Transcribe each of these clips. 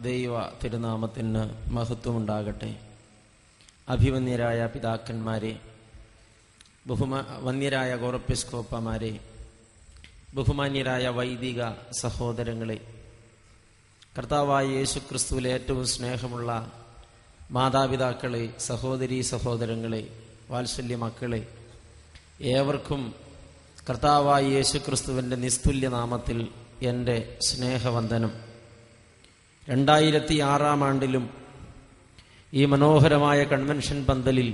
ദൈവ തിരുനാമത്തിന് മഹത്വമുണ്ടാകട്ടെ. അഭിമന്യരായ പിതാക്കന്മാരെ, വന്യരായ ഗോറപ്പിസ്കോപ്പമാരെ, ബഹുമാന്യരായ വൈദിക സഹോദരങ്ങളെ, കർത്താവായ യേശുക്രിസ്തുവിൽ ഏറ്റവും സ്നേഹമുള്ള മാതാപിതാക്കളെ, സഹോദരീ സഹോദരങ്ങളെ, വാത്സല്യ മക്കളെ, ഏവർക്കും കർത്താവായ യേശുക്രിസ്തുവിൻ്റെ നിസ്തുല്യ നാമത്തിൽ എൻ്റെ സ്നേഹവന്ദനം. 2006 ആണ്ടിലും ഈ മനോഹരമായ കൺവെൻഷൻ പന്തലിൽ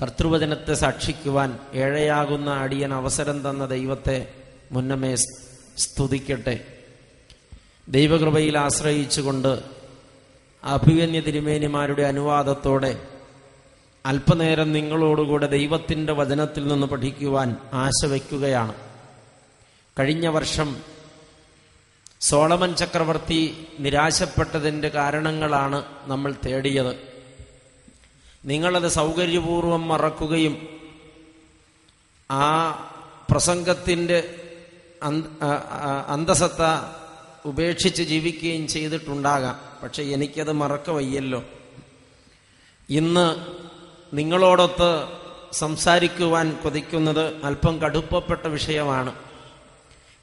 കർത്തൃവചനത്തെ സാക്ഷിക്കുവാൻ ഏഴയാകുന്ന അടിയൻ അവസരം തന്ന ദൈവത്തെ മുന്നമേ സ്തുതിക്കട്ടെ. ദൈവകൃപയിൽ ആശ്രയിച്ചുകൊണ്ട് അഭിമന്യ തിരുമേനിമാരുടെ അനുവാദത്തോടെ അല്പനേരം നിങ്ങളോടുകൂടെ ദൈവത്തിൻ്റെ വചനത്തിൽ നിന്ന് പഠിക്കുവാൻ ആശ വയ്ക്കുകയാണ്. കഴിഞ്ഞ വർഷം സോളമൻ ചക്രവർത്തി നിരാശപ്പെട്ടതിൻ്റെ കാരണങ്ങളാണ് നമ്മൾ തേടിയത്. നിങ്ങളത് സൗകര്യപൂർവം മറക്കുകയും ആ പ്രസംഗത്തിൻ്റെ അന്തസത്ത ഉപേക്ഷിച്ച് ജീവിക്കുകയും ചെയ്തിട്ടുണ്ടാകാം. പക്ഷെ എനിക്കത് മറക്ക വയ്യല്ലോ. ഇന്ന് നിങ്ങളോടൊത്ത് സംസാരിക്കുവാൻ കൊതിക്കുന്നത് അല്പം കടുപ്പപ്പെട്ട വിഷയമാണ്.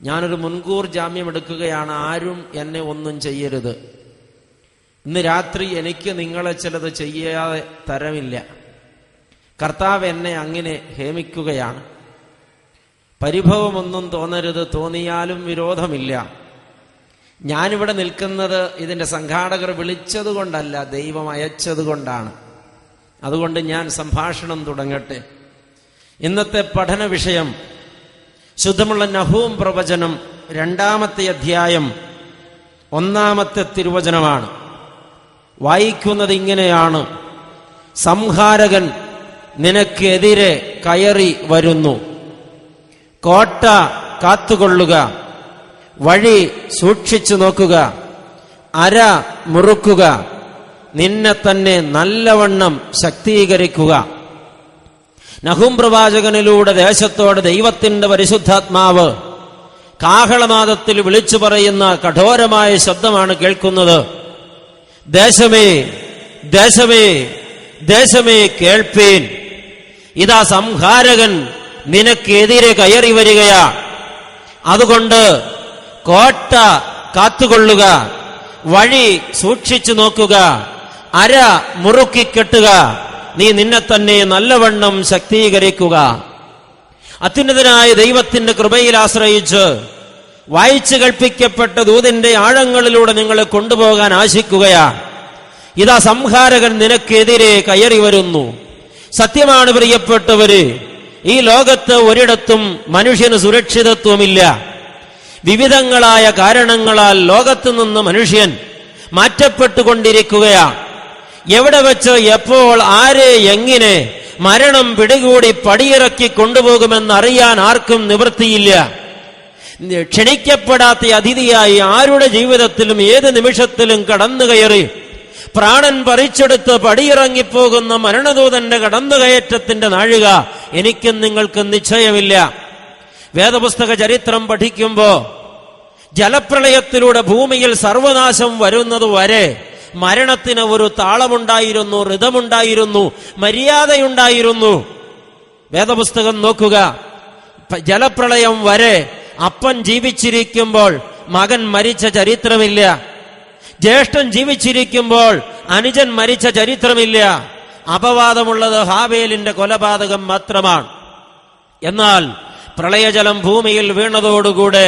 ഞാനൊരു മുൻകൂർ ജാമ്യമെടുക്കുകയാണ്. ആരും എന്നെ ഒന്നും ചെയ്യരുത്. ഇന്ന് രാത്രി എനിക്ക് നിങ്ങളെ ചിലത് ചെയ്യാതെ തരമില്ല. കർത്താവ് എന്നെ അങ്ങനെ ഹേമിക്കുകയാണ്. പരിഭവമൊന്നും തോന്നരുത്. തോന്നിയാലും വിരോധമില്ല. ഞാനിവിടെ നിൽക്കുന്നത് ഇതിൻ്റെ സംഘാടകർ വിളിച്ചതുകൊണ്ടല്ല, ദൈവം അയച്ചതുകൊണ്ടാണ്. അതുകൊണ്ട് ഞാൻ സംഭാഷണം തുടങ്ങട്ടെ. ഇന്നത്തെ പഠന വിഷയം ശുദ്ധമുള്ള നഹൂം പ്രവചനം 2-ാമത്തെ അധ്യായം 1-ാമത്തെ തിരുവചനമാണ്. വായിക്കുന്നത് ഇങ്ങനെയാണ്: സംഹാരകൻ നിനക്കെതിരെ കയറി വരുന്നു. കോട്ട കാത്തുകൊള്ളുക, വഴി സൂക്ഷിച്ചു നോക്കുക, അര മുറുക്കുക, നിന്നെ തന്നെ നല്ലവണ്ണം ശക്തീകരിക്കുക. നഹൂം പ്രവാചകനിലൂടെ ദേശത്തോട് ദൈവത്തിന്റെ പരിശുദ്ധാത്മാവ് കാഹളനാദത്തിൽ വിളിച്ചു പറയുന്ന കഠോരമായ ശബ്ദമാണ് കേൾക്കുന്നത്. ദേശമേ, ദേശമേ, ദേശമേ കേൾപ്പീൻ, ഇതാ സംഹാരകൻ നിനക്കെതിരെ കയറി വരികയാ. അതുകൊണ്ട് കോട്ട കാത്തുകൊള്ളുക, വഴി സൂക്ഷിച്ചു നോക്കുക, അര മുറുക്കിക്കെട്ടുക, നീ നിന്നെ തന്നെ നല്ലവണ്ണം ശക്തീകരിക്കുക. അത്യുന്നതനായ ദൈവത്തിന്റെ കൃപയിൽ ആശ്രയിച്ച് വായിച്ചു കൽപ്പിക്കപ്പെട്ട ദൂതിന്റെ ആഴങ്ങളിലൂടെ നിങ്ങളെ കൊണ്ടുപോകാൻ ആശിക്കുകയാ. ഇതാ സംഹാരകൻ നിനക്കെതിരെ കയറി വരുന്നു. സത്യമാണ് പ്രിയപ്പെട്ടവര്, ഈ ലോകത്ത് ഒരിടത്തും മനുഷ്യന് സുരക്ഷിതത്വമില്ല. വിവിധങ്ങളായ കാരണങ്ങളാൽ ലോകത്തു നിന്ന് മനുഷ്യൻ മാറ്റപ്പെട്ടുകൊണ്ടിരിക്കുകയാണ്. എവിടെ വെച്ച്, എപ്പോൾ, ആരെ, എങ്ങനെ മരണം പിടികൂടി പടിയിറക്കി കൊണ്ടുപോകുമെന്നറിയാൻ ആർക്കും നിവൃത്തിയില്ല. ക്ഷണിക്കപ്പെടാത്ത അതിഥിയായി ആരുടെ ജീവിതത്തിലും ഏത് നിമിഷത്തിലും കടന്നുകയറി പ്രാണൻ പറിച്ചെടുത്ത് പടിയിറങ്ങിപ്പോകുന്ന മരണദൂതന്റെ കടന്നുകയറ്റത്തിന്റെ നാഴിക എനിക്കും നിങ്ങൾക്കും നിശ്ചയമില്ല. വേദപുസ്തക ചരിത്രം പഠിക്കുമ്പോ ജലപ്രളയത്തിലൂടെ ഭൂമിയിൽ സർവനാശം വരുന്നതുവരെ മരണത്തിന് ഒരു താളമുണ്ടായിരുന്നു, ഋതമുണ്ടായിരുന്നു, മര്യാദയുണ്ടായിരുന്നു. വേദപുസ്തകം നോക്കുക. ജലപ്രളയം വരെ അപ്പൻ ജീവിച്ചിരിക്കുമ്പോൾ മകൻ മരിച്ച ചരിത്രമില്ല. ജ്യേഷ്ഠൻ ജീവിച്ചിരിക്കുമ്പോൾ അനുജൻ മരിച്ച ചരിത്രമില്ല. അപവാദമുള്ളത് ഹാബേലിന്റെ കൊലപാതകം മാത്രമാണ്. എന്നാൽ പ്രളയജലം ഭൂമിയിൽ വീണതോടുകൂടെ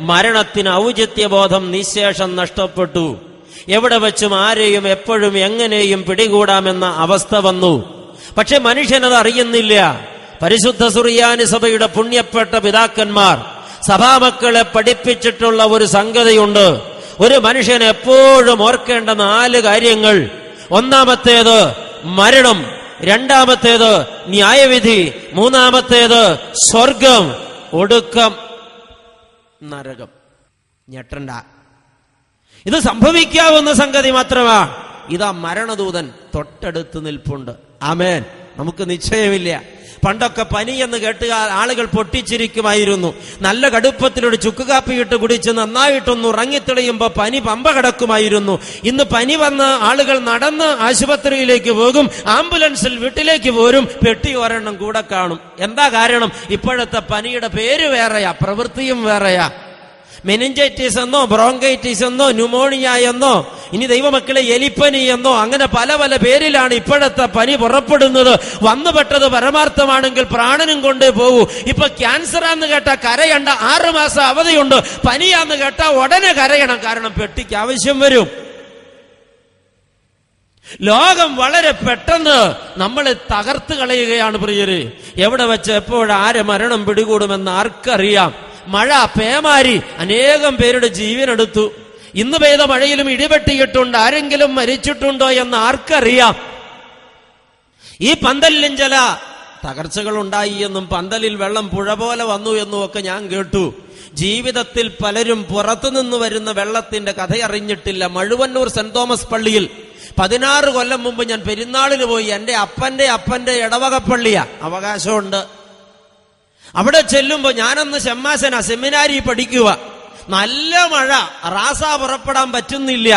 മരണത്തിന് ഔചിത്യബോധം നിശേഷം നഷ്ടപ്പെട്ടു. എവിടെ വെച്ചും ആരെയും എപ്പോഴും എങ്ങനെയും പിടികൂടാമെന്ന അവസ്ഥ വന്നു. പക്ഷെ മനുഷ്യനത് അറിയുന്നില്ല. പരിശുദ്ധ സുറിയാനി സഭയുടെ പുണ്യപ്പെട്ട പിതാക്കന്മാർ സഭാമക്കളെ പഠിപ്പിച്ചിട്ടുള്ള ഒരു സംഗതിയുണ്ട്. ഒരു മനുഷ്യൻ എപ്പോഴും ഓർക്കേണ്ട 4 കാര്യങ്ങൾ. ഒന്നാമത്തേത് മരണം, രണ്ടാമത്തേത് ന്യായവിധി, മൂന്നാമത്തേത് സ്വർഗം, ഒടുക്കം നരകം. ഞെട്ടണ്ട, ഇത് സംഭവിക്കാവുന്ന സംഗതി മാത്രമാ. ഇതാ മരണദൂതൻ തൊട്ടടുത്ത് നിൽപ്പുണ്ട്. ആമേൻ. നമുക്ക് നിശ്ചയമില്ല. പണ്ടൊക്കെ പനി എന്ന് കേട്ട് ആളുകൾ പൊട്ടിച്ചിരിക്കുമായിരുന്നു. നല്ല കടുപ്പത്തിലൊരു ചുക്കുകാപ്പിയിട്ട് കുടിച്ച് നന്നായിട്ടൊന്ന് ഉറങ്ങിത്തെളിയുമ്പോ പനി പമ്പ കിടക്കുമായിരുന്നു. ഇന്ന് പനി വന്ന് ആളുകൾ നടന്ന് ആശുപത്രിയിലേക്ക് പോകും, ആംബുലൻസിൽ വീട്ടിലേക്ക് പോരും, പെട്ടി ഒരെണ്ണം കൂടെ കാണും. എന്താ കാരണം? ഇപ്പോഴത്തെ പനിയുടെ പേര് വേറെയാ, പ്രവൃത്തിയും വേറെയാ. മെനിഞ്ചൈറ്റിസ് എന്നോ ബ്രോങ്കൈറ്റിസ് എന്നോ ന്യൂമോണിയ എന്നോ ഇനി ദൈവമക്കളെ എലിപ്പനി എന്നോ അങ്ങനെ പല പല പേരിലാണ് ഇപ്പോഴത്തെ പനി പുറപ്പെടുന്നത്. വന്നുപെട്ടത് പരമാർത്ഥമാണെങ്കിൽ പ്രാണനും കൊണ്ടേ പോകൂ. ഇപ്പൊ ക്യാൻസറാന്ന് കേട്ടാ കരയണ്ട, 6 മാസം അവധിയുണ്ട്. പനിയാന്ന് കേട്ടാ ഉടനെ കരയണം, കാരണം പെട്ടിക്ക് ആവശ്യം വരും. ലോകം വളരെ പെട്ടെന്ന് നമ്മളെ തകർത്ത് കളയുകയാണ് പ്രിയര്. എവിടെ വെച്ച് എപ്പോഴാരെ മരണം പിടികൂടുമെന്ന് ആർക്കറിയാം. മഴ, പേമാരി അനേകം പേരുടെ ജീവനെടുത്തു. ഇന്ന് പെയ്ത മഴയിലും ഇടിവെട്ടിയിട്ടുണ്ട്. ആരെങ്കിലും മരിച്ചിട്ടുണ്ടോ എന്ന് ആർക്കറിയാം. ഈ പന്തലിലും ചില തകർച്ചകൾ ഉണ്ടായി എന്നും പന്തലിൽ വെള്ളം പുഴ പോലെ വന്നു എന്നും ഒക്കെ ഞാൻ കേട്ടു. ജീവിതത്തിൽ പലരും പുറത്തുനിന്ന് വരുന്ന വെള്ളത്തിന്റെ കഥയറിഞ്ഞിട്ടില്ല. മഴുവന്നൂർ സെന്റ് തോമസ് പള്ളിയിൽ 16 കൊല്ലം മുമ്പ് ഞാൻ പെരുന്നാളിന് പോയി. എന്റെ അപ്പന്റെ ഇടവകപ്പള്ളിയാ, അവകാശമുണ്ട്. അവിടെ ചെല്ലുമ്പോ ഞാനന്ന് ഷമ്മാശന സെമിനാരി പഠിക്കുക. നല്ല മഴ, റാസ പുറപ്പെടാൻ പറ്റുന്നില്ല.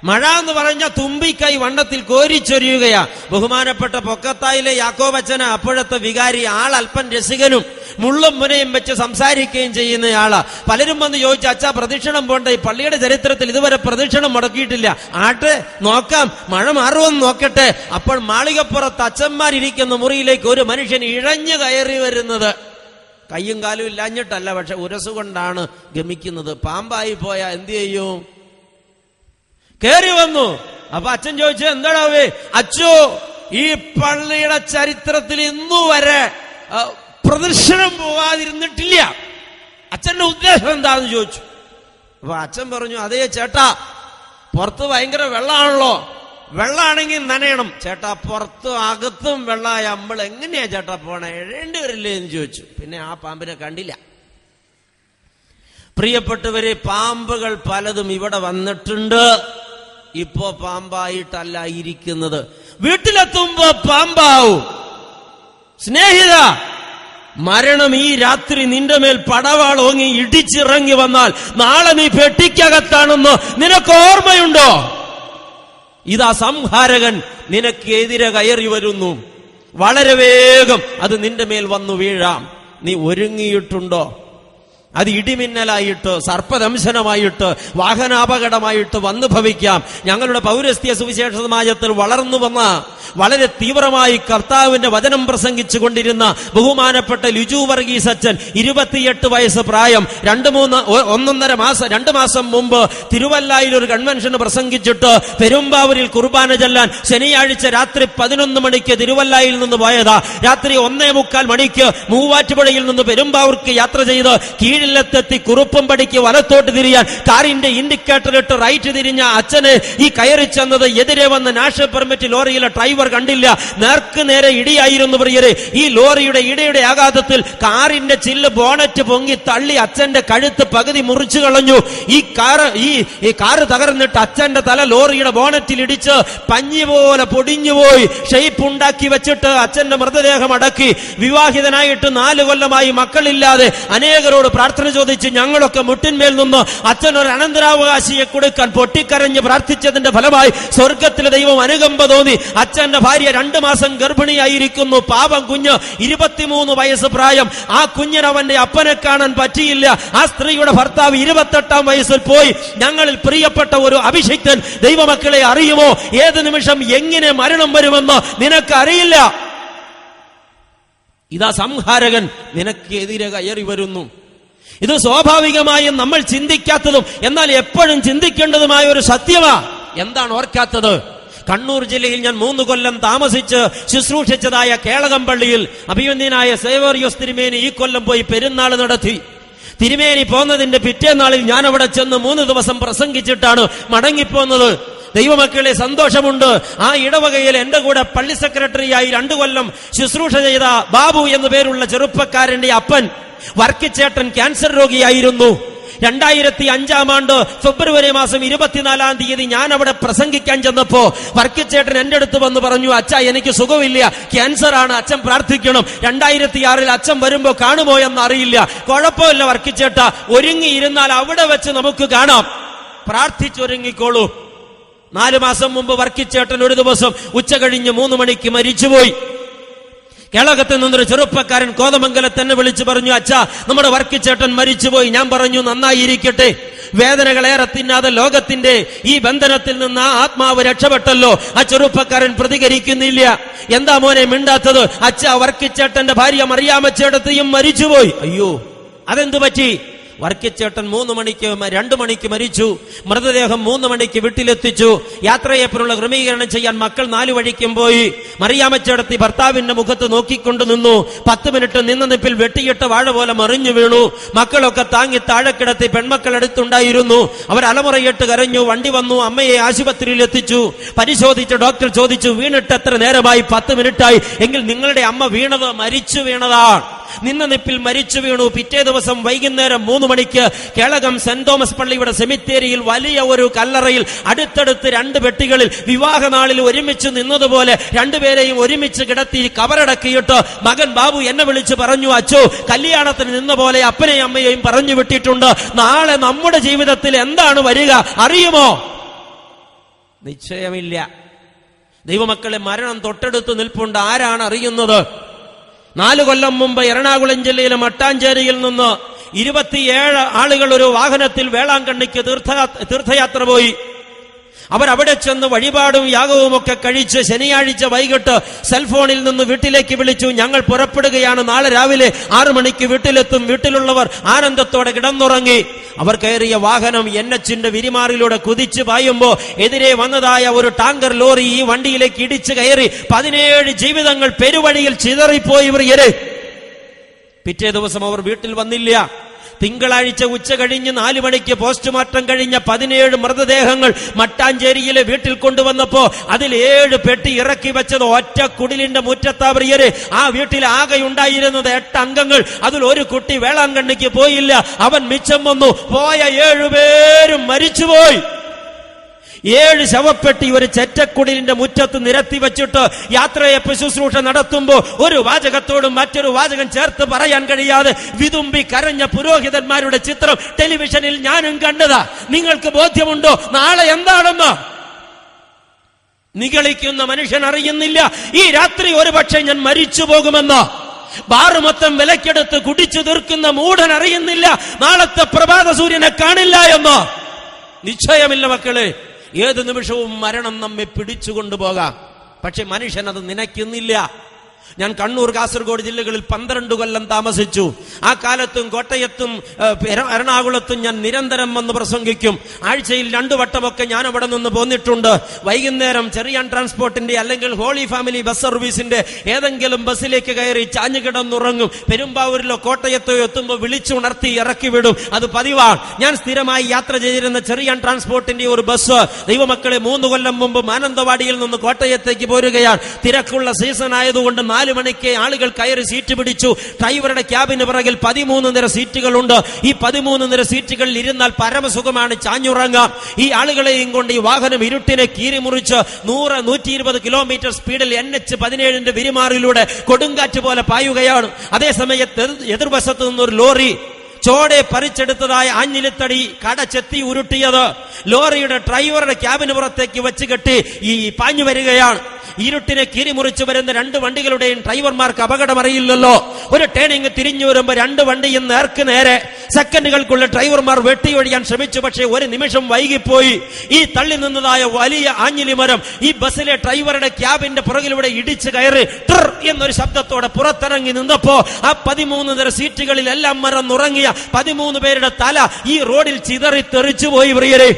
മഴ എന്ന് പറഞ്ഞ തുമ്പിക്കൈ വണ്ണത്തിൽ കോരിച്ചൊരിയുകയാ. ബഹുമാനപ്പെട്ട പൊക്കത്തായിലെ യാക്കോബച്ചന അപ്പോഴത്തെ വികാരി, ആൾ അല്പം രസികനും മുള്ളും മുനയും വെച്ച് സംസാരിക്കുകയും ചെയ്യുന്നയാളാ. പലരും വന്ന് ചോദിച്ചു, അച്ഛാ പ്രദക്ഷിണം പോണ്ട, ഈ പള്ളിയുടെ ചരിത്രത്തിൽ ഇതുവരെ പ്രദക്ഷിണം മുടക്കിയിട്ടില്ല. ആട്ടെ നോക്കാം, മഴ മാറുമെന്ന് നോക്കട്ടെ. അപ്പോൾ മാളികപ്പുറത്ത് അച്ഛന്മാരിയ്ക്കുന്ന മുറിയിലേക്ക് ഒരു മനുഷ്യൻ ഇഴഞ്ഞു കയറി വരുന്നത്. കയ്യും കാലും ഇല്ലാഞ്ഞിട്ടല്ല, പക്ഷെ ഉരസുകൊണ്ടാണ് ഗമിക്കുന്നത്. പാമ്പായി പോയാ എന്ത് ചെയ്യും? കേറി വന്നു. അപ്പൊ അച്ഛൻ ചോദിച്ചു, എന്താടാവേ? അച്ചോ, ഈ പള്ളിയുടെ ചരിത്രത്തിൽ ഇന്നുവരെ പ്രദർശനം പോവാതിരുന്നിട്ടില്ല. അച്ഛന്റെ ഉദ്ദേശം എന്താന്ന് ചോദിച്ചു. അപ്പൊ അച്ഛൻ പറഞ്ഞു, അതേ ചേട്ടാ, പുറത്ത് ഭയങ്കര വെള്ളമാണല്ലോ, വെള്ളമാണെങ്കിൽ നനയണം. ചേട്ടാ, പുറത്തും അകത്തും വെള്ളമായ നമ്മൾ എങ്ങനെയാ ചേട്ടാ പോണേ, എഴേണ്ടി വരില്ലേ എന്ന് ചോദിച്ചു. പിന്നെ ആ പാമ്പിനെ കണ്ടില്ല. പ്രിയപ്പെട്ടവരെ, പാമ്പുകൾ പലതും ഇവിടെ വന്നിട്ടുണ്ട്. ഇപ്പോ പാമ്പായിട്ടല്ല ഇരിക്കുന്നത്. വീട്ടിലെത്തുമ്പോ പാമ്പാവും. സ്നേഹിത, മരണം ഈ രാത്രി നിന്റെ മേൽ പടവാൾ ഓങ്ങി ഇടിച്ചിറങ്ങി വന്നാൽ നാളെ നീ പെട്ടിക്കകത്താണെന്ന് നിനക്ക് ഓർമ്മയുണ്ടോ? ഇതാ സംഹാരകൻ നിനക്കെതിരെ കയറി വരുന്നു. വളരെ വേഗം അത് നിന്റെ മേൽ വന്നു വീഴാം. നീ ഒരുങ്ങിയിട്ടുണ്ടോ? അത് ഇടിമിന്നലായിട്ട്, സർപ്പദംശനമായിട്ട്, വാഹനാപകടമായിട്ട് വന്നു ഭവിക്കാം. ഞങ്ങളുടെ പൗരസ്ത്യ സുവിശേഷ സമാജത്തിൽ വളർന്നു വന്ന, വളരെ തീവ്രമായി കർത്താവിന്റെ വചനം പ്രസംഗിച്ചു കൊണ്ടിരുന്ന ബഹുമാനപ്പെട്ട ലിജു വർഗീസ് അച്ഛൻ, 28 വയസ്സ് പ്രായം, 2 മാസം മുമ്പ് തിരുവല്ലായിൽ ഒരു കൺവെൻഷന് പ്രസംഗിച്ചിട്ട് പെരുമ്പാവൂരിൽ കുർബാന ചെല്ലാൻ ശനിയാഴ്ച രാത്രി 11 മണിക്ക് തിരുവല്ലായിൽ നിന്ന് പോയതാ. രാത്രി 1:45 മണിക്ക് മൂവാറ്റുപുഴയിൽ നിന്ന് പെരുമ്പാവൂർക്ക് യാത്ര ചെയ്ത് കീഴിലെത്തെത്തി കുറുപ്പമ്പടിക്ക് വലത്തോട്ട് തിരിയാൻ കാറിന്റെ ഇൻഡിക്കേറ്റർ ഇട്ട് റൈറ്റ് തിരിഞ്ഞ അച്ഛന് ഈ കയറി ചെന്നത് എതിരെ വന്ന നാഷണൽ പെർമിറ്റ് ലോറിയിലെ ഡ്രൈവർ കണ്ടില്ല. നേർക്ക് നേരെ ഇടിയായിരുന്നു പ്രിയരെ. ഈ ലോറിയുടെ ഇടയുടെ ആഘാതത്തിൽ കാറിന്റെ ചില്ല് ബോണറ്റ് പൊങ്ങി തള്ളി അച്ഛന്റെ കഴുത്ത് പകുതി മുറിച്ചു കളഞ്ഞു. ഈ കാറ് തകർന്നിട്ട് അച്ഛന്റെ തല ലോറിയുടെ ബോണറ്റിൽ ഇടിച്ച് പഞ്ഞി പോലെ പൊടിഞ്ഞുപോയി. ഷെയ്പ്പ് ഉണ്ടാക്കി വെച്ചിട്ട് അച്ഛന്റെ മൃതദേഹം അടക്കി. വിവാഹിതനായിട്ട് 4 കൊല്ലമായി മക്കളില്ലാതെ അനേകരോട് പ്രാർത്ഥന ചോദിച്ച് ഞങ്ങളൊക്കെ മുട്ടിന്മേൽ നിന്ന് അച്ഛനൊരു അനന്തരാവകാശിയെ കൊടുക്കാൻ പൊട്ടിക്കരഞ്ഞ് പ്രാർത്ഥിച്ചതിന്റെ ഫലമായി സ്വർഗത്തിലെ ദൈവം അനുകമ്പ തോന്നി. അച്ഛന്റെ ഭാര്യ 2 മാസം ഗർഭിണിയായിരിക്കുന്നു. പാപം കുഞ്ഞ്, 23 വയസ്സ് പ്രായം. ആ കുഞ്ഞിന് അവന്റെ അപ്പനെ കാണാൻ പറ്റിയില്ല. ആ സ്ത്രീയുടെ ഭർത്താവ് 28-ാം വയസ്സിൽ പോയി. ഞങ്ങളിൽ പ്രിയപ്പെട്ട ഒരു അഭിഷിക്തൻ ദൈവമക്കളെ അറിയുമോ? ഏത് നിമിഷം എങ്ങനെ മരണം വരുമെന്ന് നിനക്കറിയില്ല. ഇതാ സംഹാരകൻ നിനക്കെതിരെ കയറി വരുന്നു. ഇത് സ്വാഭാവികമായും നമ്മൾ ചിന്തിക്കാത്തതും എന്നാൽ എപ്പോഴും ചിന്തിക്കേണ്ടതുമായ ഒരു സത്യമാ. എന്താണ് ഓർക്കാത്തത്? കണ്ണൂർ ജില്ലയിൽ ഞാൻ 3 കൊല്ലം താമസിച്ച് ശുശ്രൂഷിച്ചതായ കേളകം പള്ളിയിൽ അഭിവന്ദ്യനായ സേവറിയോസ് തിരുമേനി ഈ കൊല്ലം പോയി പെരുന്നാൾ നടത്തി. തിരുമേനി പോന്നതിന്റെ പിറ്റേന്നാളിൽ ഞാൻ അവിടെ ചെന്ന് 3 ദിവസം പ്രസംഗിച്ചിട്ടാണ് മടങ്ങിപ്പോന്നത്. ദൈവമക്കളെ, സന്തോഷമുണ്ട്. ആ ഇടവകയിൽ എന്റെ കൂടെ പള്ളി സെക്രട്ടറിയായി 2 കൊല്ലം ശുശ്രൂഷ ചെയ്ത ബാബു എന്നു പേരുള്ള ചെറുപ്പക്കാരന്റെ അപ്പൻ വർക്കിച്ചേട്ടൻ ക്യാൻസർ രോഗിയായിരുന്നു. 2005 ഫെബ്രുവരി മാസം 24 തീയതി ഞാൻ അവിടെ പ്രസംഗിക്കാൻ ചെന്നപ്പോ വർക്കിച്ചേട്ടൻ എന്റെ അടുത്ത് വന്ന് പറഞ്ഞു, അച്ഛാ എനിക്ക് സുഖമില്ല, ക്യാൻസർ ആണ്, അച്ഛൻ പ്രാർത്ഥിക്കണം. 2006 അച്ഛൻ വരുമ്പോ കാണുമോ എന്ന് അറിയില്ല. കുഴപ്പമില്ല വർക്കിച്ചേട്ട, ഒരുങ്ങിയിരുന്നാൽ അവിടെ വെച്ച് നമുക്ക് കാണാം, പ്രാർത്ഥിച്ചൊരുങ്ങിക്കോളൂ. 4 മാസം മുമ്പ് വർക്കിച്ചേട്ടൻ ഒരു ദിവസം ഉച്ച കഴിഞ്ഞ് 3 മണിക്ക് മരിച്ചുപോയി. കേളകത്ത് നിന്നൊരു ചെറുപ്പക്കാരൻ കോതമംഗലത്ത് തന്നെ വിളിച്ചു പറഞ്ഞു, അച്ഛാ നമ്മുടെ വർക്കിച്ചേട്ടൻ മരിച്ചുപോയി. ഞാൻ പറഞ്ഞു, നന്നായിരിക്കട്ടെ. വേദനകളേറെ തിന്നാതെ ലോകത്തിന്റെ ഈ ബന്ധനത്തിൽ നിന്ന് ആ ആത്മാവ് രക്ഷപ്പെട്ടല്ലോ. ആ ചെറുപ്പക്കാരൻ പ്രതികരിക്കുന്നില്ല. എന്താ മോനെ മിണ്ടാത്തത്? അച്ഛാ വർക്കിച്ചേട്ടന്റെ ഭാര്യ മറിയാമ്മച്ചേട്ടത്തെയും മരിച്ചുപോയി. അയ്യോ, അതെന്തു പറ്റി? വർക്കിച്ചേട്ടൻ 2 മണിക്ക് മരിച്ചു. മൃതദേഹം 3 മണിക്ക് വീട്ടിലെത്തിച്ചു. യാത്രയെപ്പോലുള്ള ക്രമീകരണം ചെയ്യാൻ മക്കൾ 4 വഴിക്കും പോയി. മറിയാമ്മച്ചേടത്തി ഭർത്താവിന്റെ മുഖത്ത് നോക്കിക്കൊണ്ട് നിന്നു. 10 മിനിറ്റ് നിന്ന നിപ്പിൽ വെട്ടിയിട്ട് വാഴ പോലെ മറിഞ്ഞു വീണു. മക്കളൊക്കെ താങ്ങി താഴെ കിടത്തി. പെൺമക്കൾ അടുത്തുണ്ടായിരുന്നു. അവർ അലമുറയിട്ട് കരഞ്ഞു. വണ്ടി വന്നു, അമ്മയെ ആശുപത്രിയിൽ എത്തിച്ചു. പരിശോധിച്ച ഡോക്ടർ ചോദിച്ചു, വീണിട്ട് എത്ര നേരമായി? 10 മിനിറ്റായി. എങ്കിൽ നിങ്ങളുടെ അമ്മ വീണത് മരിച്ചു വീണതാണ്, നിന്ന നിപ്പിൽ മരിച്ചു വീണു. പിറ്റേ ദിവസം വൈകുന്നേരം 3 മണിക്ക് കേളകം സെന്റ് തോമസ് പള്ളിയുടെ സെമിത്തേരിയിൽ വലിയ ഒരു കല്ലറയിൽ അടുത്തടുത്ത് 2 പെട്ടികളിൽ വിവാഹ നാളിൽ ഒരുമിച്ച് നിന്നതുപോലെ 2 പേരെയും ഒരുമിച്ച് കിടത്തി കബറടക്കിയിട്ട് മകൻ ബാബു എന്നെ വിളിച്ചു പറഞ്ഞു, അച്ചോ കല്യാണത്തിന് നിന്ന പോലെ അപ്പനെയും അമ്മയെയും പറഞ്ഞു വിട്ടിട്ടുണ്ട്. നാളെ നമ്മുടെ ജീവിതത്തിൽ എന്താണ് വരിക അറിയുമോ? നിശ്ചയമില്ല. ദൈവമക്കളെ, മരണം തൊട്ടടുത്ത് നിൽപ്പുണ്ട്. ആരാണ് അറിയുന്നത്? 4 കൊല്ലം മുമ്പ് എറണാകുളം ജില്ലയിലെ മട്ടാഞ്ചേരിയിൽ നിന്ന് 27 ആളുകൾ ഒരു വാഹനത്തിൽ വേളാങ്കണ്ണിക്ക് തീർത്ഥയാത്ര പോയി. അവരവിടെ ചെന്ന് വഴിപാടും യാഗവും ഒക്കെ കഴിച്ച് ശനിയാഴ്ച വൈകിട്ട് സെൽഫോണിൽ നിന്ന് വീട്ടിലേക്ക് വിളിച്ചു, ഞങ്ങൾ പുറപ്പെടുകയാണ്, നാളെ രാവിലെ 6 മണിക്ക് വീട്ടിലെത്തും. വീട്ടിലുള്ളവർ ആനന്ദത്തോടെ കിടന്നുറങ്ങി. അവർ കയറിയ വാഹനം NH-ന്റെ വിരിമാറിലൂടെ കുതിച്ചു പായുമ്പോ എതിരെ വന്നതായ ഒരു ടാങ്കർ ലോറി ഈ വണ്ടിയിലേക്ക് ഇടിച്ചു കയറി 17 ജീവിതങ്ങൾ പെരുവഴിയിൽ ചിതറിപ്പോയി. പിറ്റേ ദിവസം അവർ വീട്ടിൽ വന്നില്ല. തിങ്കളാഴ്ച ഉച്ച കഴിഞ്ഞ് 4 മണിക്ക് പോസ്റ്റ്മോർട്ടം കഴിഞ്ഞ 17 മൃതദേഹങ്ങൾ മട്ടാഞ്ചേരിയിലെ വീട്ടിൽ കൊണ്ടുവന്നപ്പോ അതിൽ 7 പെട്ടി ഇറക്കി വെച്ചത് ഒറ്റ കുടിലിന്റെ മുറ്റത്താ പ്രിയരെ. ആ വീട്ടിൽ ആകെ ഉണ്ടായിരുന്നത് 8 അംഗങ്ങൾ. അതിൽ ഒരു കുട്ടി വേളാങ്കണ്ണിക്ക് പോയില്ല. അവൻ മിച്ചം വന്നു. പോയ 7 പേരും മരിച്ചുപോയി. 7 ശവപ്പെട്ടി ഒരു ചെറ്റക്കുടിലിന്റെ മുറ്റത്ത് നിരത്തി വെച്ചിട്ട് യാത്രയപ്പ് ശുശ്രൂഷ നടത്തുമ്പോ ഒരു വാചകത്തോടും മറ്റൊരു വാചകം ചേർത്ത് പറയാൻ കഴിയാതെ വിതുമ്പി കരഞ്ഞ പുരോഹിതന്മാരുടെ ചിത്രം ടെലിവിഷനിൽ ഞാനും കണ്ടതാ. നിങ്ങൾക്ക് ബോധ്യമുണ്ടോ നാളെ എന്താണെന്ന്? നിഗളിക്കുന്ന മനുഷ്യൻ അറിയുന്നില്ല ഈ രാത്രി ഒരുപക്ഷെ ഞാൻ മരിച്ചു പോകുമെന്ന്. ബാറ് മൊത്തം വിലക്കെടുത്ത് കുടിച്ചു തീർക്കുന്ന മൂഢൻ അറിയുന്നില്ല നാളത്തെ പ്രഭാത സൂര്യനെ കാണില്ല എന്ന്. നിശ്ചയമില്ല മക്കളെ, ഏത് നിമിഷവും മരണം നമ്മെ പിടിച്ചുകൊണ്ടുപോകാം. പക്ഷെ മനുഷ്യൻ അത് നനയ്ക്കുന്നില്ല. ഞാൻ കണ്ണൂർ, കാസർഗോഡ് ജില്ലകളിൽ 12 കൊല്ലം താമസിച്ചു. ആ കാലത്തും കോട്ടയത്തും എറണാകുളത്തും ഞാൻ നിരന്തരം വന്ന് പ്രസംഗിക്കും. ആഴ്ചയിൽ 2 വട്ടമൊക്കെ ഞാൻ അവിടെ നിന്ന് പോന്നിട്ടുണ്ട്. വൈകുന്നേരം ചെറിയാൻ ട്രാൻസ്പോർട്ടിന്റെ അല്ലെങ്കിൽ ഹോളി ഫാമിലി ബസ് സർവീസിന്റെ ഏതെങ്കിലും ബസ്സിലേക്ക് കയറി ചാഞ്ഞു കിടന്നുറങ്ങും. പെരുമ്പാവൂരിലോ കോട്ടയത്തോ എത്തുമ്പോൾ വിളിച്ചുണർത്തി ഇറക്കി വിടും. അത് പതിവാണ്. ഞാൻ സ്ഥിരമായി യാത്ര ചെയ്തിരുന്ന ചെറിയാൻ ട്രാൻസ്പോർട്ടിന്റെ ഒരു ബസ് ദൈവമക്കളെ 3 കൊല്ലം മുമ്പ് മാനന്തവാടിയിൽ നിന്ന് കോട്ടയത്തേക്ക് പോരുകയാണ്. തിരക്കുള്ള സീസൺ ആയതുകൊണ്ട് 4 മണിക്ക് ആളുകൾ കയറി സീറ്റ് പിടിച്ചു. ഡ്രൈവറുടെ ക്യാബിന് പിറകിൽ 13 നിര സീറ്റുകളുണ്ട്. ഈ 13 നിര സീറ്റുകളിൽ ഇരുന്നാൽ പരമസുഖമാണ്, ചാഞ്ഞുറങ്ങാം. ഈ ആളുകളെയും കൊണ്ട് ഈ വാഹനം ഇരുട്ടിനെ കീറിമുറിച്ച് 100-120 കിലോമീറ്റർ സ്പീഡിൽ NH-17ന്റെ വിരിമാറിലൂടെ കൊടുങ്കാറ്റ് പോലെ പായുകയാണ്. അതേസമയത്ത് എതിർവശത്ത് നിന്നൊരു ലോറി ചോടെ പറിച്ചെടുത്തതായ ആഞ്ഞിലിത്തടി കടച്ചെത്തി ഉരുട്ടിയത് ലോറിയുടെ ഡ്രൈവറുടെ ക്യാബിന് പുറത്തേക്ക് വെച്ച് കെട്ടി ഈ പാഞ്ഞു വരികയാണ്. ഇരുട്ടിനെ കീറിമുറിച്ചു വരുന്ന 2 വണ്ടികളുടെയും ഡ്രൈവർമാർക്ക് അപകടം അറിയില്ലല്ലോ. ഒരു ടേണിംഗ് തിരിഞ്ഞു വരുമ്പോ 2 വണ്ടിയും നേർക്ക് നേരെ. സെക്കൻഡുകൾക്കുള്ള ഡ്രൈവർമാർ വെട്ടിയൊഴിയാൻ ശ്രമിച്ചു. പക്ഷേ 1 നിമിഷം വൈകിപ്പോയി. ഈ തള്ളി നിന്നതായ വലിയ ആഞ്ഞിലി മരം ഈ ബസ്സിലെ ഡ്രൈവറുടെ ക്യാബിന്റെ പുറകിലൂടെ ഇടിച്ചു കയറി ട്ർ എന്നൊരു ശബ്ദത്തോടെ പുറത്തിറങ്ങി നിന്നപ്പോ ആ 13 നിര സീറ്റുകളിൽ എല്ലാം മറന്നുറങ്ങിയ 13 പേരുടെ തല ഈ റോഡിൽ ചിതറി തെറിച്ചുപോയി പ്രിയരെ.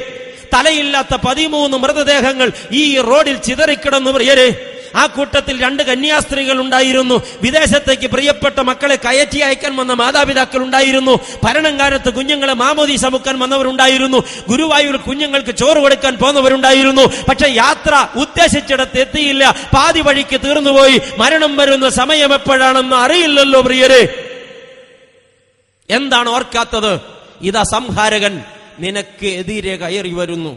തലയില്ലാത്ത 13 മൃതദേഹങ്ങൾ ഈ റോഡിൽ ചിതറിക്കിടന്നു പ്രിയരെ. ആ കൂട്ടത്തിൽ 2 കന്യാസ്ത്രീകൾ ഉണ്ടായിരുന്നു. വിദേശത്തേക്ക് പ്രിയപ്പെട്ട മക്കളെ കയറ്റി അയക്കാൻ വന്ന മാതാപിതാക്കൾ ഉണ്ടായിരുന്നു. ഭരണകാലത്ത് കുഞ്ഞുങ്ങളെ മാമോദീസ മുക്കാൻ വന്നവരുണ്ടായിരുന്നു. ഗുരുവായൂർ കുഞ്ഞുങ്ങൾക്ക് ചോറ് കൊടുക്കാൻ പോന്നവരുണ്ടായിരുന്നു. പക്ഷെ യാത്ര ഉദ്ദേശിച്ചിടത്ത് എത്തിയില്ല. പാതി വഴിക്ക് തീർന്നുപോയി. മരണം വരുന്ന സമയം എപ്പോഴാണെന്ന് അറിയില്ലല്ലോ പ്രിയരെ. എന്താണ് ഓർക്കാത്തത്? ഇതാ സംഹാരകൻ നിനക്ക് എതിരെ കയറി വരുന്നു.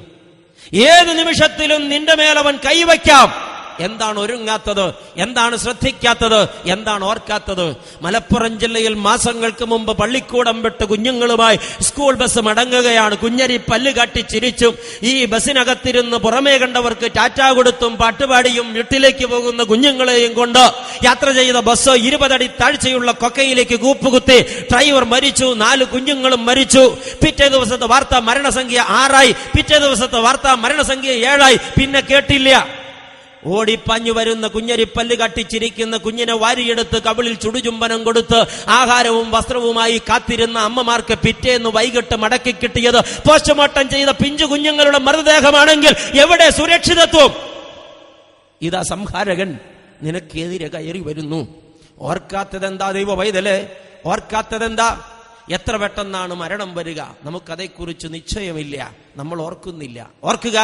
ഏത് നിമിഷത്തിലും നിന്റെ മേലവൻ കൈവയ്ക്കാം. എന്താണ് ഒരുങ്ങാത്തത്? എന്താണ് ശ്രദ്ധിക്കാത്തത്? എന്താണ് ഓർക്കാത്തത്? മലപ്പുറം ജില്ലയിൽ മാസങ്ങൾക്ക് മുമ്പ് പള്ളിക്കൂടം വിട്ട് കുഞ്ഞുങ്ങളുമായി സ്കൂൾ ബസ് മടങ്ങുകയാണ്. കുഞ്ഞരി പല്ല് കാട്ടി ചിരിച്ചും ഈ ബസ്സിനകത്തിരുന്ന് പുറമേ കണ്ടവർക്ക് ടാറ്റ കൊടുത്തും പാട്ടുപാടിയും വീട്ടിലേക്ക് പോകുന്ന കുഞ്ഞുങ്ങളെയും കൊണ്ട് യാത്ര ചെയ്ത ബസ് 20 അടി താഴ്ചയുള്ള കൊക്കയിലേക്ക് കൂപ്പുകുത്തി ഡ്രൈവർ മരിച്ചു, 4 കുഞ്ഞുങ്ങളും മരിച്ചു. പിറ്റേ ദിവസത്തെ വാർത്ത മരണസംഖ്യ 6 പിറ്റേ ദിവസത്തെ വാർത്ത മരണസംഖ്യ 7 പിന്നെ കേട്ടില്ല. ഓടിപ്പാഞ്ഞു വരുന്ന കുഞ്ഞരി പല്ല് കട്ടിച്ചിരിക്കുന്ന കുഞ്ഞിനെ വാരിയെടുത്ത് കവിളിൽ ചുടുചുംബനം കൊടുത്ത് ആഹാരവും വസ്ത്രവുമായി കാത്തിരുന്ന അമ്മമാർക്ക് പിറ്റേന്ന് വൈകിട്ട് മടക്കി കിട്ടിയത് പോസ്റ്റ്മോർട്ടം ചെയ്ത പിഞ്ചു കുഞ്ഞുങ്ങളുടെ മൃതദേഹമാണെങ്കിൽ എവിടെ സുരക്ഷിതത്വം? ഇതാ സംഹാരകൻ നിനക്കെതിരെ കയറി വരുന്നു. ഓർക്കാത്തതെന്താ ദൈവ പൈതലേ? ഓർക്കാത്തതെന്താ? എത്ര പെട്ടെന്നാണ് മരണം വരിക? നമുക്കതേക്കുറിച്ച് നിശ്ചയമില്ല, നമ്മൾ ഓർക്കുന്നില്ല. ഓർക്കുക,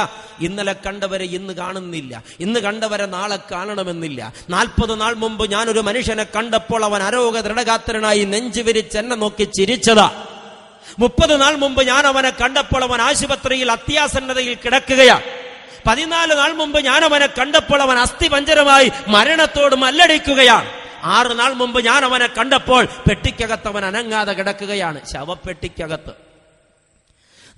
ഇന്നലെ കണ്ടവരെ ഇന്ന് കാണുന്നില്ല, ഇന്ന് കണ്ടവരെ നാളെ കാണണമെന്നില്ല. 40 നാൾ മുമ്പ് ഞാനൊരു മനുഷ്യനെ കണ്ടപ്പോൾ അവൻ ആരോഗ്യ ദൃഢഗാത്രനായി നെഞ്ചു വിരിച്ച് എന്നെ നോക്കി ചിരിച്ചതാ. 30 നാൾ മുമ്പ് ഞാൻ അവനെ കണ്ടപ്പോൾ അവൻ ആശുപത്രിയിൽ അത്യാസന്നതയിൽ കിടക്കുകയാണ്. 14 നാൾ മുമ്പ് ഞാൻ അവനെ കണ്ടപ്പോൾ അവൻ അസ്ഥിപഞ്ജരമായി മരണത്തോട് മല്ലടിക്കുകയാണ്. 6 നാൾ മുമ്പ് ഞാൻ അവനെ കണ്ടപ്പോൾ പെട്ടിക്കകത്ത് അവൻ അനങ്ങാതെ കിടക്കുകയാണ്, ശവപ്പെട്ടിക്കകത്ത്.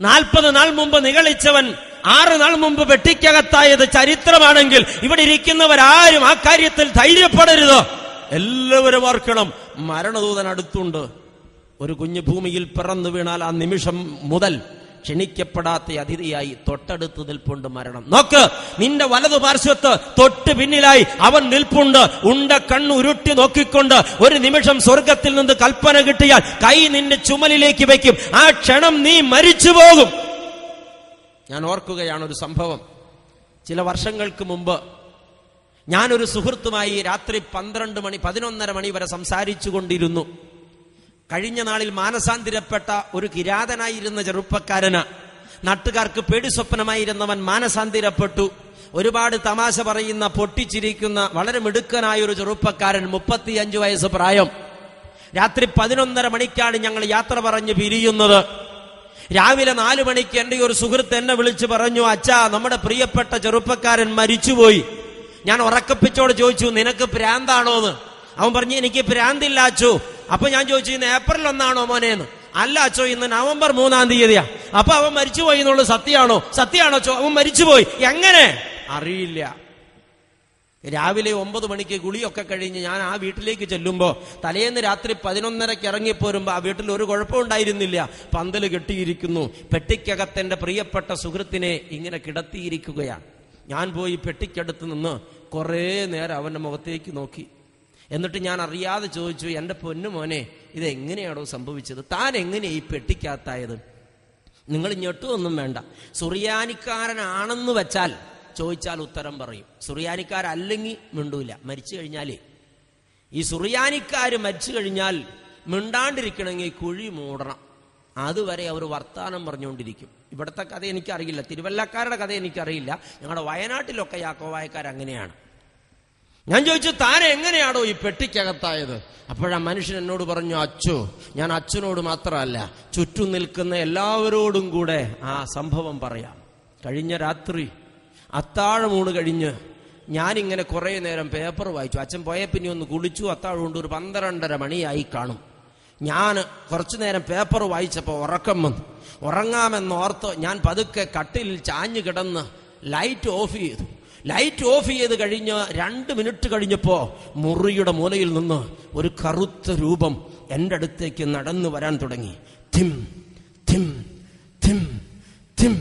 40 നാൾ മുമ്പ് നിഗളിച്ചവൻ 6 നാൾ മുമ്പ് പെട്ടിക്കകത്തായത് ചരിത്രമാണെങ്കിൽ ഇവിടെ ഇരിക്കുന്നവരാരും ആ കാര്യത്തിൽ ധൈര്യപ്പെടരുത്. എല്ലാവരും ഓർക്കണം, മരണദൂതൻ അടുത്തുണ്ട്. ഒരു കുഞ്ഞു ഭൂമിയിൽ പിറന്നു വീണാൽ ആ നിമിഷം മുതൽ ക്ഷണിക്കപ്പെടാത്ത അതിഥിയായി തൊട്ടടുത്ത് നിൽപ്പുണ്ട് മരണം. നോക്ക്, നിന്റെ വലതു പാർശ്വത്ത് തൊട്ട് പിന്നിലായി അവൻ നിൽപ്പുണ്ട്. ഉണ്ട കണ്ണ് ഉരുട്ടി നോക്കിക്കൊണ്ട് ഒരു നിമിഷം സ്വർഗത്തിൽ നിന്ന് കൽപ്പന കിട്ടിയാൽ കൈ നിന്റെ ചുമലിലേക്ക് വെക്കും. ആ ക്ഷണം നീ മരിച്ചു പോകും. ഞാൻ ഓർക്കുകയാണ് ഒരു സംഭവം. ചില വർഷങ്ങൾക്ക് മുമ്പ് ഞാനൊരു സുഹൃത്തുമായി രാത്രി 12 മണി 11:30 മണി വരെ സംസാരിച്ചു കൊണ്ടിരുന്നു. കഴിഞ്ഞ നാളിൽ മാനസാന്തിരപ്പെട്ട ഒരു കിരാതനായിരുന്ന ചെറുപ്പക്കാരന്, നാട്ടുകാർക്ക് പേടി സ്വപ്നമായിരുന്നവൻ മാനസാന്തിരപ്പെട്ടു. ഒരുപാട് തമാശ പറയുന്ന, പൊട്ടിച്ചിരിക്കുന്ന വളരെ മിടുക്കനായ ഒരു ചെറുപ്പക്കാരൻ, 35 വയസ്സ് പ്രായം. രാത്രി 11:30 മണിക്കാണ് ഞങ്ങൾ യാത്ര പറഞ്ഞ് പിരിയുന്നത്. രാവിലെ 4 മണിക്ക് എന്റെ ഒരു സുഹൃത്ത് എന്നെ വിളിച്ചു പറഞ്ഞു, അച്ഛാ, നമ്മുടെ പ്രിയപ്പെട്ട ചെറുപ്പക്കാരൻ മരിച്ചുപോയി. ഞാൻ ഉറക്കപ്പിച്ചോട് ചോദിച്ചു, നിനക്ക് ഭ്രാന്താണോന്ന്? അവൻ പറഞ്ഞു, എനിക്ക് ഭ്രാന്തില്ല അച്ചോ. അപ്പൊ ഞാൻ ചോദിച്ചു, ഇന്ന് ഏപ്രിൽ 1 മോനേന്ന്? അല്ല അച്ചോ, ഇന്ന് നവംബർ 3 അപ്പൊ അവൻ മരിച്ചുപോയി എന്നുള്ളത് സത്യമാണോ? സത്യമാണോ ചോ? അവൻ മരിച്ചുപോയി. എങ്ങനെ? അറിയില്ല. രാവിലെ 9 മണിക്ക് കുളിയൊക്കെ കഴിഞ്ഞ് ഞാൻ ആ വീട്ടിലേക്ക് ചെല്ലുമ്പോ തലേന്ന് രാത്രി 11:30 ഇറങ്ങിപ്പോരുമ്പോ ആ വീട്ടിൽ ഒരു കുഴപ്പമുണ്ടായിരുന്നില്ല. പന്തല് കെട്ടിയിരിക്കുന്നു. പെട്ടിക്കകത്തെന്റെ പ്രിയപ്പെട്ട സുഹൃത്തിനെ ഇങ്ങനെ കിടത്തിയിരിക്കുകയാണ്. ഞാൻ പോയി പെട്ടിക്കടുത്ത് നിന്ന് കുറെ നേരം അവന്റെ മുഖത്തേക്ക് നോക്കി. എന്നിട്ട് ഞാൻ അറിയാതെ ചോദിച്ചു, എന്റെ പൊന്നു മോനെ, ഇതെങ്ങനെയാണോ സംഭവിച്ചത്? താൻ എങ്ങനെയാ ഈ പെട്ടിക്കകത്തായത്? നിങ്ങൾ ഞെട്ടുമൊന്നും വേണ്ട. സുറിയാനിക്കാരനാണെന്ന് വെച്ചാൽ ചോദിച്ചാൽ ഉത്തരം പറയും. സുറിയാനിക്കാരല്ലെങ്കിൽ മിണ്ടൂല. മരിച്ചു കഴിഞ്ഞാലേ, ഈ സുറിയാനിക്കാര് മരിച്ചു കഴിഞ്ഞാൽ മിണ്ടാണ്ടിരിക്കണമെങ്കിൽ കുഴി മൂടണം. അതുവരെ അവർ വർത്താനം പറഞ്ഞുകൊണ്ടിരിക്കും. ഇവിടുത്തെ കഥ എനിക്കറിയില്ല, തിരുവല്ലക്കാരുടെ കഥ എനിക്കറിയില്ല. ഞങ്ങളുടെ വയനാട്ടിലൊക്കെ യാക്കോബായക്കാർ അങ്ങനെയാണ്. ഞാൻ ചോദിച്ചു, താൻ എങ്ങനെയാണോ ഈ പെട്ടിക്കകത്തായത്? അപ്പോഴാ മനുഷ്യൻ എന്നോട് പറഞ്ഞു, അച്ചോ, ഞാൻ അച്ഛനോട് മാത്രമല്ല ചുറ്റും നിൽക്കുന്ന എല്ലാവരോടും കൂടെ ആ സംഭവം പറയാം. കഴിഞ്ഞ രാത്രി അത്താഴമൂണ് കഴിഞ്ഞ് ഞാനിങ്ങനെ കുറെ നേരം പേപ്പർ വായിച്ചു. അച്ഛൻ പോയ പിന്നെ ഒന്ന് കുളിച്ചു. അത്താഴം കൊണ്ട് ഒരു 12:30 മണിയായി കാണും. ഞാൻ കുറച്ചു നേരം പേപ്പർ വായിച്ചപ്പോൾ ഉറക്കം വന്നു. ഉറങ്ങാമെന്നോർത്ത് ഞാൻ പതുക്കെ കട്ടിൽ ചാഞ്ഞു കിടന്ന് ലൈറ്റ് ഓഫ് ചെയ്തു. ലൈറ്റ് ഓഫ് ചെയ്ത് കഴിഞ്ഞ് 2 മിനിറ്റ് കഴിഞ്ഞപ്പോ മുറിയുടെ മൂലയിൽ നിന്ന് ഒരു കറുത്ത രൂപം എന്റെ അടുത്തേക്ക് നടന്നു വരാൻ തുടങ്ങി. ധിം ധിം ധിം ധിം.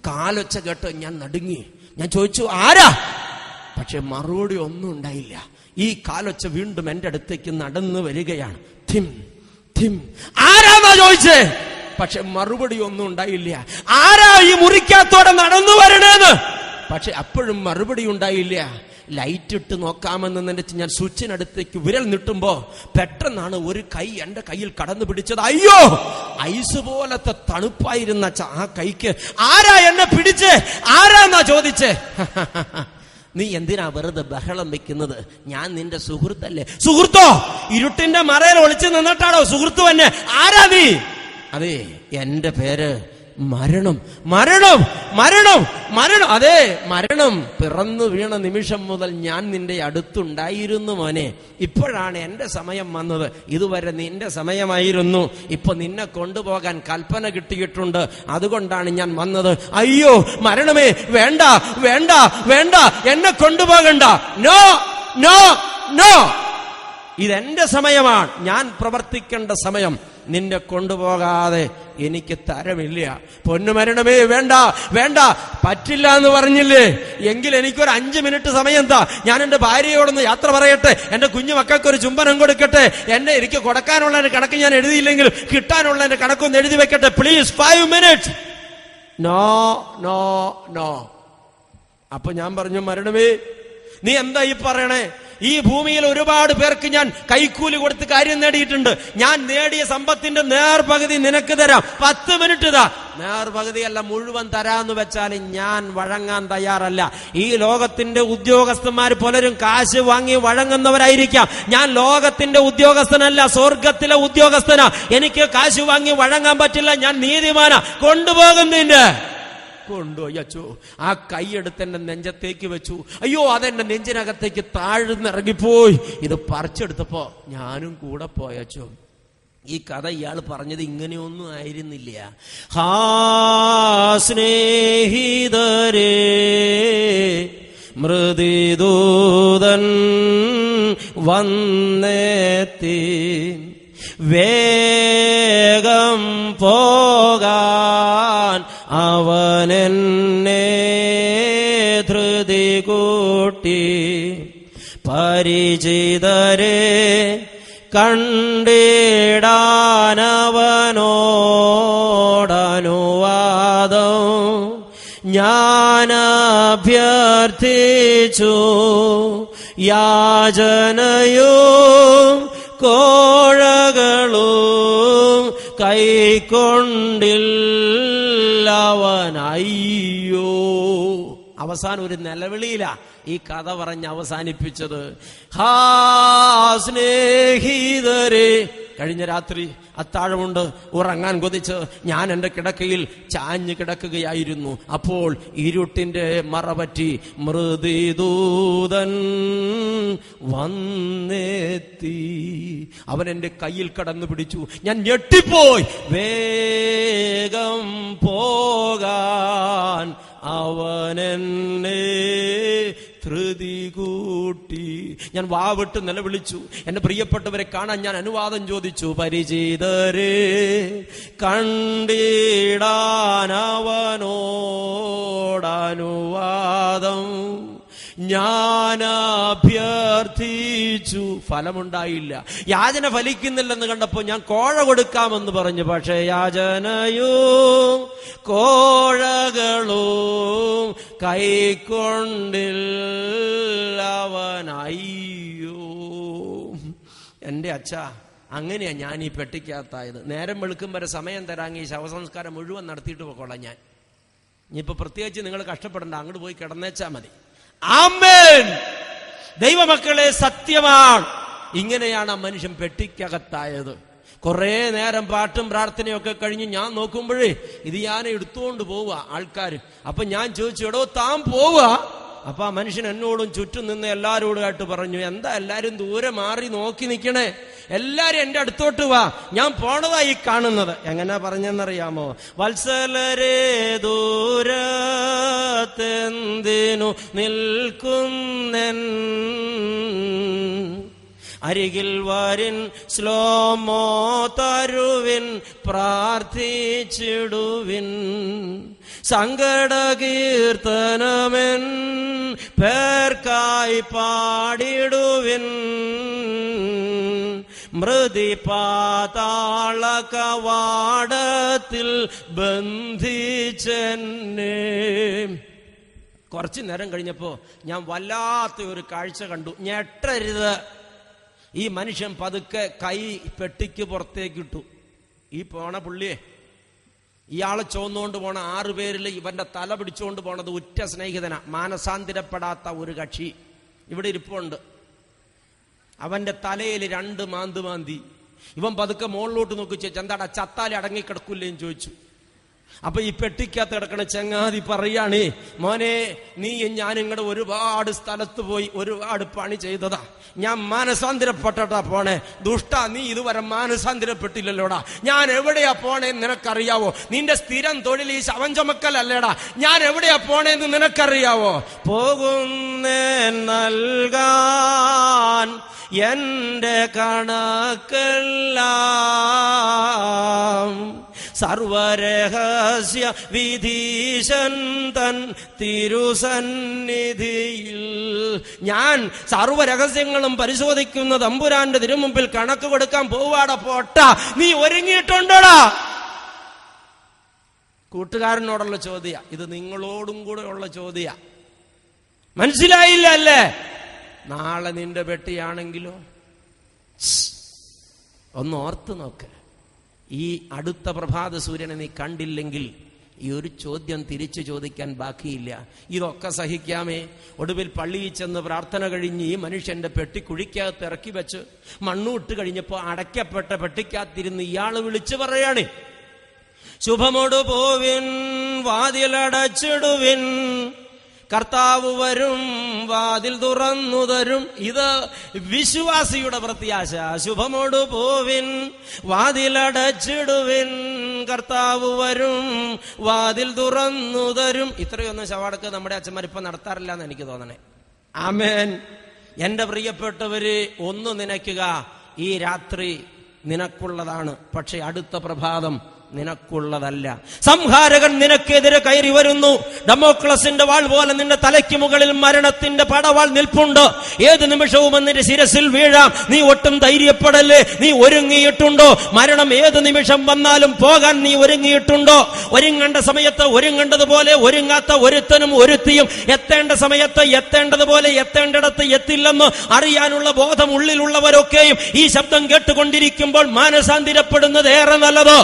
കാലൊച്ച കേട്ട് ഞാൻ നടുങ്ങി. ഞാൻ ചോദിച്ചു, ആരാ? പക്ഷെ മറുപടി ഒന്നും ഉണ്ടായില്ല. ഈ കാലൊച്ച വീണ്ടും എന്റെ അടുത്തേക്ക് നടന്നു വരികയാണ്. ധിം ധിം. ആരാന്നാ ചോദിച്ചേ? പക്ഷെ മറുപടി ഒന്നും ഉണ്ടായില്ല. ആരാ ഈ മുറിക്കകത്തോടെ നടന്നു വരണേന്ന്? പക്ഷെ അപ്പോഴും മറുപടി ഉണ്ടായില്ല. ലൈറ്റ് ഇട്ട് നോക്കാമെന്ന് നിனைച്ച് ഞാൻ സ്വിച്ചിനടുത്തേക്ക് വിരൽ നീട്ടുമ്പോ പെട്ടെന്നാണ് ഒരു കൈ എന്റെ കയ്യിൽ കടന്നു പിടിച്ചത്. അയ്യോ, ഐസ് പോലത്തെ തണുപ്പായിരുന്ന ആ കൈക്ക് ആരാ എന്നെ പിടിച്ചേ? ആരാന്നാ ചോദിച്ചേ? നീ എന്തിനാ വെറുതെ ബഹളം വെക്കുന്നത്? ഞാൻ നിന്റെ സുഹൃത്തല്ലേ. സുഹൃത്തോ? ഇരുട്ടിന്റെ മറയിൽ ഒളിച്ചു നിന്നിട്ടാണോ സുഹൃത്തു എന്നെ? ആരാ നീ? അതെ, എന്റെ പേര് മരണം. മരണം, മരണം, മരണം. അതെ, മരണം. പിറന്നു വീണ നിമിഷം മുതൽ ഞാൻ നിന്റെ അടുത്തുണ്ടായിരുന്നു മോനെ. ഇപ്പോഴാണ് എന്റെ സമയം വന്നത്. ഇതുവരെ നിന്റെ സമയമായിരുന്നു. ഇപ്പൊ നിന്നെ കൊണ്ടുപോകാൻ കൽപ്പന കിട്ടിയിട്ടുണ്ട്. അതുകൊണ്ടാണ് ഞാൻ വന്നത്. അയ്യോ മരണമേ, വേണ്ട വേണ്ട വേണ്ട, എന്നെ കൊണ്ടുപോകണ്ട. നോ നോ നോ, ഇതെന്റെ സമയമാണ്, ഞാൻ പ്രവർത്തിക്കേണ്ട സമയം. നിന്നെ കൊണ്ടുപോകാതെ എനിക്ക് തരമില്ല. പൊന്നുമരണമേ, വേണ്ട വേണ്ട, പറ്റില്ല എന്ന് പറഞ്ഞില്ലേ? എങ്കിൽ എനിക്കൊരു 5 മിനിറ്റ് സമയം എന്താ? ഞാൻ എന്റെ ഭാര്യയോടൊന്ന് യാത്ര പറയട്ടെ, എന്റെ കുഞ്ഞു മക്കൾക്കൊരു ചുംബനം കൊടുക്കട്ടെ, എനിക്ക് കൊടുക്കാനുള്ള കണക്ക് ഞാൻ എഴുതിയില്ലെങ്കിൽ കിട്ടാനുള്ള കണക്കൊന്ന് എഴുതി വെക്കട്ടെ. Please 5 minutes. No no no. അപ്പൊ ഞാൻ പറഞ്ഞു, മരണമേ നീ എന്താ ഈ പറയണേ? ഈ ഭൂമിയിൽ ഒരുപാട് പേർക്ക് ഞാൻ കൈക്കൂലി കൊടുത്ത് കാര്യം നേടിയിട്ടുണ്ട്. ഞാൻ നേടിയ സമ്പത്തിന്റെ നേർപകുതി നിനക്ക് തരാം. 10 മിനിറ്റ് ഇതാ. നേർപകുതിയല്ല, മുഴുവൻ തരാന്ന് വെച്ചാൽ ഞാൻ വഴങ്ങാൻ തയ്യാറല്ല. ഈ ലോകത്തിന്റെ ഉദ്യോഗസ്ഥന്മാർ പലരും കാശ് വാങ്ങി വഴങ്ങുന്നവരായിരിക്കാം. ഞാൻ ലോകത്തിന്റെ ഉദ്യോഗസ്ഥനല്ല, സ്വർഗത്തിലെ ഉദ്യോഗസ്ഥനാ. എനിക്ക് കാശ് വാങ്ങി വഴങ്ങാൻ പറ്റില്ല. ഞാൻ നീതിമാനാ. കൊണ്ടുപോകുന്നതിന്റെ കൊണ്ടുപോയി അച്ചു. ആ കൈയെടുത്ത് എന്റെ നെഞ്ചത്തേക്ക് വെച്ചു. അയ്യോ, അതെന്റെ നെഞ്ചിനകത്തേക്ക് താഴ്ന്നിറങ്ങിപ്പോയി. ഇത് പറിച്ചെടുത്തപ്പോ ഞാനും കൂടെ പോയച്ചു. ഈ കഥ ഇയാൾ പറഞ്ഞത് ഇങ്ങനെയൊന്നും ആയിരുന്നില്ല. ഹാ സ്നേഹിതരേ, മൃദുദൂതൻ വന്നെത്തി, വേഗം പോകാൻ അവനെന്നെ ധൃതി കൂട്ടി. പരിചിതരെ കണ്ടിടാനവനോടനുവാദം ഞാനഭ്യർത്ഥിച്ചു. യാചനയും കോഴകളും കൈക്കൊണ്ടില്ലവനയ്യോ. അവസാനം ഒരു നിലവിളിയിലാ ഈ കഥ പറഞ്ഞ് അവസാനിപ്പിച്ചത്. ഹാ സ്നേഹിതരെ, കഴിഞ്ഞ രാത്രി അത്താഴമുണ്ട്, ഉറങ്ങാൻ കൊതിച്ച് ഞാൻ എന്റെ കിടക്കയിൽ ചാഞ്ഞു കിടക്കുകയായിരുന്നു. അപ്പോൾ ഇരുട്ടിന്റെ മറപറ്റി മൃദുദൂതൻ വന്നെത്തി. അവൻ എന്റെ കയ്യിൽ കടന്നു പിടിച്ചു. ഞാൻ ഞെട്ടിപ്പോയി. വേഗം പോകാൻ അവനെന്നെ ധൃതി കൂട്ടി. ഞാൻ വാവിട്ട് നിലവിളിച്ചു. എന്റെ പ്രിയപ്പെട്ടവരെ കാണാൻ ഞാൻ അനുവാദം ചോദിച്ചു. പരിചിതരെ കണ്ടിടാനവനോടനുവാദം ഞാനഭ്യർത്ഥിച്ചു. ഫലമുണ്ടായില്ല. യാചന ഫലിക്കുന്നില്ലെന്ന് കണ്ടപ്പോ ഞാൻ കോഴ കൊടുക്കാമെന്ന് പറഞ്ഞു. പക്ഷേ യാചനയും കോഴകളും കൈക്കൊണ്ടില്ലവനയ്യോ. എന്റെ അച്ഛാ, അങ്ങനെയാ ഞാൻ ഈ പെട്ടിക്കകത്തായത്. നേരം വെളുക്കും വരെ സമയം തരാങ്ങി ശവസംസ്കാരം മുഴുവൻ നടത്തിയിട്ട് പോയിക്കോളാം ഞാൻ. ഇനിയിപ്പോ പ്രത്യേകിച്ച് നിങ്ങൾ കഷ്ടപ്പെടണ്ട, അങ്ങോട്ട് പോയി കിടന്നേച്ചാ മതി. ആമേൻ. ദൈവമക്കളെ, സത്യമാണ്. ഇങ്ങനെയാണ് ആ മനുഷ്യൻ പെട്ടിക്കകത്തായത്. കുറെ നേരം പാട്ടും പ്രാർത്ഥനയൊക്കെ കഴിഞ്ഞ് ഞാൻ നോക്കുമ്പോഴേ ഇത് ഞാൻ എടുത്തുകൊണ്ട് പോവുക ആൾക്കാര്. അപ്പൊ ഞാൻ ചോദിച്ചു, എടോ താൻ പോവുക? അപ്പൊ ആ മനുഷ്യൻ എന്നോടും ചുറ്റും നിന്ന് എല്ലാരോടുമായിട്ട് പറഞ്ഞു, എന്താ എല്ലാരും ദൂരെ മാറി നോക്കി നിൽക്കണേ, എല്ലാരും എന്റെ അടുത്തോട്ട് വാ, ഞാൻ പോണതായി കാണുന്നത്. എങ്ങനാ പറഞ്ഞെന്നറിയാമോ? വത്സലരേ ദൂരത്തെന്തിനു നിൽക്കുന്നൻ, അരികിൽ വരിൻ ശ്ലോമോ തരുവിൻ, പ്രാർത്ഥിച്ചിടുവിൻ, സങ്കടകീർത്തനമെൻ പേർക്കായി പാടിടുവിൻ, മൃതി പാതാള കവാടത്തിൽ ബന്ധിച്ചെന്നെ. കുറച്ചു നേരം കഴിഞ്ഞപ്പോ ഞാൻ വല്ലാത്ത ഒരു കാഴ്ച കണ്ടു. ഞെട്ടരുത്. ഈ മനുഷ്യൻ പതുക്കെ കൈ പെട്ടിക്ക് പുറത്തേക്കിട്ടു. ഈ പോണ പുള്ളിയെ, ഇയാളെ ചോന്നുകൊണ്ട് പോണ 6 പേരിൽ ഇവന്റെ തല പിടിച്ചുകൊണ്ട് പോണത് ഉറ്റ സ്നേഹിതനാ, മാനസാന്തരപ്പെടാത്ത ഒരു കക്ഷി ഇവിടെ ഇരിപ്പുണ്ട്. അവന്റെ തലയിൽ 2 മാന്തി. ഇവൻ പതുക്കെ മുകളിലോട്ട് നോക്കി ചോദിച്ചു, എന്താടാ ചത്താലി അടങ്ങിക്കിടക്കൂല്ലേന്ന് ചോദിച്ചു. അപ്പൊ ഈ പെട്ടിക്കകത്ത് കിടക്കണ ചങ്ങാതി പറയാണ്, മോനെ നീ ഞാൻ ഇങ്ങടെ ഒരുപാട് സ്ഥലത്ത് പോയി ഒരുപാട് പണി ചെയ്തതാ, ഞാൻ മാനസാന്തരപ്പെട്ടാ പോണേ. ദുഷ്ടാ, നീ ഇതുവരെ മാനസാന്തരപ്പെട്ടില്ലല്ലോടാ. ഞാൻ എവിടെയാ പോണേന്ന് നിനക്കറിയാവോ? നിന്റെ സ്ഥിരം തൊഴിൽ ഈ ശവം ചുമക്കലല്ലേടാ. ഞാൻ എവിടെയാ പോണേന്ന് നിനക്കറിയാവോ? പോകുന്നേ നൽകാൻ എന്റെ കണക്കെല്ലാം സർവരഹസ്യ വിധീശൻ തൻ തിരുസന്നിധിയിൽ. ഞാൻ സർവരഹസ്യങ്ങളും പരിശോധിക്കുന്ന തമ്പുരാന്റെ തിരുമുമ്പിൽ കണക്ക് കൊടുക്കാൻ പോവാടാ പോട്ട. നീ ഒരുങ്ങിയിട്ടുണ്ടോടാ? കൂട്ടുകാരനോടുള്ള ചോദ്യ, ഇത് നിങ്ങളോടും കൂടെ ഉള്ള ചോദ്യ. മനസ്സിലായില്ല അല്ലേ? നാളെ നിന്റെ പെട്ടിയാണെങ്കിലോ? ഒന്ന് ഓർത്ത് നോക്ക്. ഈ അടുത്ത പ്രഭാത സൂര്യനെ നീ കണ്ടില്ലെങ്കിൽ ഈ ഒരു ചോദ്യം തിരിച്ചു ചോദിക്കാൻ ബാക്കിയില്ല. ഇതൊക്കെ സഹിക്കാമേ. ഒടുവിൽ പള്ളിയിൽ ചെന്ന് പ്രാർത്ഥന കഴിഞ്ഞ് ഈ മനുഷ്യന്റെ പെട്ടി കുഴിക്കകത്ത് ഇറക്കി വെച്ച് മണ്ണൂട്ട് കഴിഞ്ഞപ്പോ അടയ്ക്കപ്പെട്ട പെട്ടിക്കകത്തിരുന്ന് ഇയാള് വിളിച്ചു പറയാണ്, ശുഭമോടു പോവിൻ, വാതിലടച്ചിടുവിൻ, കർത്താവ് വരും, വാതിൽ തുറന്നു തരും. ഇത് വിശ്വാസിയുടെ പ്രത്യാശ. ശുഭമോടു പോവിൻ, വാതിലടച്ചിടുവിൻ, കർത്താവ് വരും, വാതിൽ തുറന്നു തരും. ഇത്രയൊന്നും ശവാടക്ക് നമ്മുടെ അച്ഛന്മാരിപ്പം നടത്താറില്ല എന്ന് എനിക്ക് തോന്നണേ. ആമേൻ. എന്റെ പ്രിയപ്പെട്ടവര്, ഒന്ന് നനയ്ക്കുക, ഈ രാത്രി നിനക്കുള്ളതാണ്, പക്ഷെ അടുത്ത പ്രഭാതം നിനക്കുള്ളതല്ല. സംഹാരകൻ നിനക്കെതിരെ കയറി വരുന്നു. ഡമോക്ലസിന്റെ വാൾ പോലെ നിന്റെ തലയ്ക്ക് മുകളിൽ മരണത്തിന്റെ പടവാൾ നിൽപ്പുണ്ട്. ഏത് നിമിഷവും നിന്റെ ശിരസിൽ വീഴാം. നീ ഒട്ടും ധൈര്യപ്പെടല്ലേ. നീ ഒരുങ്ങിയിട്ടുണ്ടോ? മരണം ഏത് നിമിഷം വന്നാലും പോകാൻ നീ ഒരുങ്ങിയിട്ടുണ്ടോ? ഒരുങ്ങേണ്ട സമയത്ത് ഒരുങ്ങേണ്ടതുപോലെ ഒരുങ്ങാത്ത ഒരുത്തനും ഒരുത്തിയും എത്തേണ്ട സമയത്ത് എത്തേണ്ടതുപോലെ എത്തേണ്ടിടത്ത് എത്തില്ലെന്ന് അറിയാനുള്ള ബോധം ഉള്ളിലുള്ളവരൊക്കെയും ഈ ശബ്ദം കേട്ടുകൊണ്ടിരിക്കുമ്പോൾ മാനസാന്തരപ്പെടുന്നത് ഏറെ നല്ലത്.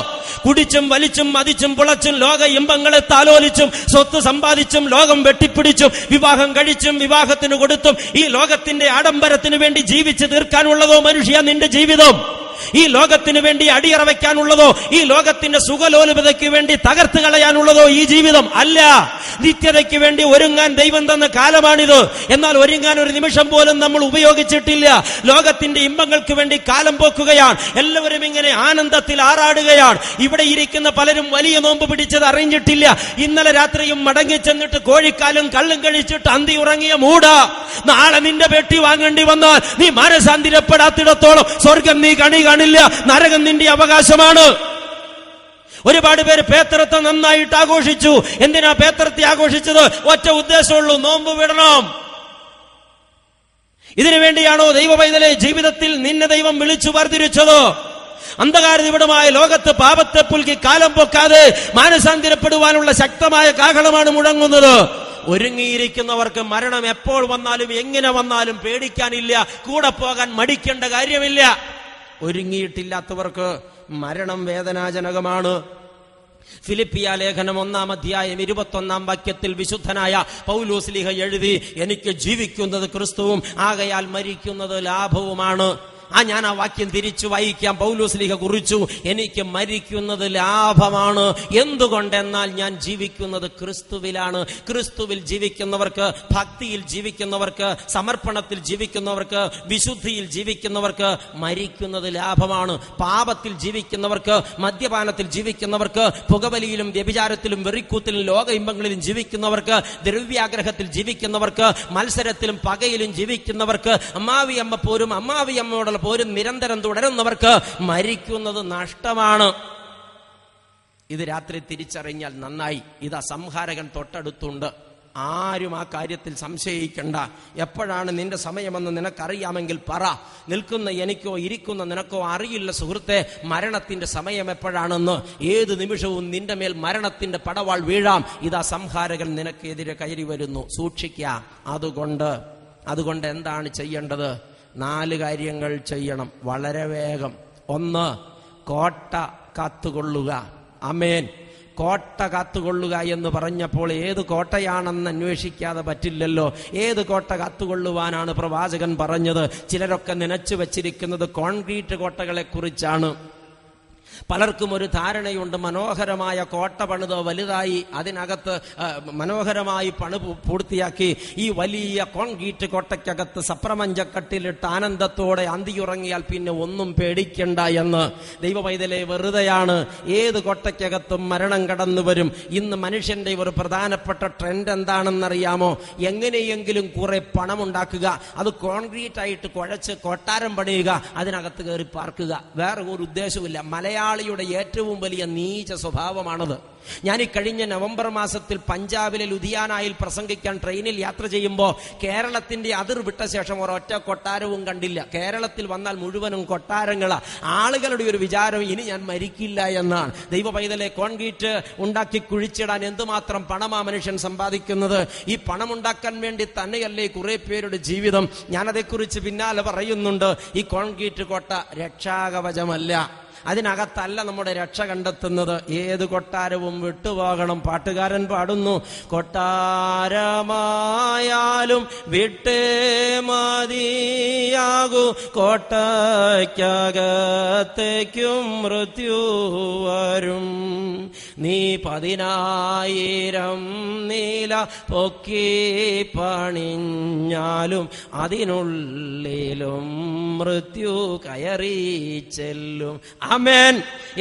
കുടിച്ചും വലിച്ചും മതിച്ചും പുളച്ചും ലോക ഇമ്പങ്ങളെ താലോലിച്ചും സ്വത്ത് സമ്പാദിച്ചും ലോകം വെട്ടിപ്പിടിച്ചും വിവാഹം കഴിച്ചും വിവാഹത്തിന് കൊടുത്തും ഈ ലോകത്തിന്റെ ആഡംബരത്തിന് വേണ്ടി ജീവിച്ചു തീർക്കാനുള്ളതോ മനുഷ്യ നിന്റെ ജീവിതം? ഈ ലോകത്തിന് വേണ്ടി അടിയറ വയ്ക്കാനുള്ളതോ? ഈ ലോകത്തിന്റെ സുഖലോലുപതയ്ക്ക് വേണ്ടി തകർത്ത് കളയാനുള്ളതോ ഈ ജീവിതം? അല്ല. നിത്യതയ്ക്ക് വേണ്ടി ഒരുങ്ങാൻ ദൈവം തന്ന കാലമാണിത്. എന്നാൽ ഒരുങ്ങാൻ ഒരു നിമിഷം പോലും നമ്മൾ ഉപയോഗിച്ചിട്ടില്ല. ലോകത്തിന്റെ ഇമ്പങ്ങൾക്ക് വേണ്ടി കാലം പോക്കുകയാണ്. എല്ലാവരും ഇങ്ങനെ ആനന്ദത്തിൽ ആറാടുകയാണ്. ഇവിടെ ഇരിക്കുന്ന പലരും വലിയ നോമ്പ് പിടിച്ചത് അറിഞ്ഞിട്ടില്ല. ഇന്നലെ രാത്രിയും മടങ്ങി ചെന്നിട്ട് കോഴിക്കാലും കള്ളും കഴിച്ചിട്ട് അന്തി ഉറങ്ങിയ മൂടാ. നാളെ നിന്റെ പെട്ടി വാങ്ങേണ്ടി വന്നാൽ നീ മാനസാന്തരപ്പെടാത്തിടത്തോളം സ്വർഗം നീ കണി കാണില്ല. നരകം നിന്റെ അവകാശമാണ്. ഒരുപാട് പേര് പേത്രത്തെ നന്നായിട്ട് ആഘോഷിച്ചു. എന്തിനാ പേത്രത്തെ ആഘോഷിച്ചത്? ഒറ്റ ഉദ്ദേശമുള്ളൂ, നോമ്പ് വിടണം. ഇതിനു വേണ്ടിയാണോ ദൈവ പൈതലെ ജീവിതത്തിൽ നിന്നെ ദൈവം വിളിച്ചു വർദ്ധിച്ചത്? അന്ധകാരനിബിഡമായ ലോകത്ത് പാപത്തെ പുൽകി കാലം പൊക്കാതെ മാനസാന്തരപ്പെടുവാനുള്ള ശക്തമായ കാഹളമാണ് മുഴങ്ങുന്നത്. ഒരുങ്ങിയിരിക്കുന്നവർക്ക് മരണം എപ്പോൾ വന്നാലും എങ്ങനെ വന്നാലും പേടിക്കാനില്ല, കൂടെ പോകാൻ മടിക്കേണ്ട കാര്യമില്ല. ഒരുങ്ങിയിട്ടില്ലാത്തവർക്ക് മരണം വേദനാജനകമാണ്. ഫിലിപ്പിയ ലേഖനം 1-ാം അധ്യായം 21-ാം വാക്യത്തിൽ വിശുദ്ധനായ പൗലോസ്ലീഹ എഴുതി, എനിക്ക് ജീവിക്കുന്നത് ക്രിസ്തുവും ആകയാൽ മരിക്കുന്നത് ലാഭവുമാണ്. ഞാൻ ആ വാക്യം തിരിച്ചു വായിക്കാം. പൗലോസ്ലീഹ കുറിച്ചു, എനിക്ക് മരിക്കുന്നത് ലാഭമാണ്. എന്തുകൊണ്ടെന്നാൽ ഞാൻ ജീവിക്കുന്നത് ക്രിസ്തുവിലാണ്. ക്രിസ്തുവിൽ ജീവിക്കുന്നവർക്ക്, ഭക്തിയിൽ ജീവിക്കുന്നവർക്ക്, സമർപ്പണത്തിൽ ജീവിക്കുന്നവർക്ക്, വിശുദ്ധിയിൽ ജീവിക്കുന്നവർക്ക് മരിക്കുന്നത് ലാഭമാണ്. പാപത്തിൽ ജീവിക്കുന്നവർക്ക്, മദ്യപാനത്തിൽ ജീവിക്കുന്നവർക്ക്, പുകവലിയിലും വ്യഭിചാരത്തിലും വെറിക്കൂത്തിലും ലോക ഇമ്പങ്ങളിലും ജീവിക്കുന്നവർക്ക്, ദ്രവ്യാഗ്രഹത്തിൽ ജീവിക്കുന്നവർക്ക്, മത്സരത്തിലും പകയിലും ജീവിക്കുന്നവർക്ക്, അമ്മാവിയമ്മ പോരും അമ്മാവിയമ്മയോടുള്ള പോരും നിരന്തരം തുടരുന്നവർക്ക് മരിക്കുന്നത് നഷ്ടമാണ്. ഇത് രാത്രി തിരിച്ചറിഞ്ഞാൽ നന്നായി. ഇതാ സംഹാരകൻ തൊട്ടടുത്തുണ്ട്. ആരും ആ കാര്യത്തിൽ സംശയിക്കണ്ട. എപ്പോഴാണ് നിന്റെ സമയമെന്ന് നിനക്കറിയാമെങ്കിൽ പറ. നിൽക്കുന്ന എനിക്കോ ഇരിക്കുന്ന നിനക്കോ അറിയില്ല സുഹൃത്തെ, മരണത്തിന്റെ സമയം എപ്പോഴാണെന്ന്. ഏത് നിമിഷവും നിന്റെ മേൽ മരണത്തിന്റെ പടവാൾ വീഴാം. ഇതാ സംഹാരകൻ നിനക്കെതിരെ കയറി വരുന്നു. സൂക്ഷിക്കുക. അതുകൊണ്ട് എന്താണ് ചെയ്യേണ്ടത്? 4 കാര്യങ്ങൾ ചെയ്യണം വളരെ വേഗം. 1, കോട്ട കാത്തുകൊള്ളുക. ആമേൻ. കോട്ട കാത്തുകൊള്ളുക എന്ന് പറഞ്ഞപ്പോൾ ഏത് കോട്ടയാണെന്ന് അന്വേഷിക്കാതെ പറ്റില്ലല്ലോ. ഏത് കോട്ട കാത്തുകൊള്ളുവാനാണ് പ്രവാചകൻ പറഞ്ഞത്? ചിലരൊക്കെ നനച്ചു വച്ചിരിക്കുന്നത് കോൺക്രീറ്റ് കോട്ടകളെ കുറിച്ചാണ്. പലർക്കും ഒരു ധാരണയുണ്ട്, മനോഹരമായ കോട്ട പണിത് വലുതായി അതിനകത്ത് മനോഹരമായി പണി പൂർത്തിയാക്കി ഈ വലിയ കോൺക്രീറ്റ് കോട്ടയ്ക്കകത്ത് സപ്രമഞ്ചക്കട്ടിലിട്ട് ആനന്ദത്തോടെ അന്തിയുറങ്ങിയാൽ പിന്നെ ഒന്നും പേടിക്കണ്ട എന്ന്. ദൈവപൈതലെ, വെറുതെയാണ്. ഏത് കോട്ടയ്ക്കകത്തും മരണം കടന്നു വരും. ഇന്ന് മനുഷ്യന്റെ ഒരു പ്രധാനപ്പെട്ട ട്രെൻഡ് എന്താണെന്നറിയാമോ? എങ്ങനെയെങ്കിലും കുറെ പണം ഉണ്ടാക്കുക, അത് കോൺക്രീറ്റ് ആയിട്ട് കുഴച്ച് കൊട്ടാരം പണിയുക, അതിനകത്ത് കയറി പാർക്കുക. വേറെ ഒരു ഉദ്ദേശവുമില്ല. മലയാളിയുടെ ഏറ്റവും വലിയ നീച സ്വഭാവമാണത്. ഞാൻ ഈ കഴിഞ്ഞ നവംബർ മാസത്തിൽ പഞ്ചാബിലെ ലുധിയാനയിൽ പ്രസംഗിക്കാൻ ട്രെയിനിൽ യാത്ര ചെയ്യുമ്പോൾ കേരളത്തിന്റെ അതിർ വിട്ട ശേഷം ഒരൊറ്റ കൊട്ടാരവും കണ്ടില്ല. കേരളത്തിൽ വന്നാൽ മുഴുവനും കൊട്ടാരങ്ങളാ. ആളുകളുടെ ഒരു വിചാരം ഇനി ഞാൻ മരിക്കില്ല എന്നാണ്. ദൈവ പൈതലെ, കോൺക്രീറ്റ് ഉണ്ടാക്കി കുഴിച്ചിടാൻ എന്തുമാത്രം പണമാ മനുഷ്യൻ സമ്പാദിക്കുന്നത്. ഈ പണം ഉണ്ടാക്കാൻ വേണ്ടി തന്നെയല്ലേ കുറെ പേരുടെ ജീവിതം. ഞാനതേക്കുറിച്ച് പിന്നാലെ പറയുന്നുണ്ട്. ഈ കോൺക്രീറ്റ് കോട്ട രക്ഷാകവചമല്ല. അതിനകത്തല്ല നമ്മുടെ രക്ഷ കണ്ടെത്തുന്നത്. ഏത് കൊട്ടാരവും വിട്ടുപോകണം. പാട്ടുകാരൻ പാടുന്നു, കൊട്ടാരമായാലും വിട്ടേ മതിയാകൂ, കോട്ടയ്ക്കകത്തേക്കും മൃത്യു വരും. നീ 10,000 നീല പൊക്കി പണിഞ്ഞാലും അതിനുള്ളിലും മൃത്യു കയറി ചെല്ലും. ആമേൻ.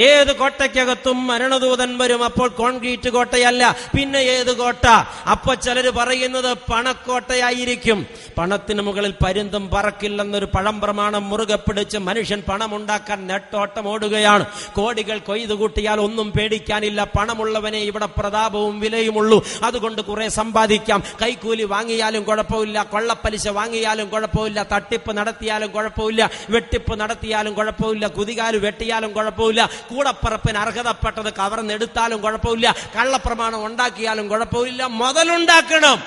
ഏത് കോട്ടയ്ക്കകത്തും മരണദൂതൻ വരും. അപ്പോൾ കോൺക്രീറ്റ് കോട്ടയല്ല, പിന്നെ ഏത് കോട്ട? അപ്പൊ ചിലര് പറയുന്നത് പണക്കോട്ടയായിരിക്കും. പണത്തിന് മുകളിൽ പരുന്തും പറക്കില്ലെന്നൊരു പഴം പ്രമാണം മുറുകെ പിടിച്ച് മനുഷ്യൻ പണമുണ്ടാക്കാൻ നെട്ടോട്ടം ഓടുകയാണ്. കോടികൾ കൊയ്തു കൂട്ടിയാൽ ഒന്നും പേടിക്കാനില്ല. പണമുള്ളവനെ ഇവിടെ പ്രതാപവും വിലയുമുള്ളൂ. അതുകൊണ്ട് കുറെ സമ്പാദിക്കാം. കൈക്കൂലി വാങ്ങിയാലും കുഴപ്പമില്ല, കൊള്ളപ്പലിശ വാങ്ങിയാലും കുഴപ്പമില്ല, തട്ടിപ്പ് നടത്തിയാലും കുഴപ്പമില്ല, വെട്ടിപ്പ് നടത്തിയാലും കുഴപ്പമില്ല, കുതികാല് വെട്ടിയാലും കുഴപ്പമില്ല, കൂടപ്പറപ്പിന് അർഹതപ്പെട്ടത് കവർന്നെടുത്താലും കുഴപ്പമില്ല, കള്ളപ്രമാണം ഉണ്ടാക്കിയാലും കുഴപ്പമില്ല. മുതലുണ്ടാക്കണം.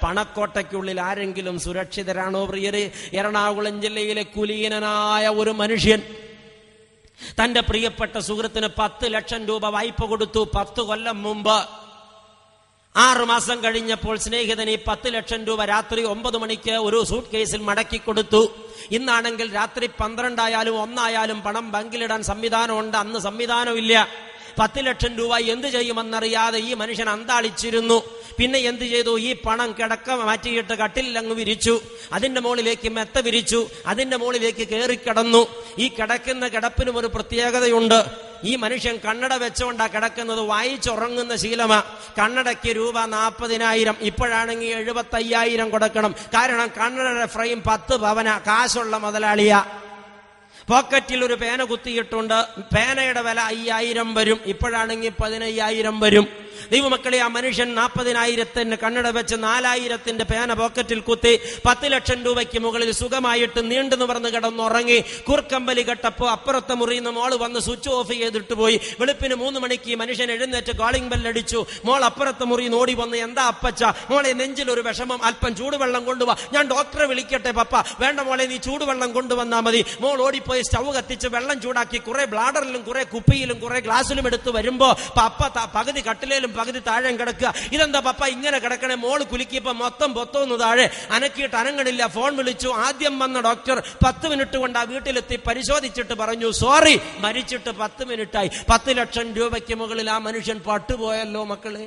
പണക്കോട്ടയ്ക്കുള്ളിൽ ആരെങ്കിലും സുരക്ഷിതരാണോ പ്രിയരെ? എറണാകുളം ജില്ലയിലെ കുലീനനായ ഒരു മനുഷ്യൻ തന്റെ പ്രിയപ്പെട്ട സുഹൃത്തിന് 10 ലക്ഷം രൂപ വായ്പ കൊടുത്തു 10 കൊല്ലം മുമ്പ്. 6 മാസം കഴിഞ്ഞപ്പോൾ സ്നേഹിതൻ ഈ 10 ലക്ഷം രൂപ രാത്രി 9 മണിക്ക് ഒരു സൂട്ട് കേസിൽ മടക്കി കൊടുത്തു. ഇന്നാണെങ്കിൽ രാത്രി 12 ആയാലും 1 ആയാലും പണം ബാങ്കിലിടാൻ സംവിധാനമുണ്ട്. അന്ന് സംവിധാനമില്ല. 10 ലക്ഷം രൂപ എന്ത് ചെയ്യുമെന്നറിയാതെ ഈ മനുഷ്യൻ അന്താളിച്ചിരുന്നു. പിന്നെ എന്ത് ചെയ്തു? ഈ പണം കിടക്ക മാറ്റിയിട്ട് കട്ടിലങ്ങ് വിരിച്ചു. അതിന്റെ മുകളിലേക്ക് മെത്ത വിരിച്ചു. അതിന്റെ മുകളിലേക്ക് കയറിക്കിടന്നു. ഈ കിടക്കുന്ന കിടപ്പിനും ഒരു പ്രത്യേകതയുണ്ട്. ഈ മനുഷ്യൻ കണ്ണട വെച്ചുകൊണ്ടാ കിടക്കുന്നത്. വായിച്ചുറങ്ങുന്ന ശീലമാ. കണ്ണടയ്ക്ക് രൂപ 40,000, ഇപ്പോഴാണെങ്കിൽ 75,000 കൊടുക്കണം. കാരണം കണ്ണടയുടെ ഫ്രെയിം 10 പവന. കാശുള്ള മുതലാളിയാ. പോക്കറ്റിൽ ഒരു പേന കുത്തിയിട്ടുണ്ട്. പേനയുടെ വില 5,000 വരും. ഇപ്പോഴാണെങ്കിൽ 15,000 വരും. ദൈവമക്കളെ, ആ മനുഷ്യൻ 40,000 കണ്ണട വെച്ച് 4,000 പേന പോക്കറ്റിൽ കുത്തി 10 ലക്ഷം രൂപയ്ക്ക് മുകളിൽ സുഖമായിട്ട് നീണ്ടു നിവർന്ന് കിടന്നുറങ്ങി. കൂർക്കമ്പലി കെട്ടപ്പോ അപ്പുറത്തെ മുറിയുന്ന മോള് വന്ന് സ്വിച്ച് ഓഫ് ചെയ്തിട്ട് പോയി. വെളുപ്പിന് 3 മണിക്ക് മനുഷ്യൻ എഴുന്നേറ്റ് കോളിംഗ് ബെല്ലടിച്ചു. മോൾ അപ്പുറത്തെ മുറിയിൽ ഓടി വന്ന്, എന്താ അപ്പച്ച? മോളെ നെഞ്ചിലൊരു വിഷമം, അല്പം ചൂടുവെള്ളം കൊണ്ടുവാ. ഞാൻ ഡോക്ടറെ വിളിക്കട്ടെ? പപ്പ വേണ്ട മോളെ, നീ ചൂടുവെള്ളം കൊണ്ടുവന്നാ മതി. മോൾ ഓടിപ്പോയി സ്റ്റൗ കത്തിച്ച് വെള്ളം ചൂടാക്കി കുറെ ബ്ലാഡറിലും കുറെ കുപ്പിയിലും കുറെ ഗ്ലാസ്സിലും എടുത്ത് വരുമ്പോ പപ്പ പകുതി കട്ടിലേലും പകുതി താഴെ കിടക്കുക. ഇതെന്താ പപ്പ ഇങ്ങനെ കിടക്കണേ? മോള് കുലുക്കിയപ്പോ മൊത്തം പൊത്തോന്ന് താഴെ. അനക്കിയിട്ട് അനങ്ങണില്ല. ഫോൺ വിളിച്ചു. ആദ്യം വന്ന ഡോക്ടർ 10 മിനിറ്റ് കൊണ്ട് ആ വീട്ടിലെത്തി പരിശോധിച്ചിട്ട് പറഞ്ഞു, സോറി, മരിച്ചിട്ട് 10 മിനിറ്റായി. 10 ലക്ഷം രൂപയ്ക്ക് മുകളിൽ ആ മനുഷ്യൻ പട്ടുപോയല്ലോ മക്കളെ.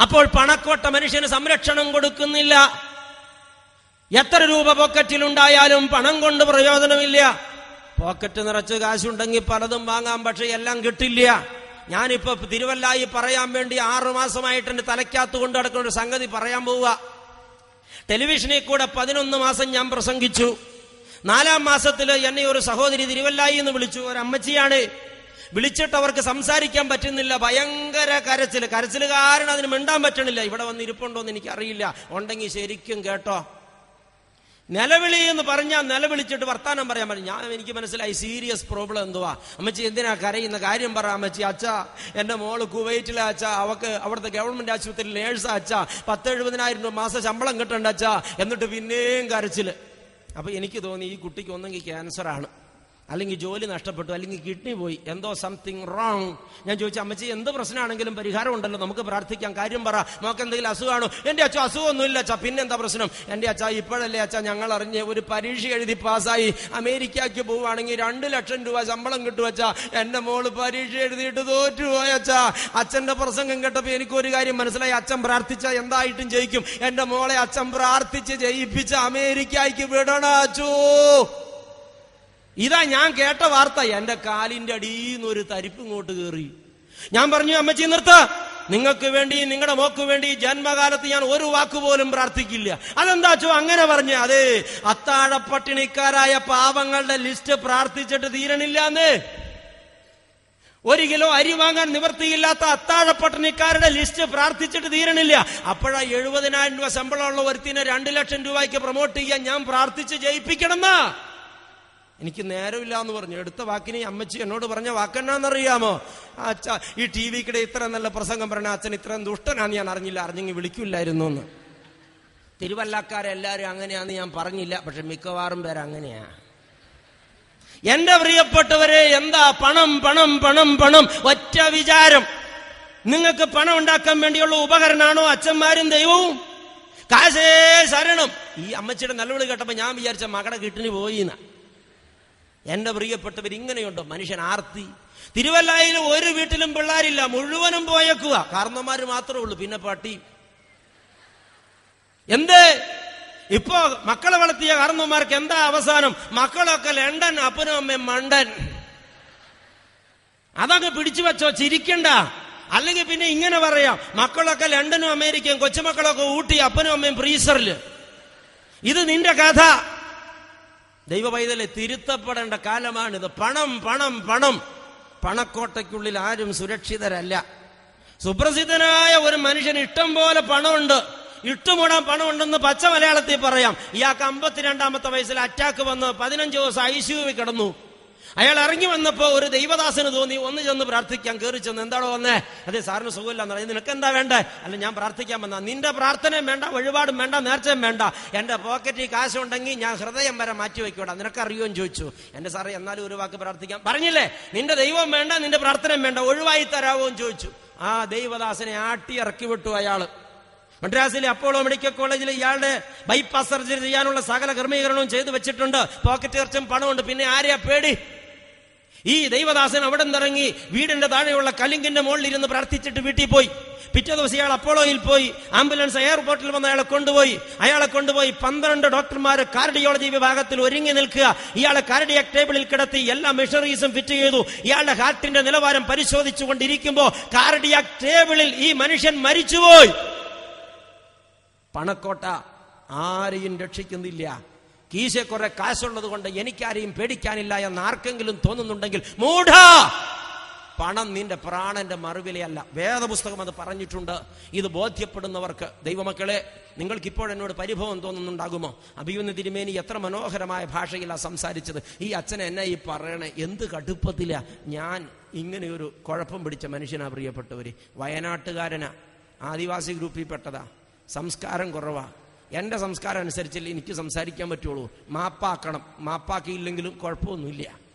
അപ്പോൾ പണക്കോട്ട മനുഷ്യന് സംരക്ഷണം കൊടുക്കുന്നില്ല. എത്ര രൂപ പോക്കറ്റിലുണ്ടായാലും പണം കൊണ്ട് പ്രയോജനമില്ല. പോക്കറ്റ് നിറച്ച് കാശുണ്ടെങ്കിൽ പലതും വാങ്ങാം, പക്ഷെ എല്ലാം കിട്ടില്ല. ഞാനിപ്പോ തിരുവല്ലായി പറയാൻ വേണ്ടി 6 മാസമായിട്ട് എന്റെ തലയ്ക്കകത്ത് കൊണ്ട് നടക്കുന്ന ഒരു സംഗതി പറയാൻ പോവുക. ടെലിവിഷനിൽ കൂടെ 11 മാസം ഞാൻ പ്രസംഗിച്ചു. 4-ാം മാസത്തില് എന്നെ ഒരു സഹോദരി തിരുവല്ലായി എന്ന് വിളിച്ചു. ഒരു അമ്മച്ചിയാണ്. വിളിച്ചിട്ട് അവർക്ക് സംസാരിക്കാൻ പറ്റുന്നില്ല. ഭയങ്കര കരച്ചില്. കരച്ചിലുകാരൻ അതിന് മിണ്ടാൻ പറ്റണില്ല. ഇവിടെ വന്ന് ഇരിപ്പുണ്ടോന്ന് എനിക്കറിയില്ല. ഉണ്ടെങ്കിൽ ശരിക്കും കേട്ടോ. നിലവിളി എന്ന് പറഞ്ഞാൽ നിലവിളിച്ചിട്ട് വർത്താനം പറയാൻ പറ്റും. എനിക്ക് മനസ്സിലായി സീരിയസ് പ്രോബ്ലം എന്തുവാ. അമ്മച്ചി എന്തിനാ കരയുന്ന? കാര്യം പറ അമ്മച്ചി. അച്ഛാ, എന്റെ മോള് കുവൈറ്റിലെ അച്ഛാ, അവക്ക് അവിടുത്തെ ഗവൺമെന്റ് ആശുപത്രിയിൽ നേഴ്സാ അച്ഛാ, 10,70,000 രൂപ മാസം ശമ്പളം കിട്ടണ്ട അച്ഛാ. എന്നിട്ട് പിന്നെയും കരച്ചില്. അപ്പൊ എനിക്ക് തോന്നി ഈ കുട്ടിക്ക് ഒന്നെങ്കിൽ ക്യാൻസർ ആണ്, അല്ലെങ്കിൽ ജോലി നഷ്ടപ്പെട്ടു, അല്ലെങ്കിൽ കിഡ്നി പോയി, എന്തോ സംതിങ് റോങ്. ഞാൻ ചോദിച്ചു, അമ്മച്ചി എന്ത് പ്രശ്നമാണെങ്കിലും പരിഹാരം ഉണ്ടല്ലോ, നമുക്ക് പ്രാർത്ഥിക്കാം, കാര്യം പറ, നമുക്ക് എന്തെങ്കിലും അസുഖമാണോ? എൻ്റെ അച്ഛൻ അസുഖമൊന്നുമില്ല അച്ഛാ. പിന്നെന്താ പ്രശ്നം? എൻ്റെ അച്ഛാ ഇപ്പോഴല്ലേ അച്ഛാ ഞങ്ങൾ അറിഞ്ഞ് ഒരു പരീക്ഷ എഴുതി പാസ്സായി അമേരിക്കയ്ക്ക് പോവുകയാണെങ്കിൽ 2 ലക്ഷം രൂപ ശമ്പളം കിട്ടുവച്ചാ. എൻ്റെ മോള് പരീക്ഷ എഴുതിയിട്ട് തോറ്റുപോയച്ചാ. അച്ഛൻ്റെ പ്രസംഗം കേട്ടപ്പോൾ എനിക്കൊരു കാര്യം മനസ്സിലായി, അച്ഛൻ പ്രാർത്ഥിച്ച എന്തായിട്ടും ജയിക്കും. എൻ്റെ മോളെ അച്ഛൻ പ്രാർത്ഥിച്ച് ജയിപ്പിച്ച് അമേരിക്കയ്ക്ക് വിടണാച്ചോ. ഇതാ ഞാൻ കേട്ട വാർത്ത. എന്റെ കാലിന്റെ അടിയിൽ ഒരു തരിപ്പ് ഇങ്ങോട്ട് കയറി. ഞാൻ പറഞ്ഞു, അമ്മച്ചി നിർത്ത, നിങ്ങൾക്ക് വേണ്ടി, നിങ്ങളുടെ മോക്ക് വേണ്ടി ജന്മകാലത്ത് ഞാൻ ഒരു വാക്കുപോലും പ്രാർത്ഥിക്കില്ല. അതെന്താച്ചോ അങ്ങനെ പറഞ്ഞ? അതെ, അത്താഴപ്പട്ടിണിക്കാരായ പാവങ്ങളുടെ ലിസ്റ്റ് പ്രാർത്ഥിച്ചിട്ട് തീരണില്ലാന്ന്. 1 കിലോ അരി വാങ്ങാൻ നിവൃത്തിയില്ലാത്ത അത്താഴപ്പട്ടിണിക്കാരുടെ ലിസ്റ്റ് പ്രാർത്ഥിച്ചിട്ട് തീരണില്ല. അപ്പോഴാ 70,000 രൂപ ശമ്പളമുള്ള ഒരുത്തിനെ 2 ലക്ഷം രൂപയ്ക്ക് പ്രൊമോട്ട് ചെയ്യാൻ ഞാൻ പ്രാർത്ഥിച്ച് ജയിപ്പിക്കണമെന്നാ. എനിക്ക് നേരമില്ല എന്ന് പറഞ്ഞു. എടുത്ത വാക്കിനെ അമ്മച്ചി എന്നോട് പറഞ്ഞ വാക്കെന്നാന്നറിയാമോ? അച്ഛ, ഈ ടി വിക്കിടെ ഇത്ര നല്ല പ്രസംഗം പറഞ്ഞ അച്ഛൻ ഇത്രയും ദുഷ്ടനാന്ന് ഞാൻ അറിഞ്ഞില്ല, അറിഞ്ഞെങ്കിൽ വിളിക്കില്ലായിരുന്നു എന്ന്. തിരുവല്ലക്കാരെല്ലാരും അങ്ങനെയാന്ന് ഞാൻ പറഞ്ഞില്ല, പക്ഷെ മിക്കവാറും പേര് അങ്ങനെയാ. എന്റെ പ്രിയപ്പെട്ടവരെ, എന്താ പണം പണം പണം പണം, ഒറ്റ വിചാരം. നിങ്ങൾക്ക് പണം ഉണ്ടാക്കാൻ വേണ്ടിയുള്ള ഉപകരണമാണോ അച്ഛന്മാരും ദൈവവും? കാശേ ശരണം. ഈ അമ്മച്ചിയുടെ നിലവിളി കേട്ടപ്പോ ഞാൻ വിചാരിച്ച മകളുടെ കിട്ടിന് പോയിന്ന. എന്റെ പ്രിയപ്പെട്ടവർ, ഇങ്ങനെയുണ്ടോ മനുഷ്യൻ ആർത്തി? തിരുവല്ലായിൽ ഒരു വീട്ടിലും പിള്ളേരില്ല, മുഴുവനും പോയേക്കുക. കാരണന്മാര് മാത്രമേ ഉള്ളൂ, പിന്നെ പട്ടി. എന്ത് ഇപ്പോ മക്കളെ വളർത്തിയ കാരണന്മാർക്ക് എന്താ അവസാനം? മക്കളൊക്കെ ലണ്ടൻ, അപ്പനും അമ്മയും മണ്ടൻ. അതങ്ങ് പിടിച്ചു വെച്ചോ, ചിരിക്കണ്ട. അല്ലെങ്കിൽ പിന്നെ ഇങ്ങനെ പറയാം, മക്കളൊക്കെ ലണ്ടനും അമേരിക്കയും, കൊച്ചുമക്കളൊക്കെ ഊട്ടി, അപ്പനും അമ്മയും ഫ്രീസറില്. ഇത് നിന്റെ കഥ. ദൈവ പൈതലെ, തിരുത്തപ്പെടേണ്ട കാലമാണിത്. പണം പണം പണം. പണക്കോട്ടയ്ക്കുള്ളിൽ ആരും സുരക്ഷിതരല്ല. സുപ്രസിദ്ധനായ ഒരു മനുഷ്യന് ഇഷ്ടം പോലെ പണമുണ്ട്, ഇട്ടുമൂടാൻ പണമുണ്ടെന്ന് പച്ച മലയാളത്തിൽ പറയാം. ഇയാൾക്ക് 52-ാമത്തെ വയസ്സിൽ അറ്റാക്ക് വന്ന് 15 ദിവസം ICU കിടന്നു. അയാൾ ഇറങ്ങി വന്നപ്പോ ഒരു ദൈവദാസന് തോന്നി ഒന്ന് ചെന്ന് പ്രാർത്ഥിക്കാൻ. കയറി ചെന്ന്, എന്താണോ വന്നേ? അതെ സാറിന് സുഖമില്ലാന്ന് പറയും. നിനക്ക് എന്താ വേണ്ടേ? അല്ല, ഞാൻ പ്രാർത്ഥിക്കാൻ വന്നാ. നിന്റെ പ്രാർത്ഥനയും വേണ്ട, വഴിപാടും വേണ്ട, നേർച്ചയും വേണ്ട. എന്റെ പോക്കറ്റിൽ കാശുണ്ടെങ്കിൽ ഞാൻ ഹൃദയം വരെ മാറ്റി വെക്കൂടാ. നിനക്കറിയോന്ന് ചോദിച്ചു. എന്റെ സാറേ, എന്നാലും ഒരു വാക്ക് പ്രാർത്ഥിക്കാം. പറഞ്ഞില്ലേ, നിന്റെ ദൈവം വേണ്ട, നിന്റെ പ്രാർത്ഥനയും വേണ്ട, ഒഴിവായി തരാവോന്ന് ചോദിച്ചു. ആ ദൈവദാസനെ ആട്ടി ഇറക്കി വിട്ടു അയാള്. മദ്രാസിലെ അപ്പോളോ മെഡിക്കൽ കോളേജിൽ ഇയാളുടെ ബൈപ്പാസ് സർജറി ചെയ്യാനുള്ള സകല ക്രമീകരണവും ചെയ്തു വെച്ചിട്ടുണ്ട്. പോക്കറ്റ് ഇറച്ചും പണമുണ്ട്. പിന്നെ ആരെയാ പേടി? ഈ ദൈവദാസൻ അവിടെ നിന്നിറങ്ങി വീടിന്റെ താഴെയുള്ള കലിങ്കിന്റെ മുകളിൽ ഇരുന്ന് പ്രാർത്ഥിച്ചിട്ട് വീട്ടിൽ പോയി. പിറ്റേ ദിവസം ഇയാൾ അപ്പോളോയിൽ പോയി. ആംബുലൻസ് എയർപോർട്ടിൽ വന്ന് അയാളെ കൊണ്ടുപോയി 12 ഡോക്ടർമാര് കാർഡിയോളജി വിഭാഗത്തിൽ ഒരുങ്ങി നിൽക്കുക. ഇയാളെ കാർഡിയാക് ടേബിളിൽ കിടത്തി എല്ലാ മെഷീനറീസും ഫിറ്റ് ചെയ്തു. ഇയാളുടെ ഹാർട്ടിന്റെ നിലവാരം പരിശോധിച്ചു കൊണ്ടിരിക്കുമ്പോ കാർഡിയാക് ടേബിളിൽ ഈ മനുഷ്യൻ മരിച്ചുപോയി. പണക്കോട്ട ആരെയും രക്ഷിക്കുന്നില്ല. കീശ കുറെ കാശുള്ളത് കൊണ്ട് എനിക്കാരെയും പേടിക്കാനില്ല എന്ന് ആർക്കെങ്കിലും തോന്നുന്നുണ്ടെങ്കിൽ മൂഢ, പണം നിന്റെ പ്രാണന്റെ മറുവിലയല്ല. വേദപുസ്തകം അത് പറഞ്ഞിട്ടുണ്ട്. ഇത് ബോധ്യപ്പെടുന്നവർക്ക്, ദൈവമക്കളെ, നിങ്ങൾക്ക് ഇപ്പോഴെന്നോട് പരിഭവം തോന്നുന്നുണ്ടാകുമോ? അഭിമന്യ തിരുമേനി എത്ര മനോഹരമായ ഭാഷയിലാണ് സംസാരിച്ചത്. ഈ അച്ഛനെ എന്നെ ഈ പറയണേ, എന്ത് കടുപ്പത്തില. ഞാൻ ഇങ്ങനെയൊരു കുഴപ്പം പിടിച്ച മനുഷ്യനാ പ്രിയപ്പെട്ടവര്. വയനാട്ടുകാരനാ, ആദിവാസി ഗ്രൂപ്പിൽ പെട്ടതാ, സംസ്കാരം കുറവാ. എന്റെ സംസ്കാരം അനുസരിച്ചല്ലേ എനിക്ക് സംസാരിക്കാൻ പറ്റുള്ളൂ. മാപ്പാക്കണം, മാപ്പാക്കിയില്ലെങ്കിലും കുഴപ്പമൊന്നുമില്ല.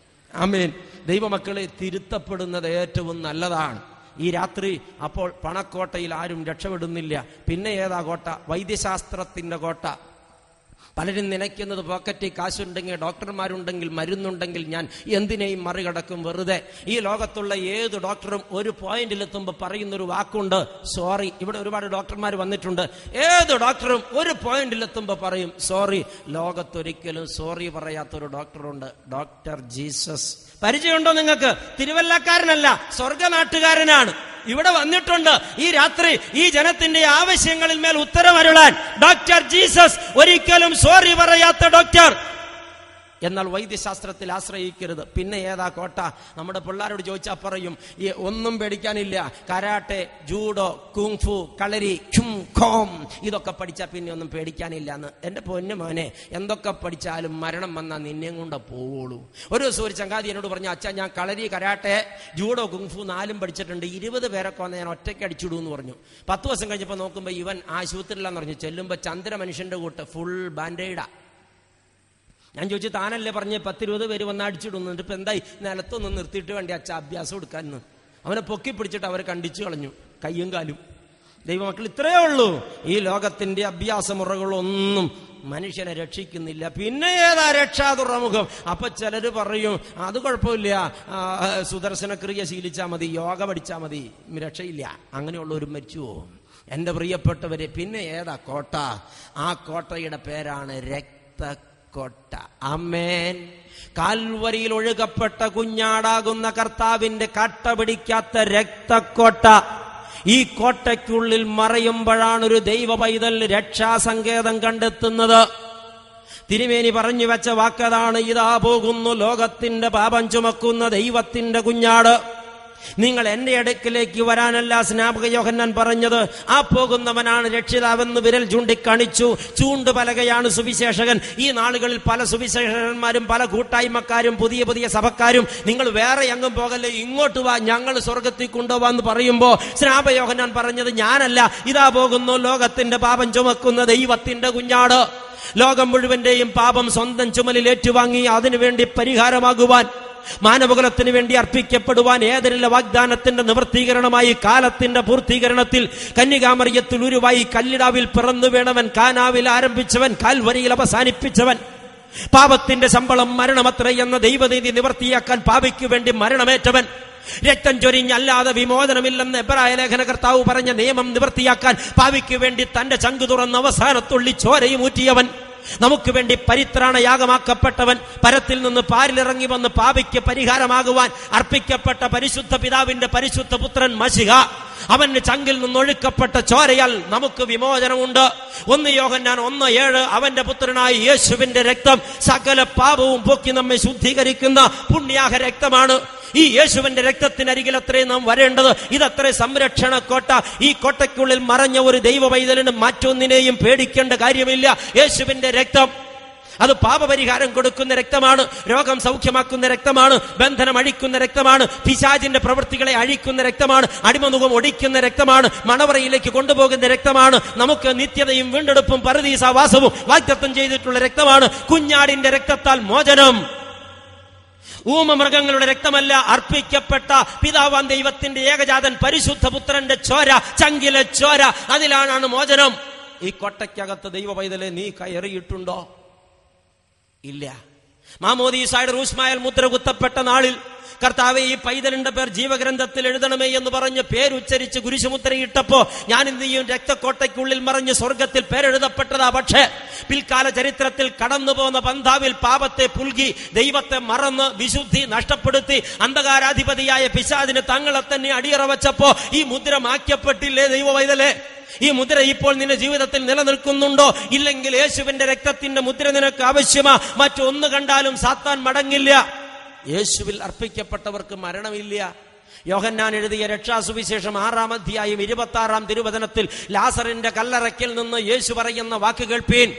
ആമേൻ. ദൈവമക്കളെ, തിരുത്തപ്പെടുന്നത് ഏറ്റവും നല്ലതാണ്. ഈ രാത്രി അപ്പോൾ പണക്കോട്ടയിൽ ആരും രക്ഷപ്പെടുന്നില്ല. പിന്നെ ഏതാ കോട്ട? വൈദ്യശാസ്ത്രത്തിന്റെ കോട്ട. പലരും നനയ്ക്കുന്നത് പോക്കറ്റിൽ കാശുണ്ടെങ്കിൽ, ഡോക്ടർമാരുണ്ടെങ്കിൽ, മരുന്നുണ്ടെങ്കിൽ ഞാൻ എന്തിനേയും മറികടക്കും വെറുതെ. ഈ ലോകത്തുള്ള ഏത് ഡോക്ടറും ഒരു പോയിന്റിലെത്തുമ്പോൾ പറയുന്നൊരു വാക്കുണ്ട്, സോറി. ഇവിടെ ഒരുപാട് ഡോക്ടർമാർ വന്നിട്ടുണ്ട്. ഏത് ഡോക്ടറും ഒരു പോയിന്റിലെത്തുമ്പോൾ പറയും സോറി. ലോകത്തൊരിക്കലും സോറി പറയാത്തൊരു ഡോക്ടറുണ്ട്, ഡോക്ടർ ജീസസ്. പരിചയമുണ്ടോ നിങ്ങൾക്ക്? തിരുവല്ലക്കാരനല്ല, സ്വർഗനാട്ടുകാരനാണ്. ഇവിടെ വന്നിട്ടുണ്ട് ഈ രാത്രി ഈ ജനത്തിന്റെ ആവശ്യങ്ങളിൽ മേൽ ഉത്തരമരുളാൻ. ഡോക്ടർ ജീസസ്, ഒരിക്കലും സോറി പറയാത്ത ഡോക്ടർ. എന്നാൽ വൈദ്യശാസ്ത്രത്തിൽ ആശ്രയിക്കരുത്. പിന്നെ ഏതാ കോട്ട? നമ്മുടെ പിള്ളേരോട് ചോദിച്ചാൽ പറയും ഒന്നും പേടിക്കാനില്ല. കരാട്ടെ, ജൂഡോ, കുങ്ഫു, കളരി, ഖോം, ഇതൊക്കെ പഠിച്ചാൽ പിന്നെ ഒന്നും പേടിക്കാനില്ല എന്ന്. എന്റെ പൊന്നു മോനെ, എന്തൊക്കെ പഠിച്ചാലും മരണം വന്നാൽ നിന്നെ കൊണ്ട് പോവുള്ളൂ. ഒരു ദിവസം ഒരു ചങ്ങാതി എന്നോട് പറഞ്ഞു, അച്ഛാ ഞാൻ കളരി, കരാട്ടെ, ജൂഡോ, കുങ്ഫു 4 പഠിച്ചിട്ടുണ്ട്, 20 പേരൊക്കെ വന്ന് ഞാൻ ഒറ്റയ്ക്ക് അടിച്ചിടൂ എന്ന് പറഞ്ഞു. 10 ദിവസം കഴിഞ്ഞപ്പോൾ നോക്കുമ്പോൾ ഇവൻ ആശുപത്രിയിലാന്ന് പറഞ്ഞു. ചെല്ലുമ്പോൾ ചന്ദ്ര മനുഷ്യന്റെ കൂട്ട് ഫുൾ ബാൻഡേഡാ. ഞാൻ ചോദിച്ചു, താനല്ലേ പറഞ്ഞ് 10-20 പേര് വന്ന് അടിച്ചിടുന്നുണ്ട്, ഇപ്പൊ എന്തായി നിലത്തൊന്ന് നിർത്തിയിട്ട് വേണ്ടി അച്ഛ അഭ്യാസം എടുക്കാമെന്ന്. അവനെ പൊക്കി പിടിച്ചിട്ട് അവരെ കണ്ടിച്ചു കളഞ്ഞു, കയ്യും കാലും. ദൈവമക്കൾ, ഇത്രയേ ഉള്ളൂ. ഈ ലോകത്തിന്റെ അഭ്യാസമുറകളൊന്നും മനുഷ്യനെ രക്ഷിക്കുന്നില്ല. പിന്നെ ഏതാ രക്ഷാതുറമുഖം? അപ്പൊ ചിലര് പറയും, അത് കുഴപ്പമില്ല, സുദർശന ക്രിയ ശീലിച്ചാൽ മതി, യോഗ പഠിച്ചാൽ മതി, രക്ഷയില്ല. അങ്ങനെയുള്ളവരും മരിച്ചുവോ? എന്റെ പ്രിയപ്പെട്ടവരെ, പിന്നെ ഏതാ കോട്ട? ആ കോട്ടയുടെ പേരാണ് രക്തക്കോട്ട. ആമേൻ. കാൽവരിയിൽ ഒഴുകപ്പെട്ട കുഞ്ഞാടാകുന്ന കർത്താവിന്റെ കട്ട പിടിക്കാത്ത രക്തക്കോട്ട. ഈ കോട്ടയ്ക്കുള്ളിൽ മറയുമ്പോഴാണ് ഒരു ദൈവ പൈതൽ രക്ഷാസങ്കേതം കണ്ടെത്തുന്നത്. തിരുമേനി പറഞ്ഞു വെച്ച വാക്കതാണ്, ഇതാ പോകുന്നു ലോകത്തിന്റെ പാപം ചുമക്കുന്ന ദൈവത്തിന്റെ കുഞ്ഞാട്. നിങ്ങൾ എന്റെ അടുക്കിലേക്ക് വരാനല്ല സ്നാപക യോഹന്നാൻ പറഞ്ഞത്, ആ പോകുന്നവനാണ് രക്ഷിതാവെന്ന് വിരൽ ചൂണ്ടിക്കാണിച്ചു. ചൂണ്ടുപലകയാണ് സുവിശേഷകൻ. ഈ നാളുകളിൽ പല സുവിശേഷകന്മാരും പല കൂട്ടായ്മക്കാരും പുതിയ പുതിയ സഭക്കാരും നിങ്ങൾ വേറെ എങ്ങും പോകല്ലേ, ഇങ്ങോട്ട് വാ, ഞങ്ങൾ സ്വർഗത്തിൽ കൊണ്ടുപോവാന്ന് പറയുമ്പോ സ്നാപക യോഹന്നാൻ പറഞ്ഞത് ഞാനല്ല, ഇതാ പോകുന്നു ലോകത്തിന്റെ പാപം ചുമക്കുന്ന ദൈവത്തിന്റെ കുഞ്ഞാട്. ലോകം മുഴുവന്റെയും പാപം സ്വന്തം ചുമലിൽ ഏറ്റുവാങ്ങി അതിനുവേണ്ടി പരിഹാരമാകുവാൻ, മാനവകുലത്തിന് വേണ്ടി അർപ്പിക്കപ്പെടുവാൻ, ഏതൊരു വാഗ്ദാനത്തിന്റെ നിവൃത്തീകരണമായി കാലത്തിന്റെ പൂർത്തീകരണത്തിൽ കന്യകാമറിയത്തിൽ ഉരുവായി കല്ലിടാവിൽ പിറന്നു വീണവൻ, കാനാവിൽ ആരംഭിച്ചവൻ, കാൽവരിയിൽ അവസാനിപ്പിച്ചവൻ. പാപത്തിന്റെ ശമ്പളം മരണമത്രേ എന്ന ദൈവനീതി നിവർത്തിയാക്കാൻ പാപിക്കു വേണ്ടി മരണമേറ്റവൻ. രക്തം ചൊരിഞ്ഞല്ലാതെ വിമോചനമില്ലെന്ന് എബ്രായ ലേഖന കർത്താവ് പറഞ്ഞ നിയമം നിവർത്തിയാക്കാൻ പാപിക്കു വേണ്ടി തന്റെ ചങ്കു തുറന്ന് അവസാനത്തുള്ളി ചോരയും ഊറ്റിയവൻ. നമുക്ക് വേണ്ടി പരിത്രാണയാഗമാക്കപ്പെട്ടവൻ, പരത്തിൽ നിന്ന് പാരിലിറങ്ങി വന്ന് പാപിക്ക് പരിഹാരമാകുവാൻ അർപ്പിക്കപ്പെട്ട പരിശുദ്ധ പിതാവിന്റെ പരിശുദ്ധ പുത്രൻ മശിഹ. അവന്റെ ചങ്കിൽ നിന്നൊഴുക്കപ്പെട്ട ചോരയാൽ നമുക്ക് വിമോചനമുണ്ട്. 1 യോഹന്നാൻ 1:7 അവന്റെ പുത്രനായ യേശുവിന്റെ രക്തം സകല പാപവും പോക്കി നമ്മെ ശുദ്ധീകരിക്കുന്ന പുണ്യാഹ രക്തമാണ്. ഈ യേശുവിന്റെ രക്തത്തിനരികിലത്രേ നാം വരേണ്ടത്. ഇതത്രേ സംരക്ഷണ കോട്ട. ഈ കോട്ടയ്ക്കുള്ളിൽ മറഞ്ഞ ഒരു ദൈവ പൈതലിന് മറ്റൊന്നിനെയും പേടിക്കേണ്ട കാര്യമില്ല. യേശുവിന്റെ രക്തം അത് പാപപരിഹാരം കൊടുക്കുന്ന രക്തമാണ്, രോഗം സൗഖ്യമാക്കുന്ന രക്തമാണ്, ബന്ധനം അഴിക്കുന്ന രക്തമാണ്, പിശാചിന്റെ പ്രവൃത്തികളെ അഴിക്കുന്ന രക്തമാണ്, അടിമമുഖം ഒടിക്കുന്ന രക്തമാണ്, മണവറയിലേക്ക് കൊണ്ടുപോകുന്ന രക്തമാണ്, നമുക്ക് നിത്യതയും വീണ്ടെടുപ്പും പരദീസാവാസവും വാഗ്ദത്തം ചെയ്തിട്ടുള്ള രക്തമാണ്. കുഞ്ഞാടിന്റെ രക്തത്താൽ മോചനം. ഊമമൃഗങ്ങളുടെ രക്തമല്ല, അർപ്പിക്കപ്പെട്ട പിതാവാൻ ദൈവത്തിന്റെ ഏകജാതൻ പരിശുദ്ധ പുത്രന്റെ ചോര, ചങ്കിലെ ചോര, അതിലാണ് മോചനം. ഈ കോട്ടയ്ക്കകത്ത് ദൈവ പൈതലെ നീ കയറിയിട്ടുണ്ടോ? ഇല്ല. മാമോദീസായുടെ റൂസ്മായൽ മുദ്ര കുത്തപ്പെട്ട നാളിൽ കർത്താവെ, ഈ പൈതലിന്റെ പേർ ജീവഗ്രന്ഥത്തിൽ എഴുതണമേ എന്ന് പറഞ്ഞ് പേരുച്ചരിച്ച് കുരിശുമുദ്രയിട്ടപ്പോ ഞാൻ ഇന്ന് ഈ രക്തക്കോട്ടയ്ക്കുള്ളിൽ മറഞ്ഞ് സ്വർഗത്തിൽ പേരെഴുതപ്പെട്ടതാ. പക്ഷേ പിൽക്കാല ചരിത്രത്തിൽ കടന്നു പോകുന്ന പന്ഥാവിൽ പാപത്തെ പുൽകി ദൈവത്തെ മറന്ന് വിശുദ്ധി നഷ്ടപ്പെടുത്തി അന്ധകാരാധിപതിയായ പിശാചിന് തങ്ങളെ തന്നെ അടിയറ വച്ചപ്പോ ഈ മുദ്ര മായ്ക്കപ്പെട്ടില്ലേ ദൈവ പൈതലേ? ഈ മുദ്ര ഇപ്പോൾ നിന്റെ ജീവിതത്തിൽ നിലനിൽക്കുന്നുണ്ടോ? ഇല്ലെങ്കിൽ യേശുവിന്റെ രക്തത്തിന്റെ മുദ്ര നിനക്ക് ആവശ്യമാ. മറ്റൊന്ന് കണ്ടാലും സാത്താൻ മടങ്ങില്ല. യേശുവിൽ അർപ്പിക്കപ്പെട്ടവർക്ക് മരണമില്ല. യോഹന്നാൻ എഴുതിയ രക്ഷാസുവിശേഷം 6-ാം അധ്യായം 26-ാം തിരുവചനത്തിൽ ലാസറിന്റെ കല്ലറയ്ക്കൽ നിന്ന് യേശു പറയുന്ന വാക്ക് കേൾപ്പീൻ.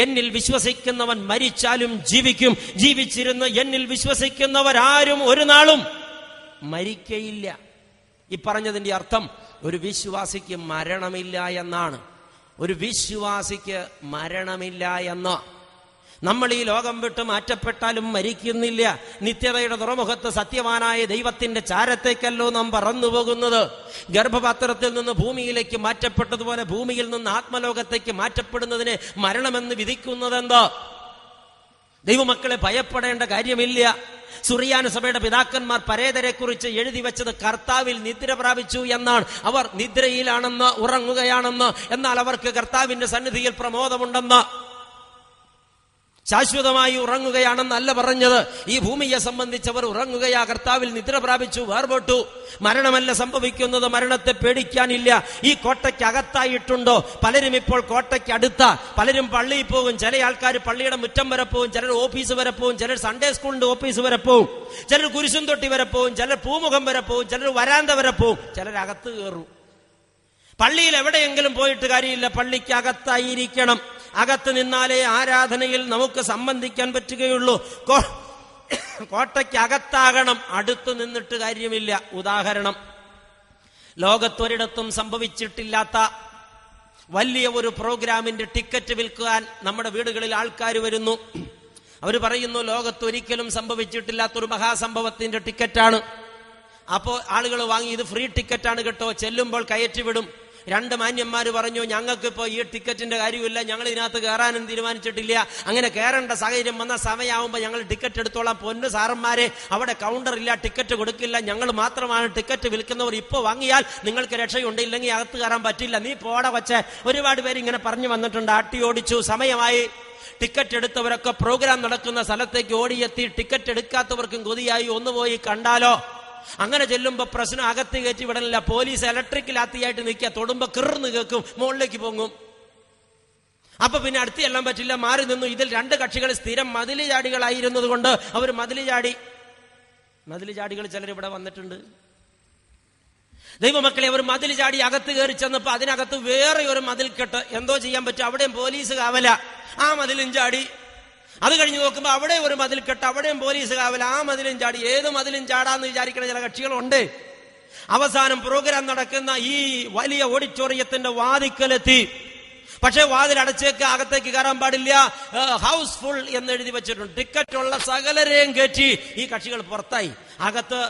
എന്നിൽ വിശ്വസിക്കുന്നവൻ മരിച്ചാലും ജീവിക്കും, ജീവിച്ചിരുന്ന് എന്നിൽ വിശ്വസിക്കുന്നവരാരും ഒരു നാളും മരിക്കയില്ല. ഈ പറഞ്ഞതിന്റെ അർത്ഥം ഒരു വിശ്വാസിക്ക് മരണമില്ല എന്നാണ്. ഒരു വിശ്വാസിക്ക് മരണമില്ല എന്ന്. നമ്മൾ ഈ ലോകം വിട്ട് മാറ്റപ്പെട്ടാലും മരിക്കുന്നില്ല. നിത്യതയുടെ തുറമുഖത്ത് സത്യവാനായ ദൈവത്തിന്റെ ചാരത്തേക്കല്ലോ നാം പറന്നു പോകുന്നത്. ഗർഭപാത്രത്തിൽ നിന്ന് ഭൂമിയിലേക്ക് മാറ്റപ്പെട്ടതുപോലെ ഭൂമിയിൽ നിന്ന് ആത്മലോകത്തേക്ക് മാറ്റപ്പെടുന്നതിനെ മരണമെന്ന് വിധിക്കുന്നതെന്തോ? ദൈവമക്കളെ, ഭയപ്പെടേണ്ട കാര്യമില്ല. സുറിയാന സഭയുടെ പിതാക്കന്മാർ പരേതരെ കുറിച്ച് എഴുതി വെച്ചത് കർത്താവിൽ നിദ്ര പ്രാപിച്ചു എന്നാണ്. അവർ നിദ്രയിലാണെന്ന്, ഉറങ്ങുകയാണെന്ന്. എന്നാൽ അവർക്ക് കർത്താവിന്റെ സന്നിധിയിൽ പ്രമോദമുണ്ടെന്ന്, ശാശ്വതമായി ഉറങ്ങുകയാണെന്നല്ല പറഞ്ഞത്. ഈ ഭൂമിയെ സംബന്ധിച്ചവർ ഉറങ്ങുകയാ, കർത്താവിൽ നിദ്ര പ്രാപിച്ചു, വേർപെട്ടു. മരണമല്ല സംഭവിക്കുന്നത്, മരണത്തെ പേടിക്കാനില്ല. ഈ കോട്ടയ്ക്കകത്തായിട്ടുണ്ടോ? പലരും ഇപ്പോൾ കോട്ടയ്ക്ക് അടുത്ത. പലരും പള്ളിയിൽ പോകും. ചില ആൾക്കാർ പള്ളിയുടെ മുറ്റം വരെ പോകും, ചിലർ ഓഫീസ് വരെ പോകും, ചിലർ സൺഡേ സ്കൂളിന്റെ ഓഫീസ് വരെ പോകും, ചിലർ കുരിശും തൊട്ടി വരെ പോകും, ചിലർ പൂമുഖം വരെ പോകും, ചിലർ വരാന്ത വരെ പോകും, ചിലർ അകത്ത് കയറും. പള്ളിയിൽ എവിടെയെങ്കിലും പോയിട്ട് കാര്യമില്ല, പള്ളിക്കകത്തായിരിക്കണം. അകത്ത് നിന്നാലേ ആരാധനയിൽ നമുക്ക് സംബന്ധിക്കാൻ പറ്റുകയുള്ളൂ. കോട്ടയ്ക്കകത്താകണം, അടുത്ത് നിന്നിട്ട് കാര്യമില്ല. ഉദാഹരണം, ലോകത്തൊരിടത്തും സംഭവിച്ചിട്ടില്ലാത്ത വലിയ ഒരു പ്രോഗ്രാമിന്റെ ടിക്കറ്റ് വിൽക്കാൻ നമ്മുടെ വീടുകളിൽ ആൾക്കാർ വരുന്നു. അവർ പറയുന്നു ലോകത്തൊരിക്കലും സംഭവിച്ചിട്ടില്ലാത്തൊരു മഹാസംഭവത്തിന്റെ ടിക്കറ്റാണ്. അപ്പോൾ ആളുകൾ വാങ്ങി, ഇത് ഫ്രീ ടിക്കറ്റാണ് കേട്ടോ, ചെല്ലുമ്പോൾ കയറ്റിവിടും. രണ്ട് മാന്യന്മാര് പറഞ്ഞു, ഞങ്ങൾക്കിപ്പോ ഈ ടിക്കറ്റിന്റെ കാര്യമില്ല, ഞങ്ങൾ ഇതിനകത്ത് കയറാനും തീരുമാനിച്ചിട്ടില്ല, അങ്ങനെ കയറേണ്ട സാഹചര്യം വന്ന സമയമാകുമ്പോൾ ഞങ്ങൾ ടിക്കറ്റ് എടുത്തോളാം. പൊന്നു സാറന്മാരെ, അവിടെ കൗണ്ടർ ഇല്ല, ടിക്കറ്റ് കൊടുക്കില്ല, ഞങ്ങൾ മാത്രമാണ് ടിക്കറ്റ് വിൽക്കുന്നവർ, ഇപ്പോൾ വാങ്ങിയാൽ നിങ്ങൾക്ക് രക്ഷയുണ്ട്, ഇല്ലെങ്കിൽ അകത്ത് കയറാൻ പറ്റില്ല, നീ പോടെ വച്ച് ഒരുപാട് പേര് ഇങ്ങനെ പറഞ്ഞു വന്നിട്ടുണ്ട്. ആട്ടി ഓടിച്ചു. സമയമായി. ടിക്കറ്റ് എടുത്തവരൊക്കെ പ്രോഗ്രാം നടക്കുന്ന സ്ഥലത്തേക്ക് ഓടിയെത്തി. ടിക്കറ്റ് എടുക്കാത്തവർക്കും കൊതിയായി, ഒന്ന് പോയി കണ്ടാലോ. അങ്ങനെ ചെല്ലുമ്പോ പ്രശ്നം അകത്ത് കയറ്റി വിടലില്ല. പോലീസ് ഇലക്ട്രിക് ലാത്തിയായിട്ട് നിൽക്കുക, തൊടുമ്പോ കിർന്ന് കേൾക്കും, മുകളിലേക്ക് പൊങ്ങും. അപ്പൊ പിന്നെ അടുത്ത് ചെല്ലാൻ പറ്റില്ല, മാറി നിന്നു. ഇതിൽ രണ്ട് കക്ഷികൾ സ്ഥിരം മതില് ചാടികളായിരുന്നത് കൊണ്ട് അവർ മതില് ചാടികൾ ചിലർ ഇവിടെ വന്നിട്ടുണ്ട്. ദൈവമക്കളെ, അവർ മതിൽ ചാടി അകത്ത് കയറി ചെന്നപ്പോ അതിനകത്ത് വേറെ ഒരു മതിൽ കെട്ട്. എന്തോ ചെയ്യാൻ പറ്റും, അവിടെയും പോലീസ് കാവല. ആ മതിലും ചാടി. അത് കഴിഞ്ഞ് നോക്കുമ്പോ അവിടെ ഒരു മതിൽ കെട്ട്, അവിടെയും പോലീസ് കാവല. ആ മതിലും ചാടി. ഏത് മതിലും ചാടാന്ന് വിചാരിക്കുന്ന ചില കക്ഷികളുണ്ട്. അവസാനം പ്രോഗ്രാം നടക്കുന്ന ഈ വലിയ ഓഡിറ്റോറിയത്തിന്റെ വാതിക്കലെത്തി. പക്ഷേ വാതിൽ അടച്ചേക്ക്, അകത്തേക്ക് കയറാൻ പാടില്ല, ഹൗസ് ഫുൾ എന്ന് എഴുതി വെച്ചിട്ടുണ്ട്. ടിക്കറ്റുള്ള സകലരെയും കയറ്റി. ഈ കക്ഷികൾ പുറത്തായി. അകത്ത്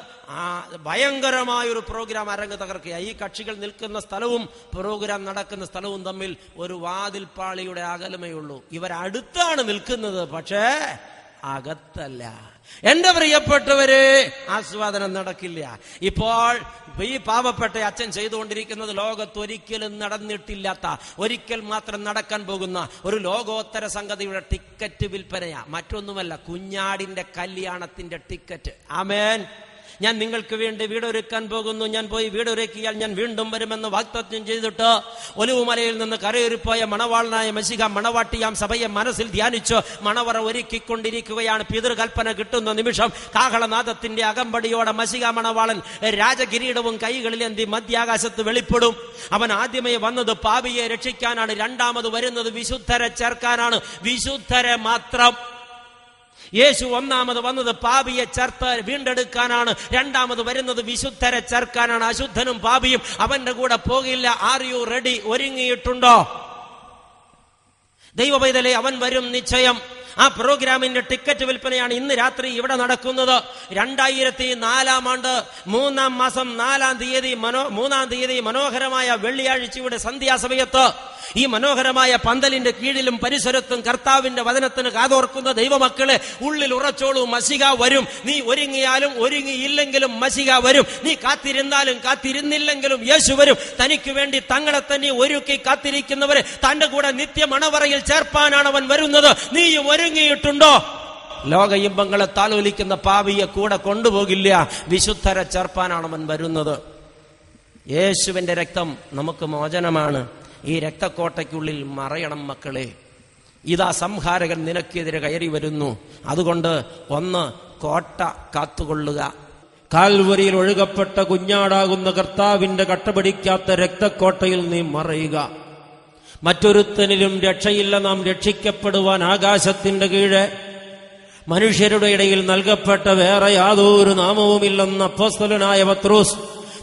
ഭയങ്കരമായൊരു പ്രോഗ്രാം അരങ്ങ് തകർക്കുക. ഈ കക്ഷികൾ നിൽക്കുന്ന സ്ഥലവും പ്രോഗ്രാം നടക്കുന്ന സ്ഥലവും തമ്മിൽ ഒരു വാതിൽപ്പാളിയുടെ അകലമേ ഉള്ളൂ. ഇവരടുത്താണ് നിൽക്കുന്നത്, പക്ഷേ അകത്തല്ല. എന്റെ പ്രിയപ്പെട്ടവരെ, ആസ്വാദനം നടക്കില്ല. ഇപ്പോൾ ഈ പാവപ്പെട്ട അച്ഛൻ ചെയ്തുകൊണ്ടിരിക്കുന്നത് ലോകത്തൊരിക്കലും നടന്നിട്ടില്ലാത്ത, ഒരിക്കൽ മാത്രം നടക്കാൻ പോകുന്ന ഒരു ലോകോത്തര സംഗതിയുടെ ടിക്കറ്റ് വിൽപ്പനയാ. മറ്റൊന്നുമല്ല, കുഞ്ഞാടിന്റെ കല്യാണത്തിന്റെ ടിക്കറ്റ്. ആമേൻ. ഞാൻ നിങ്ങൾക്ക് വേണ്ടി വീടൊരുക്കാൻ പോകുന്നു, ഞാൻ പോയി വീടൊരുക്കിയാൽ ഞാൻ വീണ്ടും വരുമെന്ന് വാഗ്ദത്തം ചെയ്തിട്ട് ഒലിവുമലയിൽ നിന്ന് കരയൊരുപ്പോയ മണവാളനായ മെശിഹ മണവാട്ടിയാം സഭയെ മനസ്സിൽ ധ്യാനിച്ച് മണവറ ഒരുക്കിക്കൊണ്ടിരിക്കുകയാണ്. പിതൃകൽപ്പന കിട്ടുന്ന നിമിഷം കാഹളനാദത്തിന്റെ അകമ്പടിയോടെ മെശിഹ മണവാളൻ രാജകിരീടവും കൈകളിലേന്തി മധ്യാകാശത്ത് വെളിപ്പെടും. അവൻ ആദ്യമേ വന്നത് പാപിയെ രക്ഷിക്കാനാണ്, രണ്ടാമത് വരുന്നത് വിശുദ്ധരെ ചേർക്കാനാണ്. വിശുദ്ധരെ മാത്രം. യേശു ഒന്നാമത് വന്നത് പാപിയെ ചേർത്ത് വീണ്ടെടുക്കാനാണ്, രണ്ടാമത് വരുന്നത് വിശുദ്ധരെ ചേർക്കാനാണ്. അശുദ്ധനും പാപിയും അവന്റെ കൂടെ പോകില്ല. Are you ready? ഒരുങ്ങിയിട്ടുണ്ടോ? ദൈവപൈതലേ, അവൻ വരും നിശ്ചയം. ആ പ്രോഗ്രാമിന്റെ ടിക്കറ്റ് വിൽപ്പനയാണ് ഇന്ന് രാത്രി ഇവിടെ നടക്കുന്നത്. 2004 3-ാം മാസം 4-ാം തീയതി മനോഹരമായ വെള്ളിയാഴ്ചയുടെ സന്ധ്യാസമയത്ത് ഈ മനോഹരമായ പന്തലിന്റെ കീഴിലും പരിസരത്തും കർത്താവിന്റെ വചനത്തിന് കാതോർക്കുന്ന ദൈവമക്കളെ, ഉള്ളിൽ ഉറച്ചോളൂ, മശിഹ വരും. നീ ഒരുങ്ങിയാലും ഒരുങ്ങിയില്ലെങ്കിലും മശിഹ വരും. നീ കാത്തിരുന്നാലും കാത്തിരുന്നില്ലെങ്കിലും യേശു വരും. തനിക്ക് വേണ്ടി തങ്ങളെ തന്നെ ഒരുക്കി കാത്തിരിക്കുന്നവരെ തന്റെ കൂടെ നിത്യ മണവറയിൽ ചേർപ്പാനാണ് അവൻ വരുന്നത്. നീയും ഒരുങ്ങിയിട്ടുണ്ടോ? ലോക ഇമ്പങ്ങളെ താലോലിക്കുന്ന പാപിയെ കൂടെ കൊണ്ടുപോകില്ല, വിശുദ്ധരെ ചേർപ്പാനാണ് അവൻ വരുന്നത്. യേശുവിന്റെ രക്തം നമുക്ക് മോചനമാണ്. ഈ രക്തക്കോട്ടയ്ക്കുള്ളിൽ മറയണം മക്കളെ. ഇതാ സംഹാരകൻ നിനക്കെതിരെ കയറി വരുന്നു. അതുകൊണ്ട് ഒന്ന്, കോട്ട കാത്തുകൊള്ളുക. കാൽവരിയിൽ ഒഴുകപ്പെട്ട കുഞ്ഞാടാകുന്ന കർത്താവിന്റെ കട്ടപിടിക്കാത്ത രക്തക്കോട്ടയിൽ നീ മറയുക. മറ്റൊരുത്തനിലും രക്ഷയില്ല. നാം രക്ഷിക്കപ്പെടുവാൻ ആകാശത്തിന്റെ കീഴെ മനുഷ്യരുടെ ഇടയിൽ നൽകപ്പെട്ട വേറെ യാതൊരു നാമവുമില്ലെന്ന് അപ്പോസ്തലനായ പത്രോസ്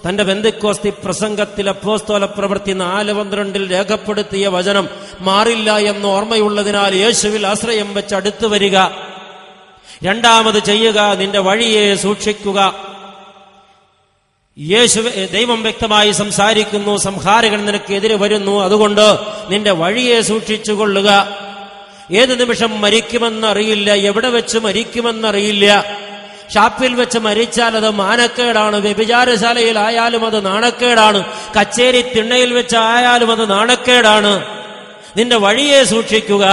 തന്റെ പെന്തക്കോസ്തി പ്രസംഗത്തിൽ അപ്പോസ്തല പ്രവൃത്തി 4:12 രേഖപ്പെടുത്തിയ വചനം മാറില്ല എന്ന് ഓർമ്മയുള്ളതിനാൽ യേശുവിൽ ആശ്രയം വെച്ച് അടുത്തു വരിക. രണ്ടാമത് ചെയ്യുക, നിന്റെ വഴിയെ സൂക്ഷിക്കുക. ദൈവം വ്യക്തമായി സംസാരിക്കുന്നു. സംഹാരകൻ നിനക്കെതിരെ വരുന്നു, അതുകൊണ്ട് നിന്റെ വഴിയെ സൂക്ഷിച്ചുകൊള്ളുക. ഏത് നിമിഷം മരിക്കുമെന്നറിയില്ല, എവിടെ വെച്ച് മരിക്കുമെന്നറിയില്ല. ഷാപ്പിൽ വെച്ച് മരിച്ചാൽ അത് മാനക്കേടാണ്, വ്യഭിചാരശാലയിലായാലും അത് നാണക്കേടാണ്, കച്ചേരി തിണ്ണയിൽ വെച്ചായാലും അത് നാണക്കേടാണ്. നിന്റെ വഴിയെ സൂക്ഷിക്കുക.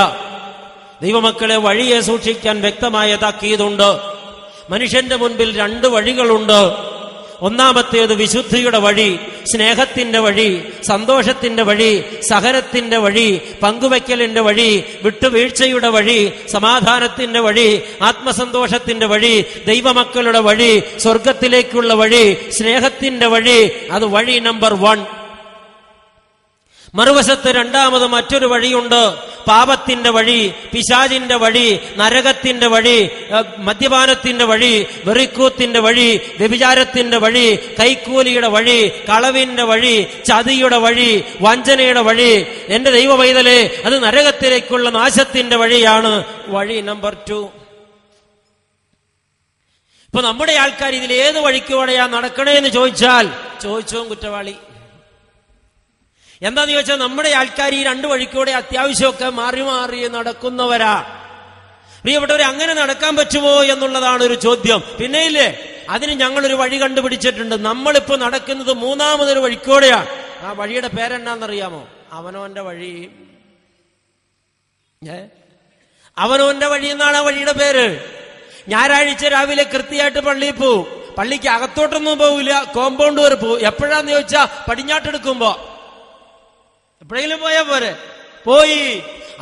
ദൈവമക്കളെ, വഴിയെ സൂക്ഷിക്കാൻ വ്യക്തമായ താക്കീതുണ്ട്. മനുഷ്യന്റെ മുൻപിൽ 2 വഴികളുണ്ട്. ഒന്നാമത്തേത് വിശുദ്ധിയുടെ വഴി, സ്നേഹത്തിന്റെ വഴി, സന്തോഷത്തിന്റെ വഴി, സഹനത്തിന്റെ വഴി, പങ്കുവയ്ക്കലിന്റെ വഴി, വിട്ടുവീഴ്ചയുടെ വഴി, സമാധാനത്തിന്റെ വഴി, ആത്മസന്തോഷത്തിന്റെ വഴി, ദൈവമക്കളുടെ വഴി, സ്വർഗത്തിലേക്കുള്ള വഴി, സ്നേഹത്തിന്റെ വഴി. അത് വഴി നമ്പർ 1. മറുവശത്ത് രണ്ടാമത് മറ്റൊരു വഴിയുണ്ട്. പാപത്തിന്റെ വഴി, പിശാചിന്റെ വഴി, നരകത്തിന്റെ വഴി, മദ്യപാനത്തിന്റെ വഴി, വെറിക്കൂത്തിന്റെ വഴി, വ്യഭിചാരത്തിന്റെ വഴി, കൈക്കൂലിയുടെ വഴി, കളവിന്റെ വഴി, ചതിയുടെ വഴി, വഞ്ചനയുടെ വഴി. എന്റെ ദൈവ പൈതലേ, അത് നരകത്തിലേക്കുള്ള നാശത്തിന്റെ വഴിയാണ്. വഴി നമ്പർ 2. ഇപ്പൊ നമ്മുടെ ആൾക്കാർ ഇതിൽ ഏത് വഴിക്കോടെയാ നടക്കണേന്ന് ചോദിച്ചോം കുറ്റവാളി. എന്താന്ന് ചോദിച്ചാൽ നമ്മുടെ ആൾക്കാർ ഈ രണ്ട് വഴിക്കൂടെ അത്യാവശ്യമൊക്കെ മാറി മാറി നടക്കുന്നവരാ. പ്രിയപ്പെട്ടവർ, അങ്ങനെ നടക്കാൻ പറ്റുമോ എന്നുള്ളതാണ് ഒരു ചോദ്യം. പിന്നെ ഇല്ലേ, അതിന് ഞങ്ങളൊരു വഴി കണ്ടുപിടിച്ചിട്ടുണ്ട്. നമ്മളിപ്പോ നടക്കുന്നത് മൂന്നാമതൊരു വഴിക്കൂടെയാണ്. ആ വഴിയുടെ പേരെന്നാന്നറിയാമോ? അവനവന്റെ വഴി. അവനവന്റെ വഴി എന്നാണ് ആ വഴിയുടെ പേര്. ഞായറാഴ്ച രാവിലെ കൃത്യമായിട്ട് പള്ളിയിൽ പോവും. പള്ളിക്ക് അകത്തോട്ടൊന്നും പോവില്ല, കോമ്പൗണ്ട് വരെ പോവും. എപ്പോഴാന്ന് ചോദിച്ചാ പടിഞ്ഞാട്ടെടുക്കുമ്പോ. എപ്പോഴെങ്കിലും പോയാ പോരെ, പോയി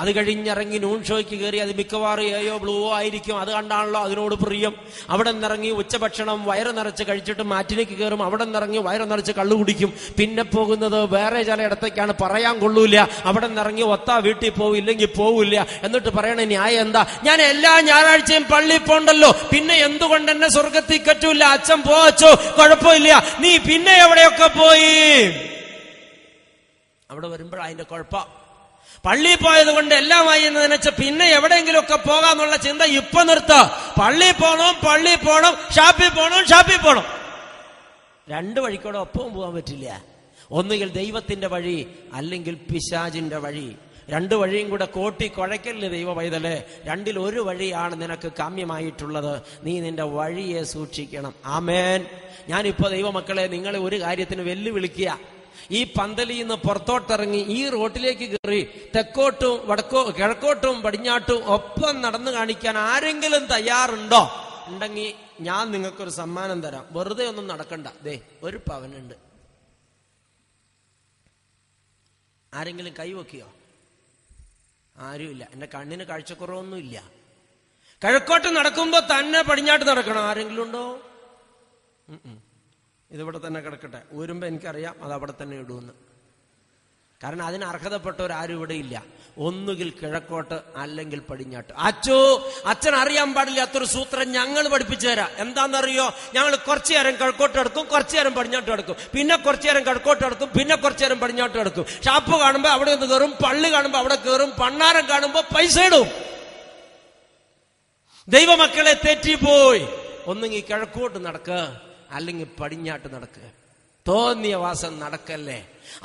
അത് കഴിഞ്ഞിറങ്ങി നൂൺ ഷോയ്ക്ക് കയറി. അത് മിക്കവാറും ഏയോ ബ്ലൂവോ ആയിരിക്കും. അത് കണ്ടാണല്ലോ അതിനോട് പ്രിയം. അവിടെ നിന്നിറങ്ങി ഉച്ചഭക്ഷണം വയറ് നിറച്ച് കഴിച്ചിട്ട് മാറ്റിലേക്ക് കയറും. അവിടെ നിന്നിറങ്ങി വയറ് നിറച്ച് കള്ളു കുടിക്കും. പിന്നെ പോകുന്നത് വേറെ ചില ഇടത്തേക്കാണ്, പറയാൻ കൊള്ളൂല. അവിടെ നിന്നിറങ്ങി ഒത്താ വീട്ടിൽ പോവും, ഇല്ലെങ്കിൽ പോവില്ല. എന്നിട്ട് പറയണ ന്യായം എന്താ? ഞാൻ എല്ലാ ഞായറാഴ്ചയും പള്ളിയിൽ പോണ്ടല്ലോ, പിന്നെ എന്തുകൊണ്ട് എന്നെ സ്വർഗത്തിൽ കറ്റൂല? അച്ഛൻ പോച്ചോ, കുഴപ്പമില്ല. നീ പിന്നെ എവിടെയൊക്കെ പോയി? അവിടെ വരുമ്പോഴാ അതിന്റെ കുഴപ്പം. പള്ളിയിൽ പോയത് കൊണ്ട് എല്ലാമായി എന്ന് നനച്ച പിന്നെ എവിടെയെങ്കിലുമൊക്കെ പോകാന്നുള്ള ചിന്ത ഇപ്പൊ നിർത്ത. പള്ളിയിൽ പോണം, ഷാപ്പിൽ പോണം. രണ്ട് വഴിക്കൂടെ ഒപ്പവും പോകാൻ പറ്റില്ല. ഒന്നുകിൽ ദൈവത്തിന്റെ വഴി, അല്ലെങ്കിൽ പിശാചിന്റെ വഴി. രണ്ട് വഴിയും കൂടെ കോട്ടി കുഴയ്ക്കല്ലേ ദൈവ പൈതലേ. രണ്ടിൽ ഒരു വഴിയാണ് നിനക്ക് കാമ്യമായിട്ടുള്ളത്. നീ നിന്റെ വഴിയെ സൂക്ഷിക്കണം. ആമേൻ. ഞാനിപ്പോ ദൈവമക്കളെ നിങ്ങളെ ഒരു കാര്യത്തിന് വെല്ലുവിളിക്കുക. ഈ പന്തലിൽ നിന്ന് പുറത്തോട്ടിറങ്ങി ഈ റോട്ടിലേക്ക് കയറി തെക്കോട്ടും കിഴക്കോട്ടും പടിഞ്ഞാട്ടും ഒപ്പം നടന്നു കാണിക്കാൻ ആരെങ്കിലും തയ്യാറുണ്ടോ? ഉണ്ടെങ്കിൽ ഞാൻ നിങ്ങൾക്കൊരു സമ്മാനം തരാം. വെറുതെ ഒന്നും നടക്കണ്ട. ദേ, ഒരു പവനുണ്ട്. ആരെങ്കിലും കൈവയ്ക്കുകയോ? ആരുമില്ല. എന്റെ കണ്ണിന് കാഴ്ചക്കുറവൊന്നുമില്ല. കിഴക്കോട്ട് നടക്കുമ്പോ തന്നെ പടിഞ്ഞാട്ട് നടക്കണം. ആരെങ്കിലും ഉണ്ടോ? ഇതിവിടെ തന്നെ കിടക്കട്ടെ. ഊരുമ്പോ എനിക്കറിയാം അത് അവിടെ തന്നെ ഇടുമെന്ന്. കാരണം അതിന് അർഹതപ്പെട്ടവരാരും ഇവിടെ ഇല്ല. ഒന്നുകിൽ കിഴക്കോട്ട്, അല്ലെങ്കിൽ പടിഞ്ഞാട്ട്. അച്ഛൻ അറിയാൻ പാടില്ലാത്തൊരു സൂത്രം ഞങ്ങൾ പഠിപ്പിച്ചു തരാം. എന്താണെന്നറിയോ? ഞങ്ങൾ കുറച്ചു നേരം കിഴക്കോട്ട് എടുക്കും, കുറച്ചു നേരം പടിഞ്ഞാട്ട് എടുക്കും, പിന്നെ കുറച്ചു നേരം കിഴക്കോട്ട് എടുക്കും, പിന്നെ കുറച്ചു നേരം പടിഞ്ഞാട്ട് എടുക്കും. ഷാപ്പ് കാണുമ്പോ അവിടെ ഒന്ന് കയറും, പള്ളി കാണുമ്പോ അവിടെ കയറും, പണ്ണാരം കാണുമ്പോ പൈസ ഇടും. ദൈവമക്കളെ തെറ്റിപ്പോയി. ഒന്നുകിൽ കിഴക്കോട്ട് നടക്കുക, അല്ലെങ്കിൽ പടിഞ്ഞാട്ട് നടക്കുക. തോന്നിയ വാസം നടക്കല്ലേ.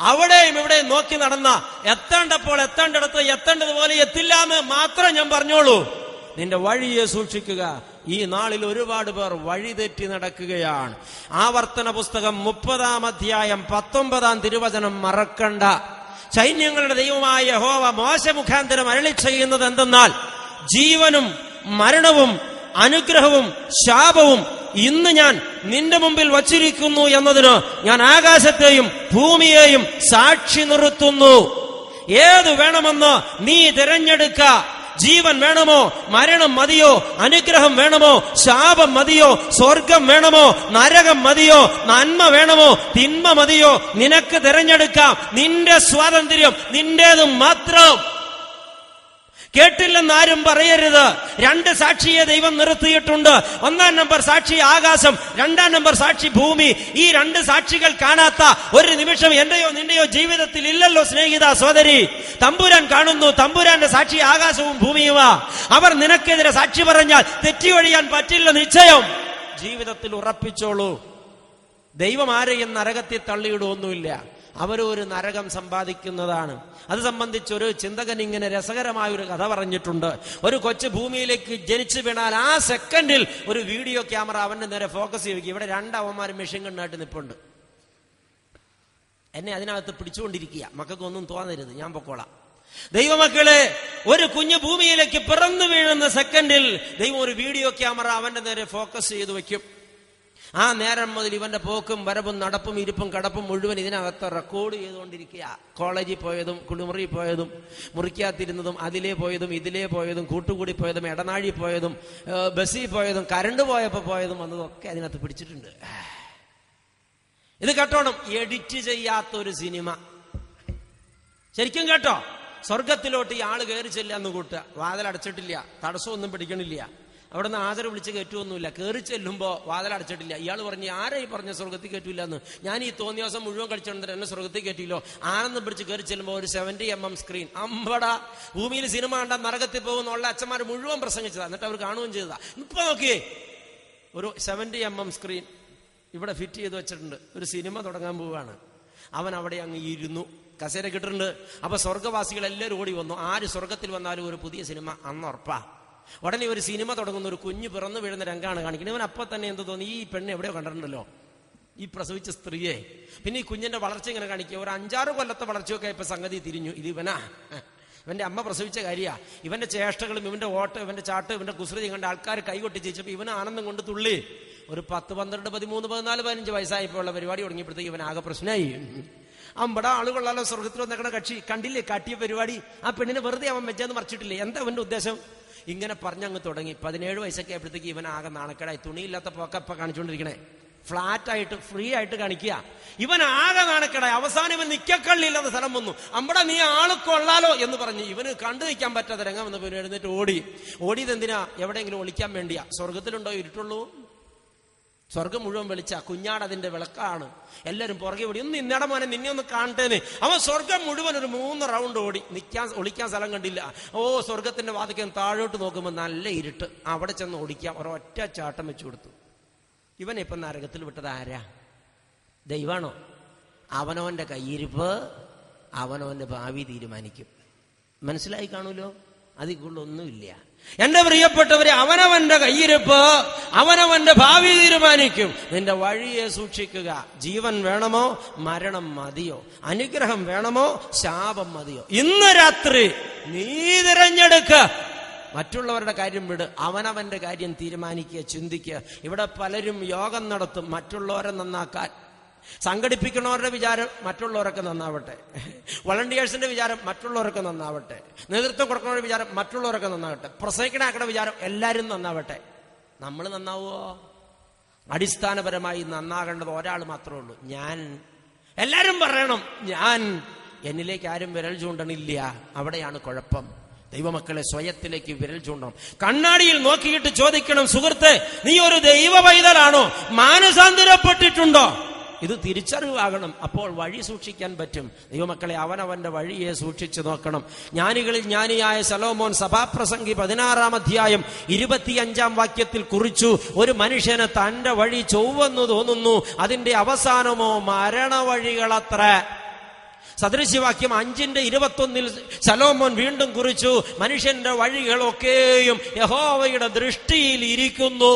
അവിടെയും ഇവിടെ നോക്കി നടന്ന എത്തേണ്ടപ്പോൾ എത്തേണ്ടിടത്ത് എത്തേണ്ടതുപോലെ എത്തില്ല എന്ന് മാത്രം ഞാൻ പറഞ്ഞോളൂ. നിന്റെ വഴിയെ സൂക്ഷിക്കുക. ഈ നാളിൽ ഒരുപാട് പേർ വഴിതെറ്റി നടക്കുകയാണ്. ആവർത്തന പുസ്തകം 30-ാം അധ്യായം 19-ാം തിരുവചനം മറക്കണ്ട. സൈന്യങ്ങളുടെ ദൈവമായ യഹോവ മോശെ മുഖാന്തരം അരുളി ചെയ്യുന്നത് എന്തെന്നാൽ, ജീവനും മരണവും അനുഗ്രഹവും ശാപവും ഇന്ന് ഞാൻ നിന്റെ മുമ്പിൽ വച്ചിരിക്കുന്നു എന്നതിന് ഞാൻ ആകാശത്തെയും ഭൂമിയെയും സാക്ഷി നിർത്തുന്നു. ഏത് വേണമെന്ന് നീ തിരഞ്ഞെടുക്ക. ജീവൻ വേണമോ? മരണം മതിയോ? അനുഗ്രഹം വേണമോ? ശാപം മതിയോ? സ്വർഗം വേണമോ? നരകം മതിയോ? നന്മ വേണമോ? തിന്മ മതിയോ? നിനക്ക് തിരഞ്ഞെടുക്കാം. നിന്റെ സ്വാതന്ത്ര്യം നിന്റേത് മാത്രം. കേട്ടില്ലെന്നാരും പറയരുത്. രണ്ട് സാക്ഷിയെ ദൈവം നിർത്തിയിട്ടുണ്ട്. 1-ാം നമ്പർ സാക്ഷി ആകാശം, 2-ാം നമ്പർ സാക്ഷി ഭൂമി. ഈ രണ്ട് സാക്ഷികൾ കാണാത്ത ഒരു നിമിഷം എന്റെയോ നിന്റെയോ ജീവിതത്തിൽ ഇല്ലല്ലോ സ്നേഹിത സോദരി. തമ്പുരാൻ കാണുന്നു. തമ്പുരാന്റെ സാക്ഷി ആകാശവും ഭൂമിയുമാ. അവർ നിനക്കെതിരെ സാക്ഷി പറഞ്ഞാൽ തെറ്റി ഒഴിയാൻ പറ്റില്ല. നിശ്ചയം ജീവിതത്തിൽ ഉറപ്പിച്ചോളൂ. ദൈവം ആരെയും നരകത്തിൽ തള്ളിയിടുവൊന്നുമില്ല. അവരൊരു നരകം സമ്പാദിക്കുന്നതാണ്. അത് സംബന്ധിച്ചൊരു ചിന്തകൻ ഇങ്ങനെ രസകരമായ ഒരു കഥ പറഞ്ഞിട്ടുണ്ട്. ഒരു കൊച്ചു ഭൂമിയിലേക്ക് ജനിച്ചു വീണാൽ ആ സെക്കൻഡിൽ ഒരു വീഡിയോ ക്യാമറ അവന്റെ നേരെ ഫോക്കസ് ചെയ്യിക്കും. ഇവിടെ 2 അവന്മാർ മെഷീൻ ഗണ്ണായിട്ട് നിൽപ്പുണ്ട്. എന്നെ അതിനകത്ത് പിടിച്ചുകൊണ്ടിരിക്കുക. മക്കൾക്കൊന്നും തോന്നരുത്, ഞാൻ പൊക്കോളാം. ദൈവമക്കളെ, ഒരു കുഞ്ഞു ഭൂമിയിലേക്ക് പിറന്നു വീഴുന്ന സെക്കൻഡിൽ ദൈവം ഒരു വീഡിയോ ക്യാമറ അവന്റെ നേരെ ഫോക്കസ് ചെയ്ത് വെക്കും. ആ നേരം മുതൽ ഇവന്റെ പോക്കും വരവും നടപ്പും ഇരിപ്പും കടപ്പും മുഴുവൻ ഇതിനകത്ത് റെക്കോർഡ് ചെയ്തുകൊണ്ടിരിക്കുക. കോളേജിൽ പോയതും കുളിമുറി പോയതും മുറിക്കാത്തിരുന്നതും അതിലേ പോയതും ഇതിലേ പോയതും കൂട്ടുകൂടി പോയതും ഇടനാഴി പോയതും ബസ്സിൽ പോയതും കരണ്ട് പോയപ്പോ പോയതും വന്നതൊക്കെ അതിനകത്ത് പിടിച്ചിട്ടുണ്ട്. ഇത് കേട്ടോണം, എഡിറ്റ് ചെയ്യാത്തൊരു സിനിമ. ശരിക്കും കേട്ടോ. സ്വർഗത്തിലോട്ട് ഈ ആള് കയറി ചെല്ലാന്ന് കൂട്ടുക. വാതിലടച്ചിട്ടില്ല, തടസ്സമൊന്നും പിടിക്കണില്ല. അവിടെ നിന്ന് ആദരം വിളിച്ച് കയറ്റുമൊന്നുമില്ല. കയറി ചെല്ലുമ്പോ വാതിലടച്ചിട്ടില്ല. ഇയാൾ പറഞ്ഞു, ആരായി പറഞ്ഞ സ്വർഗത്തിൽ കയറ്റൂല എന്ന്? ഞാൻ ഈ തോന്നിയ ദിവസം മുഴുവൻ കളിച്ചോണ്ട് എന്നെ സ്വർഗത്തിൽ കയറ്റില്ലോ. ആനന്ദം പിടിച്ച് കയറി ചെല്ലുമ്പോ ഒരു 70mm സ്ക്രീൻ. അമ്പടാ, ഭൂമിയിൽ സിനിമ കണ്ടാൽ നരകത്തിൽ പോകുന്നുള്ള അച്ഛന്മാർ മുഴുവൻ പ്രസംഗിച്ചതാ. എന്നിട്ട് അവർ കാണുകയും ചെയ്തതാ. ഇപ്പൊ നോക്കിയേ, ഒരു 70mm സ്ക്രീൻ ഇവിടെ ഫിറ്റ് ചെയ്ത് വെച്ചിട്ടുണ്ട്. ഒരു സിനിമ തുടങ്ങാൻ പോവുകയാണ്. അവൻ അവിടെ അങ്ങ് ഇരുന്നു, കസേര കിട്ടുന്നുണ്ട്. അപ്പൊ സ്വർഗവാസികൾ എല്ലാവരും ഓടി വന്നു. ആര് സ്വർഗത്തിൽ വന്നാലും ഒരു പുതിയ സിനിമ അന്ന് ഉറപ്പാ. ഉടനെ ഒരു സിനിമ തുടങ്ങുന്ന ഒരു കുഞ്ഞ് പിറന്നു വീഴുന്ന രംഗമാണ് കാണിക്കുന്നത്. ഇവൻ അപ്പൊ തന്നെ എന്ത് തോന്നി, ഈ പെണ്ണ് എവിടെയോ കണ്ടിട്ടുണ്ടല്ലോ, ഈ പ്രസവിച്ച സ്ത്രീയെ. പിന്നെ ഈ കുഞ്ഞിന്റെ വളർച്ച ഇങ്ങനെ കാണിക്കുക. ഒരു 5-6 കൊല്ലത്തെ വളർച്ചയൊക്കെ ഇപ്പൊ സംഗതി തിരിഞ്ഞു. ഇത് ഇവന്റെ അമ്മ പ്രസവിച്ച കാര്യ. ഇവന്റെ ചേഷ്ടകളും ഇവന്റെ ഓട്ടം ഇവന്റെ ചാട്ട് ഇവന്റെ കുസൃതി കണ്ട ആൾക്കാർ കൈകൊട്ടി ചേച്ചപ്പോ ഇവന് ആനന്ദം കൊണ്ട് തുള്ളി. ഒരു 10, 12, 13, 14, 15 വയസ്സായപ്പോഴുള്ള പരിപാടി തുടങ്ങിയപ്പോഴത്തേക്ക് ഇവൻ ആകെ പ്രശ്നമായി. അമ്പടെ ആളുകൊള്ളാലോ, സ്വർഗത്തിൽ വന്നേക്കണ കക്ഷി കണ്ടില്ലേ കാട്ടിയ പരിപാടി. ആ പെണ്ണിനെ വെറുതെ അവൻ വെച്ചെന്ന് മറിച്ചിട്ടില്ലേ, എന്താ അവന്റെ ഉദ്ദേശം? ഇങ്ങനെ പറഞ്ഞങ്ങ് തുടങ്ങി. 17 വയസ്സൊക്കെ ആയപ്പോഴത്തേക്ക് ഇവൻ ആകെ നാണക്കേടായി. തുണിയില്ലാത്ത പോക്കപ്പ കാണിച്ചുകൊണ്ടിരിക്കണേ, ഫ്ലാറ്റ് ആയിട്ട് ഫ്രീ ആയിട്ട് കാണിക്കുക. ഇവൻ ആകെ നാണക്കേടായി. അവസാനം ഇവൻ നിക്കക്കള്ളിയില്ലാത്ത സ്ഥലം വന്നു. അമ്പടെ നീ ആള് കൊള്ളാലോ എന്ന് പറഞ്ഞ് ഇവന് കണ്ടു നിൽക്കാൻ പറ്റാത്ത രംഗം വന്ന് പിന്നെ എഴുന്നേറ്റ് ഓടിയത് എന്തിനാ? എവിടെയെങ്കിലും ഒളിക്കാൻ വേണ്ടിയാ. സ്വർഗത്തിലുണ്ടോ ഇരുട്ടുള്ളൂ? സ്വർഗം മുഴുവൻ വെളിച്ച, കുഞ്ഞാട് അതിന്റെ വിളക്കാണ്. എല്ലാരും പുറകെ ഓടി. ഒന്ന് ഇന്നടെ മോനെ നിന്നെ ഒന്ന് കാണട്ടേന്ന്. അവൻ സ്വർഗം മുഴുവൻ ഒരു 3 റൗണ്ട് ഓടി. ഒളിക്കാൻ സ്ഥലം കണ്ടില്ല. സ്വർഗത്തിന്റെ വാതിക്കാൻ താഴോട്ട് നോക്കുമ്പോ നല്ല ഇരുട്ട്. അവിടെ ചെന്ന് ഓടിക്കാം. ഒരൊറ്റ ചാട്ടം വെച്ചു കൊടുത്തു. ഇവനെ ഇപ്പൊ നരകത്തിൽ വിട്ടത് ആരാ? ദൈവാണോ? അവനവന്റെ കയ്യിരിപ്പ് അവനവന്റെ ഭാവി തീരുമാനിക്കും. മനസ്സിലായി കാണൂലോ? അതിൽ കൂടുതലൊന്നുമില്ല. എന്റെ പ്രിയപ്പെട്ടവരെ, അവനവന്റെ കയ്യിരിപ്പ് അവനവന്റെ ഭാവി തീരുമാനിക്കും. നിന്റെ വഴിയെ സൂക്ഷിക്കുക. ജീവൻ വേണമോ മരണം മതിയോ? അനുഗ്രഹം വേണമോ ശാപം മതിയോ? ഇന്ന് രാത്രി നീ തിരഞ്ഞെടുക്ക. മറ്റുള്ളവരുടെ കാര്യം വിട്, അവനവന്റെ കാര്യം തീരുമാനിക്കുക, ചിന്തിക്കുക. ഇവിടെ പലരും യോഗം നടത്തും മറ്റുള്ളവരെ നന്നാക്കാൻ. സംഘടിപ്പിക്കണവരുടെ വിചാരം മറ്റുള്ളവരൊക്കെ നന്നാവട്ടെ, വളണ്ടിയേഴ്സിന്റെ വിചാരം മറ്റുള്ളവരൊക്കെ നന്നാവട്ടെ, നേതൃത്വം കൊടുക്കുന്നവരുടെ വിചാരം മറ്റുള്ളവരൊക്കെ നന്നാവട്ടെ, പ്രസംഗിക്കണ വിചാരം എല്ലാവരും നന്നാവട്ടെ. നമ്മൾ നന്നാവുമോ? അടിസ്ഥാനപരമായി നന്നാകേണ്ടത് ഒരാൾ മാത്രമേ ഉള്ളൂ, ഞാൻ. എല്ലാരും പറയണം ഞാൻ. എന്നിലേക്ക് ആരും വിരൽ ചൂണ്ടണില്ല. അവിടെയാണ് കുഴപ്പം. ദൈവമക്കളെ, സ്വയത്തിലേക്ക് വിരൽ ചൂണ്ടണം. കണ്ണാടിയിൽ നോക്കിയിട്ട് ചോദിക്കണം, സുഹൃത്തെ നീ ഒരു ദൈവ പൈതലാണോ? മാനസാന്തരപ്പെട്ടിട്ടുണ്ടോ? ഇത് തിരിച്ചറിവാകണം. അപ്പോൾ വഴി സൂക്ഷിക്കാൻ പറ്റും. ദൈവമക്കളെ, അവനവന്റെ വഴിയെ സൂക്ഷിച്ചു നോക്കണം. ജ്ഞാനികളിൽ ജ്ഞാനിയായ ശലോമോൻ സഭാപ്രസംഗി 16-ാം അധ്യായം 25-ാം വാക്യത്തിൽ കുറിച്ചു, ഒരു മനുഷ്യന് തന്റെ വഴി ചൊവ്വെന്നു തോന്നുന്നു, അതിന്റെ അവസാനമോ മരണവഴികളത്ര. സദൃശ്യവാക്യം 5:21 ശലോമോൻ വീണ്ടും കുറിച്ചു, മനുഷ്യന്റെ വഴികളൊക്കെയും യഹോവയുടെ ദൃഷ്ടിയിൽ ഇരിക്കുന്നു.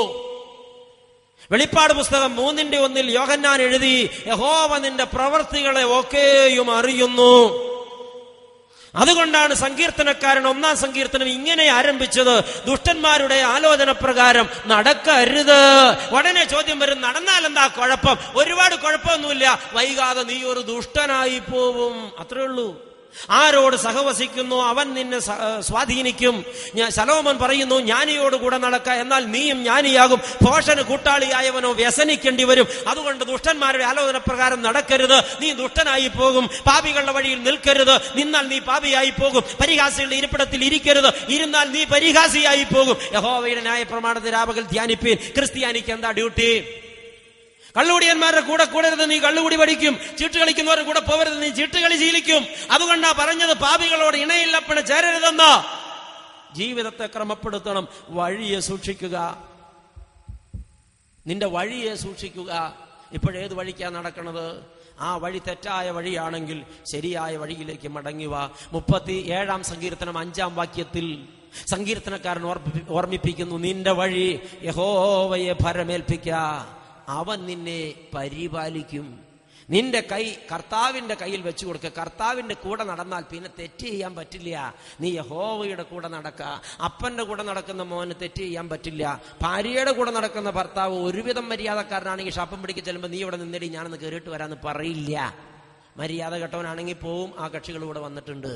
വെളിപ്പാട് പുസ്തകം 3:1 യോഹന്നാൻ എഴുതി, യഹോവ നിന്റെ പ്രവൃത്തികളെ ഒക്കെയും അറിയുന്നു. അതുകൊണ്ടാണ് സങ്കീർത്തനക്കാരൻ 1-ാം സങ്കീർത്തനം ഇങ്ങനെ ആരംഭിച്ചത്, ദുഷ്ടന്മാരുടെ ആലോചന പ്രകാരം നടക്കരുത്. ഉടനെ ചോദ്യം വരും, നടന്നാൽ എന്താ കുഴപ്പം? ഒരുപാട് കുഴപ്പമൊന്നുമില്ല, വൈകാതെ നീ ഒരു ദുഷ്ടനായി പോവും. അത്രേ ഉള്ളൂ. ആരോട് സഹവസിക്കുന്നു അവൻ നിന്നെ സ്വാധീനിക്കും. ശലോമോൻ പറയുന്നു, ജ്ഞാനിയോട് കൂടെ നടക്ക, എന്നാൽ നീയും ജ്ഞാനിയാകും. ഭോഷന് കൂട്ടാളിയായവനോ വ്യസനിക്കേണ്ടി വരും. അതുകൊണ്ട് ദുഷ്ടന്മാരുടെ ആലോചന പ്രകാരം നടക്കരുത്, നീ ദുഷ്ടനായി പോകും. പാപികളുടെ വഴിയിൽ നിൽക്കരുത്, നിന്നാൽ നീ പാപിയായി പോകും. പരിഹാസികളുടെ ഇരിപ്പിടത്തിൽ ഇരിക്കരുത്, ഇരുന്നാൽ നീ പരിഹാസിയായി പോകും. യഹോവയുടെ ന്യായപ്രമാണത്തെ രാപകൽ ധ്യാനിപ്പീൻ. ക്രിസ്ത്യാനിക്ക് എന്താ ഡ്യൂട്ടി? കള്ളുകുടിയന്മാരുടെ കൂടെ കൂടരുത്, നീ കള്ളുകുടി പഠിക്കും. ചീട്ട് കളിക്കുന്നവരുടെ കൂടെ പോകരുത്, നീ ചീട്ടുകളി ശീലിക്കും. അതുകൊണ്ടാ പറഞ്ഞത് പാപികളോട് ഇണയില്ലപ്പണ് ചേരരുതെന്ന്. ജീവിതത്തെ ക്രമപ്പെടുത്തണം. വഴിയെ സൂക്ഷിക്കുക, നിന്റെ വഴിയെ സൂക്ഷിക്കുക. ഇപ്പോഴേത് വഴിക്കാ നടക്കണത്? ആ വഴി തെറ്റായ വഴിയാണെങ്കിൽ ശരിയായ വഴിയിലേക്ക് മടങ്ങുക. 37-ാം സങ്കീർത്തനം 5-ാം വാക്യത്തിൽ സങ്കീർത്തനക്കാരൻ ഓർമ്മിപ്പിക്കുന്നു, നിന്റെ വഴി യഹോവയെ ഭരമേൽപ്പിക്ക, അവൻ നിന്നെ പരിപാലിക്കും. നിന്റെ കൈ കർത്താവിന്റെ കയ്യിൽ വെച്ചു കൊടുക്ക. കർത്താവിന്റെ കൂടെ നടന്നാൽ പിന്നെ തെറ്റ് ചെയ്യാൻ പറ്റില്ല. നീ യഹോവയുടെ കൂടെ നടക്ക. അപ്പന്റെ കൂടെ നടക്കുന്ന മോന് തെറ്റ് ചെയ്യാൻ പറ്റില്ല. ഭാര്യയുടെ കൂടെ നടക്കുന്ന ഭർത്താവ് ഒരുവിധം മര്യാദക്കാരനാണെങ്കിൽ ഷാപ്പം പിടിക്ക് ചെല്ലുമ്പോൾ നീ ഇവിടെ നിന്നേടി ഞാനൊന്ന് കയറിയിട്ട് വരാന്ന് പറയില്ല. മര്യാദ കെട്ടവനാണെങ്കിൽ പോവും. ആ കക്ഷികൾ കൂടെ വന്നിട്ടുണ്ട്.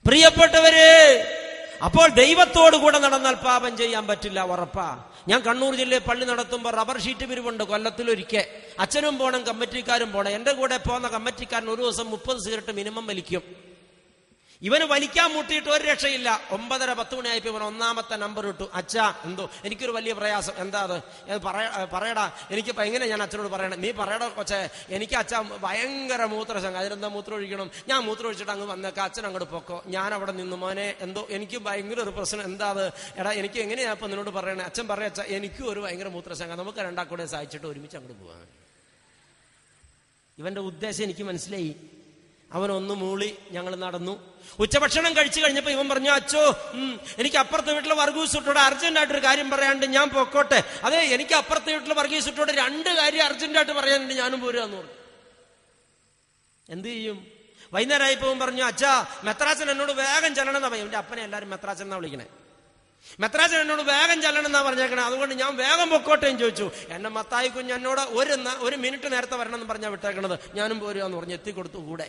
പ്രിയപ്പെട്ടവരെ, അപ്പോൾ ദൈവത്തോടു കൂടെ നടന്നാൽ പാപം ചെയ്യാൻ പറ്റില്ല, ഉറപ്പാ. ഞാൻ കണ്ണൂർ ജില്ലയിൽ പള്ളി നടത്തുമ്പോൾ റബ്ബർ ഷീറ്റ് പിരിവുണ്ട് കൊല്ലത്തിലൊരിക്കൽ. അച്ഛനും പോണം, കമ്മിറ്റിക്കാരും പോണം. എന്റെ കൂടെ പോകുന്ന കമ്മിറ്റിക്കാരൻ ഒരു ദിവസം 30 സിഗരറ്റ് മിനിമം വലിക്കും. ഇവന് വലിക്കാൻ മുട്ടിയിട്ട് ഒരു രക്ഷയില്ല. 9:30-10 മണിയായപ്പോ ഇവൻ ഒന്നാമത്തെ നമ്പർ ഇട്ടു. അച്ഛാ, എന്തോ എനിക്കൊരു വലിയ പ്രയാസം. എന്താ അത്? പറയടാ. എനിക്കിപ്പോ എങ്ങനെ ഞാൻ അച്ഛനോട് പറയണം? നീ പറയടാ കൊച്ചേ, എനിക്ക് അച്ഛൻ ഭയങ്കര മൂത്രശങ്ക. അതിനെന്താ മൂത്രം ഒഴിക്കണം? ഞാൻ മൂത്രം ഒഴിച്ചിട്ട് അങ്ങ് വന്നേക്കാം, അച്ഛൻ അങ്ങോട്ട് പൊക്കോ. ഞാൻ അവിടെ നിന്ന് മോനെ എന്തോ എനിക്ക് ഭയങ്കര ഒരു പ്രശ്നം. എന്താ അത്? എടാ എനിക്ക് എങ്ങനെയാ ഇപ്പൊ നിന്നോട് പറയണേ? അച്ഛൻ പറയാ, അച്ഛാ എനിക്കും ഒരു ഭയങ്കര മൂത്രശങ്ക, നമുക്ക് രണ്ടാക്കൂടെ സഹായിച്ചിട്ട് ഒരുമിച്ച് അങ്ങോട്ട് പോവാൻ. ഇവന്റെ ഉദ്ദേശം എനിക്ക് മനസ്സിലായി. അവനൊന്ന് മൂളി, ഞങ്ങൾ നടന്നു. ഉച്ചഭക്ഷണം കഴിച്ചു കഴിഞ്ഞപ്പോ ഇവൻ പറഞ്ഞു, അച്ഛോ എനിക്ക് അപ്പുറത്തെ വീട്ടിലെ വർഗീസ് കുട്ടിയോട് അർജന്റായിട്ടൊരു കാര്യം പറയാണ്ട് ഞാൻ പൊക്കോട്ടെ. അതെ, എനിക്ക് അപ്പുറത്തെ വീട്ടിലെ വർഗീസ് കുട്ടിയോട് 2 കാര്യം അർജന്റായിട്ട് പറയാനുണ്ട്, ഞാനും പോരാന്ന് പറഞ്ഞു. എന്ത് ചെയ്യും? വൈകുന്നേരമായപ്പോ പറഞ്ഞു, അച്ഛാ മെത്രാച്ചൻ എന്നോട് വേഗം ചെല്ലണം എന്നാ. എന്റെ അപ്പനെ എല്ലാരും മെത്രാച്ചൻ എന്നാ വിളിക്കണേ. മെത്രാച്ചൻ എന്നോട് വേഗം ചെല്ലണം എന്നാ പറഞ്ഞേക്കണേ, അതുകൊണ്ട് ഞാൻ വേഗം പൊക്കോട്ടേന്ന് ചോദിച്ചു. എന്നെ മത്തായി കുഞ്ഞ് എന്നോട് 1 മിനിറ്റ് നേരത്തെ വരണം എന്ന് പറഞ്ഞാൽ വിട്ടേക്കണത്. ഞാനും പോരുകയെന്ന് പറഞ്ഞു. എത്തിക്കൊടുത്തു കൂടെ.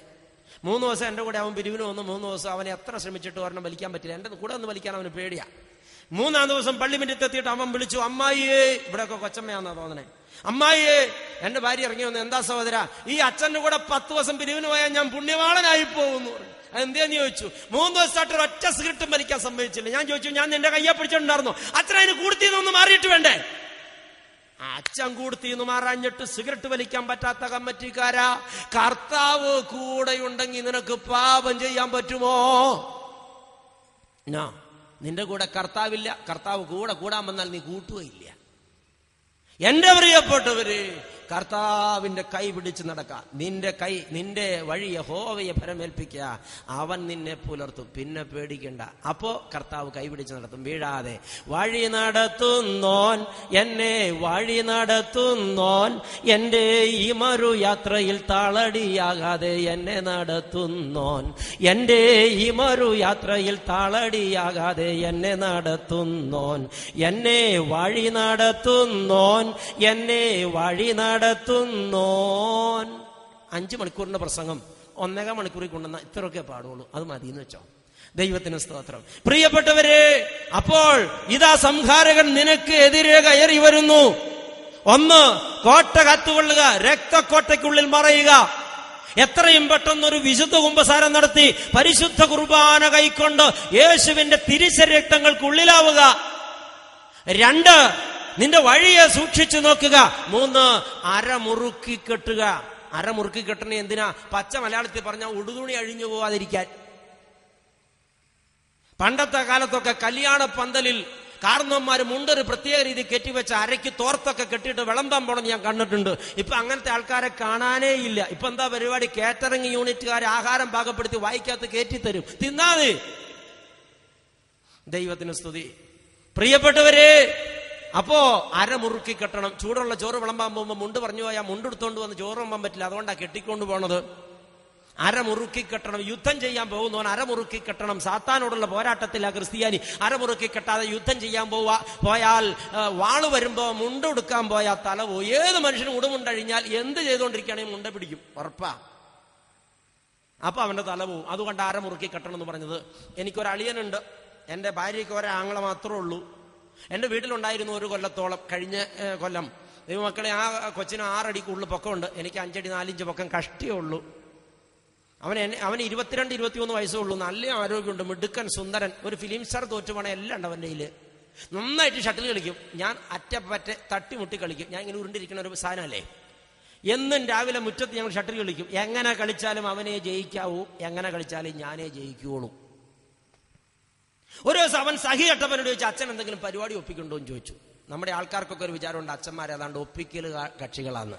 3 ദിവസം എൻ്റെ കൂടെ അവൻ പിരിവിന് വന്നു. 3 ദിവസം അവനെ എത്ര ശ്രമിച്ചിട്ട് ഒരെണ്ണം വലിക്കാൻ പറ്റില്ല. എൻ്റെ കൂടെ ഒന്ന് വലിക്കാൻ അവന് പേടിയാ. 3-ാം ദിവസം പള്ളി മിറ്റത്തെത്തിയിട്ട് അവൻ വിളിച്ചു, അമ്മായിയേ. ഇവിടെയൊക്കെ കൊച്ചമ്മയാന്നാ തോന്നണേ. അമ്മായിയേ, എന്റെ ഭാര്യ ഇറങ്ങി വന്നു. എന്താ സഹോദര? ഈ അച്ഛൻ്റെ കൂടെ 10 ദിവസം പിരിവിന് പോയാൽ ഞാൻ പുണ്യവാളനായി പോകുന്നു. അതെന്തേന്ന് ചോദിച്ചു. 3 ദിവസമായിട്ട് ഒറ്റ സിഗരറ്റും വലിക്കാൻ സംഭവിച്ചില്ല. ഞാൻ ചോദിച്ചു, ഞാൻ നിന്റെ കയ്യെ പിടിച്ചിട്ടുണ്ടായിരുന്നു, അച്ഛൻ അതിന് കൂടുതൽ മാറിയിട്ട് വേണ്ടേ? അച്ഛൻ കൂടത്തിന്ന് മാറാഞ്ഞിട്ട് സിഗരറ്റ് വലിക്കാൻ പറ്റാത്ത കമ്മിറ്റിക്കാരാ. കർത്താവ് കൂടെയുണ്ടെങ്കിൽ നിനക്ക് പാപം ചെയ്യാൻ പറ്റുമോ? നിന്റെ കൂടെ കർത്താവില്ല. കർത്താവ് കൂടാൻ വന്നാൽ നീ കൂട്ടുകയില്ല. എന്റെ പ്രിയപ്പെട്ടവര്, കർത്താവിന്റെ കൈ പിടിച്ച് നടക്ക. നിന്റെ വഴി യഹോവയെ ഫലമേൽപ്പിക്കുക. അവൻ നിന്നെ പുലർത്തും, പിന്നെ പേടിക്കണ്ട. അപ്പോ കർത്താവ് കൈ പിടിച്ച് നടത്തും, വീഴാതെ. വഴി നടത്തുന്നോൻ എന്നെ വഴി നടത്തുന്നോൻ, എന്റെ ഈ മറു യാത്രയിൽ താളടിയാകാതെ എന്നെ നടത്തുന്നോൻ. എന്റെ ഈ മറു യാത്രയിൽ താളടിയാകാതെ എന്നെ നടത്തുന്നോൻ. എന്നെ വഴി നടത്തുന്നോൻ, എന്നെ വഴി നടത്തുന്നോൻ. 5 മണിക്കൂറിന്റെ പ്രസംഗം 1.5 മണിക്കൂറിൽ കൊണ്ടുവന്ന ഇത്രയൊക്കെ പാടുള്ളൂ. അത് മതിയെന്ന് വെച്ചോ. ദൈവത്തിന് സ്തോത്രം. പ്രിയപ്പെട്ടവരെ, അപ്പോൾ ഇതാ സംഹാരകൻ നിനക്ക് എതിരെ കയറി വരുന്നു. 1, കോട്ട കാത്തുകൊള്ളുക, രക്തക്കോട്ടയ്ക്കുള്ളിൽ മറയുക. എത്രയും പെട്ടെന്നൊരു വിശുദ്ധ കുമ്പസാരം നടത്തി പരിശുദ്ധ കുർബാന കൈക്കൊണ്ട് യേശുവിന്റെ തിരുശരീരങ്ങൾക്കുള്ളിലാവുക. 2, നിന്റെ വഴിയെ സൂക്ഷിച്ചു നോക്കുക. 3, അരമുറുക്കി കെട്ടുക. അരമുറുക്കി കെട്ടണ എന്തിനാ? പച്ച മലയാളത്തിൽ പറഞ്ഞാൽ ഉടുതുണി അഴിഞ്ഞു പോവാതിരിക്കാൻ. പണ്ടത്തെ കാലത്തൊക്കെ കല്യാണ പന്തലിൽ കാരണവന്മാര് മുണ്ടൊരു പ്രത്യേക രീതി കെട്ടിവെച്ച് അരയ്ക്ക് തോർത്തൊക്കെ കെട്ടിയിട്ട് വിളമ്പാൻ പോണെന്ന് ഞാൻ കണ്ടിട്ടുണ്ട്. ഇപ്പൊ അങ്ങനത്തെ ആൾക്കാരെ കാണാനേ ഇല്ല. ഇപ്പൊ എന്താ പരിപാടി? കേറ്ററിംഗ് യൂണിറ്റുകാർ ആഹാരം പാകപ്പെടുത്തി വായിക്കകത്ത് കയറ്റിത്തരും, തിന്നാതെ. ദൈവത്തിന് സ്തുതി. പ്രിയപ്പെട്ടവരെ, അപ്പോ അരമുറുക്കി കെട്ടണം. ചൂടുള്ള ചോറ് വിളമ്പാൻ പോകുമ്പോൾ മുണ്ട് പറഞ്ഞു പോയാൽ മുണ്ടെടുത്തോണ്ട് വന്ന് ചോറ് വിളമ്പാൻ പറ്റില്ല. അതുകൊണ്ടാണ് കെട്ടിക്കൊണ്ട് പോണത്. അരമുറുക്കി കെട്ടണം. യുദ്ധം ചെയ്യാൻ പോകുന്നവൻ അരമുറുക്കി കെട്ടണം. സാത്താനോടുള്ള പോരാട്ടത്തിലാ ക്രിസ്ത്യാനി. അരമുറുക്കി കെട്ടാതെ യുദ്ധം ചെയ്യാൻ പോയാൽ വാള് വരുമ്പോ മുണ്ടെടുക്കാൻ പോയാൽ തല പോവും. ഏത് മനുഷ്യനും ഉടുമുണ്ടഴിഞ്ഞാൽ എന്ത് ചെയ്തുകൊണ്ടിരിക്കുകയാണെങ്കിൽ മുണ്ട പിടിക്കും, ഉറപ്പാ. അപ്പൊ അവന്റെ തല പോവും. അതുകൊണ്ട് അരമുറുക്കി കെട്ടണം എന്ന് പറഞ്ഞത്. എനിക്കൊരളിയനുണ്ട്. എന്റെ ഭാര്യയ്ക്ക് ഒരാങ്ങള മാത്രമേ ഉള്ളൂ. എന്റെ വീട്ടിലുണ്ടായിരുന്നു 1 കൊല്ലത്തോളം. കഴിഞ്ഞ കൊല്ലം ദൈവമക്കളെ, ആ കൊച്ചിന് 6 അടിക്ക് ഉള്ളു പൊക്കമുണ്ട്. എനിക്ക് 5 അടി 4 ഇഞ്ച് പൊക്കം കഷ്ടിയേ ഉള്ളൂ. അവന് 22-23 വയസ്സേ ഉള്ളൂ. നല്ല ആരോഗ്യമുണ്ട്, മിടുക്കൻ, സുന്ദരൻ. ഒരു ഫിലിം സ്റ്റാർ തോറ്റുപോണ എല്ലാം ഉണ്ട് അവന്റെ കയ്യില്. നന്നായിട്ട് ഷട്ടിൽ കളിക്കും. ഞാൻ അറ്റപ്പറ്റ തട്ടിമുട്ടി കളിക്കും. ഞാൻ ഇങ്ങനെ ഉരുണ്ടിരിക്കുന്ന ഒരു സാധനമല്ലേ. എന്നും രാവിലെ മുറ്റത്ത് ഞങ്ങൾ ഷട്ടിൽ കളിക്കും. എങ്ങനെ കളിച്ചാലും അവനെ ജയിക്കാവൂ, എങ്ങനെ കളിച്ചാലും ഞാനേ ജയിക്കുള്ളൂ. ഒരു ദിവസം അവൻ സഹി കെട്ടപ്പനോട് ചോദിച്ചു, അച്ഛൻ എന്തെങ്കിലും പരിപാടി ഒപ്പിക്കുണ്ടോ എന്ന് ചോദിച്ചു. നമ്മുടെ ആൾക്കാർക്കൊക്കെ ഒരു വിചാരമുണ്ട് അച്ഛന്മാരെ ഏതാണ്ട് ഒപ്പിക്കൽ കക്ഷികളാന്ന്.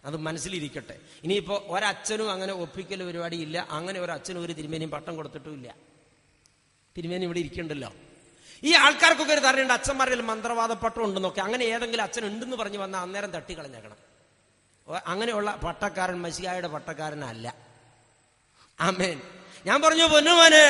അത് മനസ്സിലിരിക്കട്ടെ. ഇനിയിപ്പോ ഒരച്ഛനും അങ്ങനെ ഒപ്പിക്കൽ പരിപാടി ഇല്ല. അങ്ങനെ ഒരച്ഛനും ഒരു തിരുമേനിയും പട്ടം കൊടുത്തിട്ടും ഇല്ല. തിരുമേനി ഇവിടെ ഇരിക്കണ്ടല്ലോ. ഈ ആൾക്കാർക്കൊക്കെ ഒരു ധാരണയുണ്ട് അച്ഛന്മാരിൽ മന്ത്രവാദ പട്ടം ഉണ്ടെന്നൊക്കെ. അങ്ങനെ ഏതെങ്കിലും അച്ഛൻ ഉണ്ടെന്ന് പറഞ്ഞു വന്നാൽ അന്നേരം തട്ടിക്കളഞ്ഞേക്കണം. അങ്ങനെയുള്ള പട്ടക്കാരൻ മശിഹായുടെ പട്ടക്കാരനല്ല. ആമേൻ. ഞാൻ പറഞ്ഞു, പൊന്നുമോനെ,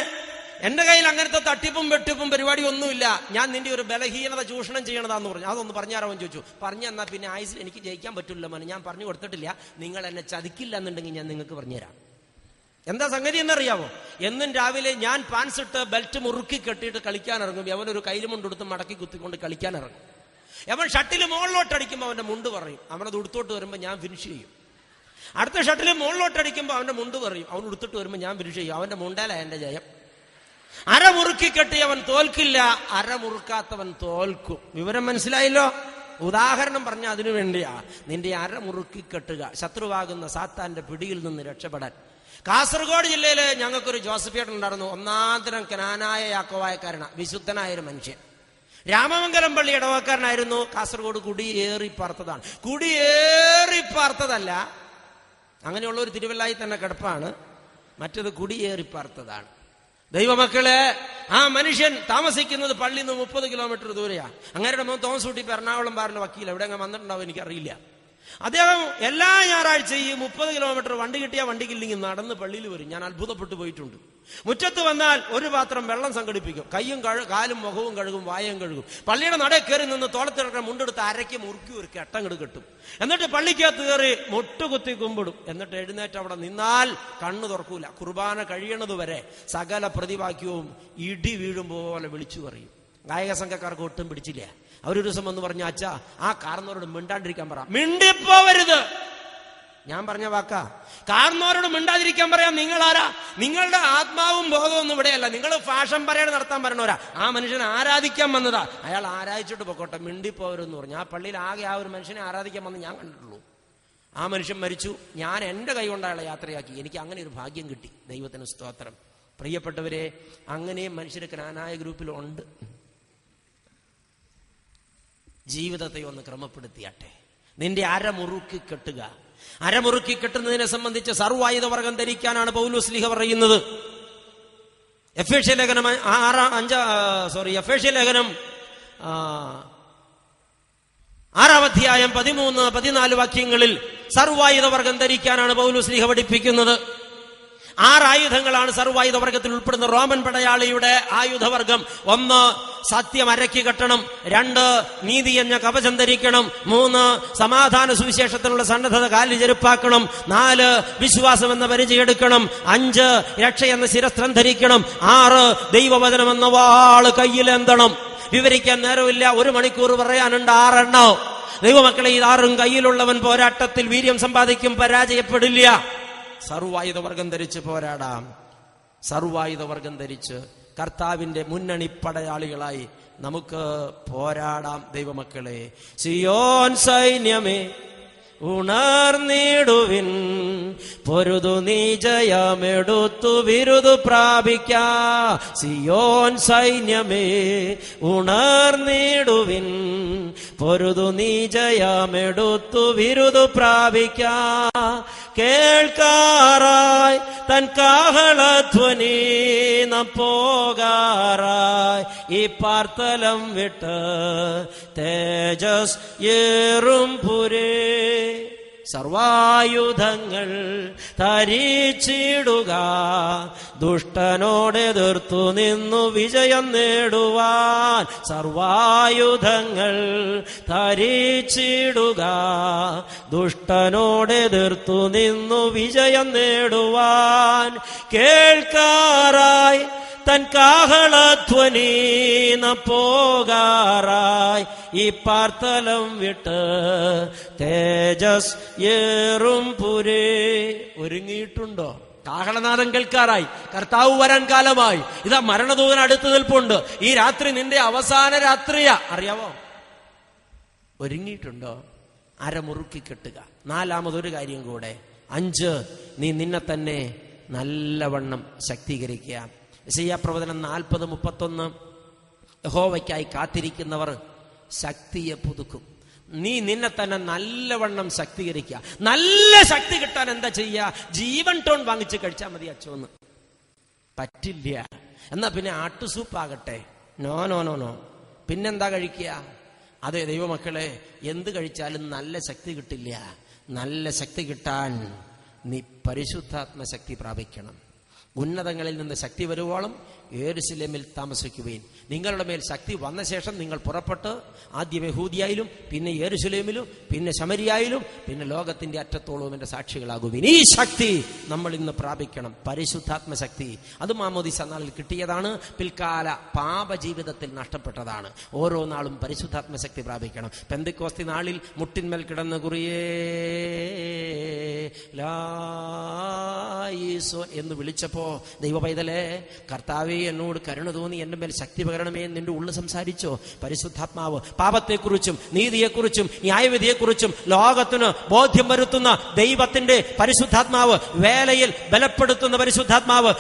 എന്റെ കയ്യിൽ അങ്ങനത്തെ തട്ടിപ്പും വെട്ടിപ്പും പരിപാടി ഒന്നുമില്ല. ഞാൻ നിന്റെ ഒരു ബലഹീനത ചൂഷണം ചെയ്യണതാന്ന് പറഞ്ഞു. അതൊന്ന് പറഞ്ഞാരാവൻ ചോദിച്ചു. പറഞ്ഞു തന്നാ പിന്നെ ആയുസിൽ എനിക്ക് ജയിക്കാൻ പറ്റില്ല മോനെ. ഞാൻ പറഞ്ഞു കൊടുത്തിട്ടില്ല. നിങ്ങൾ എന്നെ ചതിക്കില്ല എന്നുണ്ടെങ്കിൽ ഞാൻ നിങ്ങൾക്ക് പറഞ്ഞുതരാം. എന്താ സംഗതി എന്നറിയാവോ? എന്നും രാവിലെ ഞാൻ പാൻസ് ഇട്ട് ബെൽറ്റ് മുറുക്കി കെട്ടിയിട്ട് കളിക്കാൻ ഇറങ്ങും. അവനൊരു കയ്യിലുമുണ്ടെടുത്ത് മടക്കി കുത്തിക്കൊണ്ട് കളിക്കാൻ ഇറങ്ങും. അവൻ ഷട്ടിൽ മുകളിലോട്ട് അടിക്കുമ്പോൾ അവന്റെ മുണ്ട് പറയും. അവനത് ഉടുത്തോട്ട് വരുമ്പോൾ ഞാൻ ഫിനിഷ് ചെയ്യും. അടുത്ത ഷട്ടിൽ മുകളിലോട്ടടിക്കുമ്പോൾ അവന്റെ മുണ്ട് പറയും. അവൻ ഉടുത്തിട്ട് വരുമ്പോൾ ഞാൻ ഫിനിഷ് ചെയ്യും. അവന്റെ മുണ്ടേല എന്റെ ജയം. അരമുറുക്കി കെട്ടിയവൻ തോൽക്കില്ല, അരമുറുക്കാത്തവൻ തോൽക്കും. വിവരം മനസ്സിലായല്ലോ? ഉദാഹരണം പറഞ്ഞ അതിനു വേണ്ടിയാ. നിന്റെ അരമുറുക്കി കെട്ടുക, ശത്രുവാകുന്ന സാത്താന്റെ പിടിയിൽ നിന്ന് രക്ഷപ്പെടാൻ. കാസർഗോഡ് ജില്ലയില് ഞങ്ങൾക്കൊരു ജോസഫേട്ടൻ ഉണ്ടായിരുന്നു. ഒന്നാന്തരം കനാനായ യാക്കോവായക്കാരനാ, വിശുദ്ധനായൊരു മനുഷ്യൻ. രാമമംഗലം പള്ളി ഇടവക്കാരനായിരുന്നു. കാസർഗോഡ് കുടിയേറി പാർത്തതാണ്. കുടിയേറി പാർത്തതല്ല, അങ്ങനെയുള്ള ഒരു തിരുവല്ലായി തന്നെ കിടപ്പാണ്. മറ്റത് കുടിയേറി പാർത്തതാണ്. ദൈവമക്കളെ, ആ മനുഷ്യൻ താമസിക്കുന്നത് പള്ളിയിൽ നിന്ന് 30 കിലോമീറ്റർ ദൂരെയാ. അങ്ങേരുടെ മോൻ തോമസ് കുട്ടി എറണാകുളം ബാറിന്റെ വക്കീൽ, എവിടെ അങ്ങ് വന്നിട്ടുണ്ടാവും എനിക്കറിയില്ല. അദ്ദേഹം എല്ലാ ഞായറാഴ്ചയും ഈ 30 കിലോമീറ്റർ വണ്ടി കിട്ടിയാൽ വണ്ടിക്കില്ലെങ്കിൽ നടന്ന് പള്ളിയിൽ വരും. ഞാൻ അത്ഭുതപ്പെട്ടു പോയിട്ടുണ്ട്. മുറ്റത്ത് വന്നാൽ ഒരു പാത്രം വെള്ളം സംഘടിപ്പിക്കും, കയ്യും കാലും മുഖവും കഴുകും, വായയും കഴുകും. പള്ളിയുടെ നടയിൽ കയറി നിന്ന് തോളത്തിറക്കാൻ മുണ്ടെടുത്ത് അരയ്ക്ക് മുറുക്കി ഒരു കെട്ടങ്ങട് കെട്ടും. എന്നിട്ട് പള്ളിക്കകത്ത് കയറി മുട്ടുകുത്തി കുമ്പിടും. എന്നിട്ട് എഴുന്നേറ്റ് അവിടെ നിന്നാൽ കണ്ണു തുറക്കൂല. കുർബാന കഴിയണതുവരെ സകല പ്രതിവാക്യവും ഇടി വീഴും പോലെ വിളിച്ചു പറയും. ഗായക സംഘക്കാർക്ക് ഒട്ടും പിടിച്ചില്ല. അവരൊരു ദിവസം വന്ന് പറഞ്ഞു, അച്ഛാ ആ കാർന്നവരോട് മിണ്ടാണ്ടിരിക്കാൻ പറ. മിണ്ടിപ്പോവരുത്, ഞാൻ പറഞ്ഞ വാക്കാ. കാർന്നവരോട് മിണ്ടാതിരിക്കാൻ പറയാം. നിങ്ങളാരാ? നിങ്ങളുടെ ആത്മാവും ബോധവും ഒന്നും ഇവിടെയല്ല. നിങ്ങൾ ഫാഷൻ പരേഡ് നടത്താൻ പറഞ്ഞവരാ. ആ മനുഷ്യനെ ആരാധിക്കാൻ വന്നതാ. അയാൾ ആരാധിച്ചിട്ട് പൊക്കോട്ടെ, മിണ്ടിപ്പോവരെന്ന് പറഞ്ഞു. ആ പള്ളിയിൽ ആകെ ആ ഒരു മനുഷ്യനെ ആരാധിക്കാൻ വന്ന് ഞാൻ കണ്ടിട്ടുള്ളൂ. ആ മനുഷ്യൻ മരിച്ചു. ഞാൻ എന്റെ കൈ കൊണ്ട് അയാളെ യാത്രയാക്കി. എനിക്ക് അങ്ങനെ ഒരു ഭാഗ്യം കിട്ടി. ദൈവത്തിന് സ്തോത്രം. പ്രിയപ്പെട്ടവരെ, അങ്ങനെ മനുഷ്യർ കനാനായ ഗ്രൂപ്പിലുണ്ട്. ജീവിതത്തെ ഒന്ന് ക്രമപ്പെടുത്തിയാട്ടെ. നിന്റെ അരമുറുക്കി കെട്ടുക. അരമുറുക്കി കെട്ടുന്നതിനെ സംബന്ധിച്ച് സർവായുധ വർഗം ധരിക്കാനാണ് പൗലോസ് ശ്ലീഹ പറയുന്നത്. എഫേസ്യ ലേഖനം 6-ാം അധ്യായം 13-14 വാക്യങ്ങളിൽ സർവായുധ വർഗം ധരിക്കാനാണ് പൗലോസ് ശ്ലീഹ പഠിപ്പിക്കുന്നത്. 6 ആയുധങ്ങളാണ് സർവായുധ വർഗത്തിൽ ഉൾപ്പെടുന്ന റോമൻ പടയാളിയുടെ ആയുധവർഗം. 1 സത്യം അരക്കി കെട്ടണം, 2 നീതി എന്ന കവചം ധരിക്കണം, 3 സമാധാന സുവിശേഷത്തിനുള്ള സന്നദ്ധത കാലിൽ ചെരുപ്പാക്കണം, 4 വിശ്വാസം എന്ന പരിചയെടുക്കണം, 5 രക്ഷ എന്ന ശിരസ്ത്രം ധരിക്കണം, 6 ദൈവവചനം എന്ന വാള് കയ്യിലെന്തണം. വിവരിക്കാൻ നേരമില്ല, 1 മണിക്കൂർ പറയാനുണ്ട് 6 എണ്ണം. ദൈവമക്കളെ, ഈ 6 കയ്യിലുള്ളവൻ പോരാട്ടത്തിൽ വീര്യം സമ്പാദിക്കും, പരാജയപ്പെടില്ല. സർവായുധ വർഗം ധരിച്ച് പോരാടാം. സർവായുധ വർഗം ധരിച്ച് കർത്താവിന്റെ മുന്നണി പടയാളികളായി നമുക്ക് പോരാടാം. ദൈവമക്കളെ, സിയോൻ സൈന്യമേ ഉണർന്നിടുവിൻ, പൊരുതു നീ ജയമെടുത്തു വിരുദു പ്രാപിക്കാ. സിയോൻ സൈന്യമേ ഉണർന്നിടുവിൻ, പൊരുതു നീ ജയമെടുത്തു വിരുദു പ്രാപിക്കാ. കേൾക്കാറായി തൻ കാഹളധ്വനി നാം പോകാറായി ഈ പാർത്തലം വിട്ട് തേജസ് ഏറും പുരേ. സർവായുധങ്ങൾ ധരിച്ചിടുക, ദുഷ്ടനോടെതിർത്തു നിന്നു വിജയം നേടുവാൻ. സർവായുധങ്ങൾ ധരിച്ചിടുക, ദുഷ്ടനോടെതിർത്തു നിന്നു വിജയം നേടുവാൻ. കേൾക്കാറായി തൻ കാഹളധ്വനി നാം പോകാറായി ഈ പാർത്തലം വിട്ട് തേജസ് ഏറും പുരേ. ഒരുങ്ങിയിട്ടുണ്ടോ? കാഹളനാദം കേൾക്കാറായി, കർത്താവ് വരാൻ കാലമായി. ഇതാ മരണദൂതൻ അടുത്ത് നിൽപ്പുണ്ട്. ഈ രാത്രി നിന്റെ അവസാന രാത്രിയാ. അറിയാവോ? ഒരുങ്ങിയിട്ടുണ്ടോ? അരമുറുക്കി കെട്ടുക. 4-മതൊരു കാര്യം കൂടെ. 5 നീ നിന്നെ തന്നെ നല്ലവണ്ണം ശക്തീകരിക്കുക. യെശയ്യാപ്രവചനം 40:31 യഹോവയ്ക്കായി കാത്തിരിക്കുന്നവർ ശക്തിയെ പുതുക്കും. നീ നിന്നെ തന്നെ നല്ലവണ്ണം ശക്തീകരിക്കുക. നല്ല ശക്തി കിട്ടാൻ എന്താ ചെയ്യുക? ജീവൻ ടോൺ വാങ്ങിച്ച് കഴിച്ചാൽ മതി അച്ചോന്ന്. പറ്റില്ല. എന്നാ പിന്നെ ആട്ടുസൂപ്പാകട്ടെ. No no no no. പിന്നെന്താ കഴിക്കുക? അതെ ദൈവമക്കളെ, എന്ത് കഴിച്ചാലും നല്ല ശക്തി കിട്ടില്ല. നല്ല ശക്തി കിട്ടാൻ നീ പരിശുദ്ധാത്മശക്തി പ്രാപിക്കണം. ഉന്നതങ്ങളിൽ നിന്ന് ശക്തി വരുവോളം യെരൂശലേമിൽ താമസിക്കുവിൻ. നിങ്ങളുടെ മേൽ ശക്തി വന്ന ശേഷം നിങ്ങൾ പുറപ്പെട്ട് ആദ്യം യഹൂദിയയിലും പിന്നെ യെരൂശലേമിലും പിന്നെ ശമരിയയിലും പിന്നെ ലോകത്തിന്റെ അറ്റത്തോളവും എന്റെ സാക്ഷികളാകുവിൻ. ഈ ശക്തി നമ്മൾ ഇന്ന് പ്രാപിക്കണം. പരിശുദ്ധാത്മ ശക്തി അത് മാമോദീസ നാളിൽ കിട്ടിയതാണ്, പിൽക്കാല പാപജീവിതത്തിൽ നഷ്ടപ്പെട്ടതാണ്. ഓരോ നാളും പരിശുദ്ധാത്മ ശക്തി പ്രാപിക്കണം. പെന്തക്കോസ്തി നാളിൽ മുട്ടിന്മേൽ കിടന്ന് കുറിയേ ലായിസോ എന്ന് വിളിച്ചപ്പോ ദൈവ പൈതലേ, കർത്താവേ എന്നോട് കരുണ തോന്നി, എന്റെ മേൽ ശക്തി പകരണമേ എന്ന് നിന്റെ ഉള്ളിൽ സംസാരിച്ചോ. പരിശുദ്ധാത്മാവ് പാപത്തെക്കുറിച്ചും നീതിയെക്കുറിച്ചും ന്യായവിധിയെക്കുറിച്ചും ലോകത്തിന് ബോധ്യം വരുത്തുന്ന ദൈവത്തിന്റെ പരിശുദ്ധാത്മാവ്, വേലയിൽ ബലപ്പെടുത്തുന്ന പരിശുദ്ധാത്മാവ്,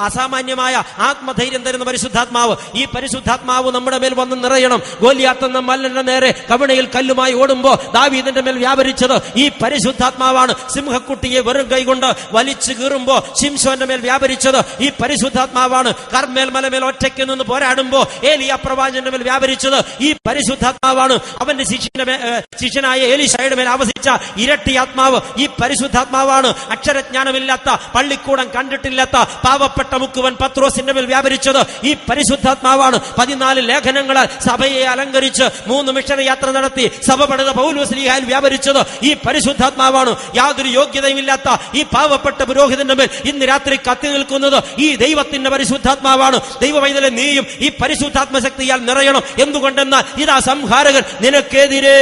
അസാമാന്യമായ ആത്മധൈര്യം തരുന്ന പരിശുദ്ധാത്മാവ്, ഈ പരിശുദ്ധാത്മാവ് നമ്മുടെ മേൽ വന്ന് നിറയണം. ഗോലിയാത്ത് എന്ന മല്ലന്റെ നേരെ കവിണയിൽ കല്ലുമായി ഓടുമ്പോ ദാവീദിന്റെ മേൽ വ്യാപരിച്ചത് ഈ പരിശുദ്ധാത്മാവാണ്. സിംഹക്കുട്ടിയെ വെറും കൈകൊണ്ട് വലിച്ചു കീറുമ്പോ ശിംശോന്റെ മേൽ വ്യാപരിച്ചത് ഈ പരിശുദ്ധാത്മാവാണ്. കർമ്മേൽ മലമേൽ ഒറ്റയ്ക്ക് നിന്ന് പോരാടുമ്പോ ഏലിയ പ്രവാചകന്റെ മേൽ വ്യാപരിച്ചത് ഈ പരിശുദ്ധാത്മാവാണ്. അവന്റെ ശിഷ്യനായ എലീശയുടെ മേൽ ആവസിച്ച ഇരട്ടി ആത്മാവ് ഈ പരിശുദ്ധാത്മാവാണ്. അക്ഷരജ്ഞാനമില്ലാത്ത, പള്ളിക്കൂടം കണ്ടിട്ടില്ലാത്ത പാവപ്പെട്ട മുക്കുവൻ പത്രോസിന്റെ മേൽ വ്യാപരിച്ചത് ഈ പരിശുദ്ധാത്മാവാണ്. 14 ലേഖനങ്ങളാൽ സഭയെ അലങ്കരിച്ച് 3 മിഷണറി യാത്ര നടത്തി സഭ പണിത പൗലോസ്ലീഹായിൽ വ്യാപരിച്ചത് ഈ പരിശുദ്ധാത്മാവാണ്. യാതൊരു യോഗ്യതയുമില്ലാത്ത ഈ പാവപ്പെട്ട പുരോഹിതന്റെ മേൽ ഇന്ന് രാത്രി കത്തി നിൽക്കുന്നത് ഈ ദൈവത്തിന്റെ പരിശുദ്ധാത്മാവാണ്. ദൈവവൈതലെ, നീയും ഈ പരിശുദ്ധാത്മ ശക്തിയാൽ നിറയണം. എന്തുകൊണ്ടെന്നാൽ ഇതാ സംഹാരകൻ നിനക്കെതിരെ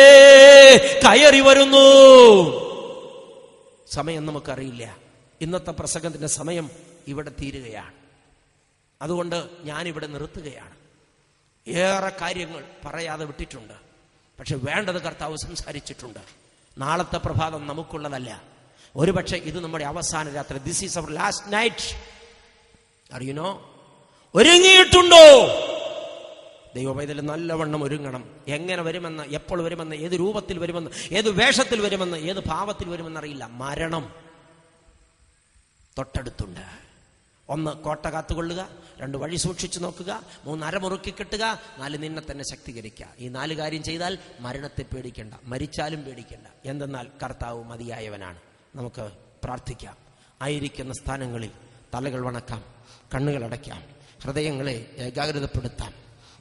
കയറി വരുന്നു. സമയം നമുക്കറിയില്ല. ഇന്നത്തെ പ്രസംഗത്തിന്റെ സമയം ഇവിടെ തീരുകയാണ്. അതുകൊണ്ട് ഞാനിവിടെ നിർത്തുകയാണ്. ഏറെ കാര്യങ്ങൾ പറയാതെ വിട്ടിട്ടുണ്ട്. പക്ഷെ വേണ്ടത് കർത്താവ് സംസാരിച്ചിട്ടുണ്ട്. നാളത്തെ പ്രഭാതം നമുക്കുള്ളതല്ല. ഒരുപക്ഷെ ഇത് നമ്മുടെ അവസാന രാത്രി. This is our last night. അറിയുന്നോ? ഒരുങ്ങിയിട്ടുണ്ടോ? ദൈവപൈതൽ നല്ലവണ്ണം ഒരുങ്ങണം. എങ്ങനെ വരുമെന്ന്, എപ്പോൾ വരുമെന്ന്, ഏത് രൂപത്തിൽ വരുമെന്ന്, ഏത് വേഷത്തിൽ വരുമെന്ന്, ഏത് ഭാവത്തിൽ വരുമെന്ന് അറിയില്ല. മരണം തൊട്ടടുത്തുണ്ട്. 1 കോട്ട കാത്തുകൊള്ളുക, 2 വഴി സൂക്ഷിച്ചു നോക്കുക, 3 അരമുറുക്കി കെട്ടുക, 4 നിന്നെ തന്നെ ശക്തീകരിക്കുക. ഈ 4 കാര്യം ചെയ്താൽ മരണത്തെ പേടിക്കണ്ട, മരിച്ചാലും പേടിക്കണ്ട. എന്തെന്നാൽ കർത്താവ് മതിയായവനാണ്. നമുക്ക് പ്രാർത്ഥിക്കാം. ആയിരിക്കുന്ന സ്ഥാനങ്ങളിൽ തലകൾ വണക്കാം, കണ്ണുകൾ അടയ്ക്കാം, ഹൃദയങ്ങളെ ഏകാഗ്രതപ്പെടുത്താം.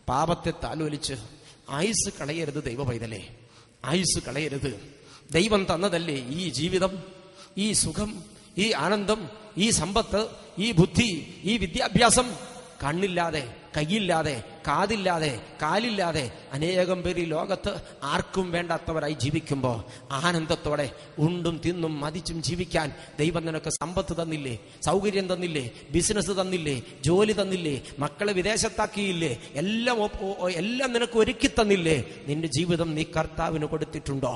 പാപത്തെ താലോലിച്ച് ആയുസ് കളയരുത്. ദൈവ പൈതലേ, ആയുസ് കളയരുത്. ദൈവം തന്നതല്ലേ ഈ ജീവിതം, ഈ സുഖം, ഈ ആനന്ദം, ഈ സമ്പത്ത്, ഈ ബുദ്ധി, ഈ വിദ്യാഭ്യാസം. കണ്ണില്ലാതെ, കൈയില്ലാതെ, കാതില്ലാതെ, കാലില്ലാതെ അനേകം പേര് ഈ ലോകത്ത് ആർക്കും വേണ്ടാത്തവരായി ജീവിക്കുമ്പോ ആനന്ദത്തോടെ ഉണ്ടും തിന്നും മതിച്ചും ജീവിക്കാൻ ദൈവം നിനക്ക് സമ്പത്ത് തന്നില്ലേ, സൗകര്യം തന്നില്ലേ, ബിസിനസ് തന്നില്ലേ, ജോലി തന്നില്ലേ, മക്കളെ വിദേശത്താക്കിയില്ലേ, എല്ലാം നിനക്ക് ഒരുക്കി തന്നില്ലേ? നിന്റെ ജീവിതം നീ കർത്താവിന് കൊടുത്തിട്ടുണ്ടോ?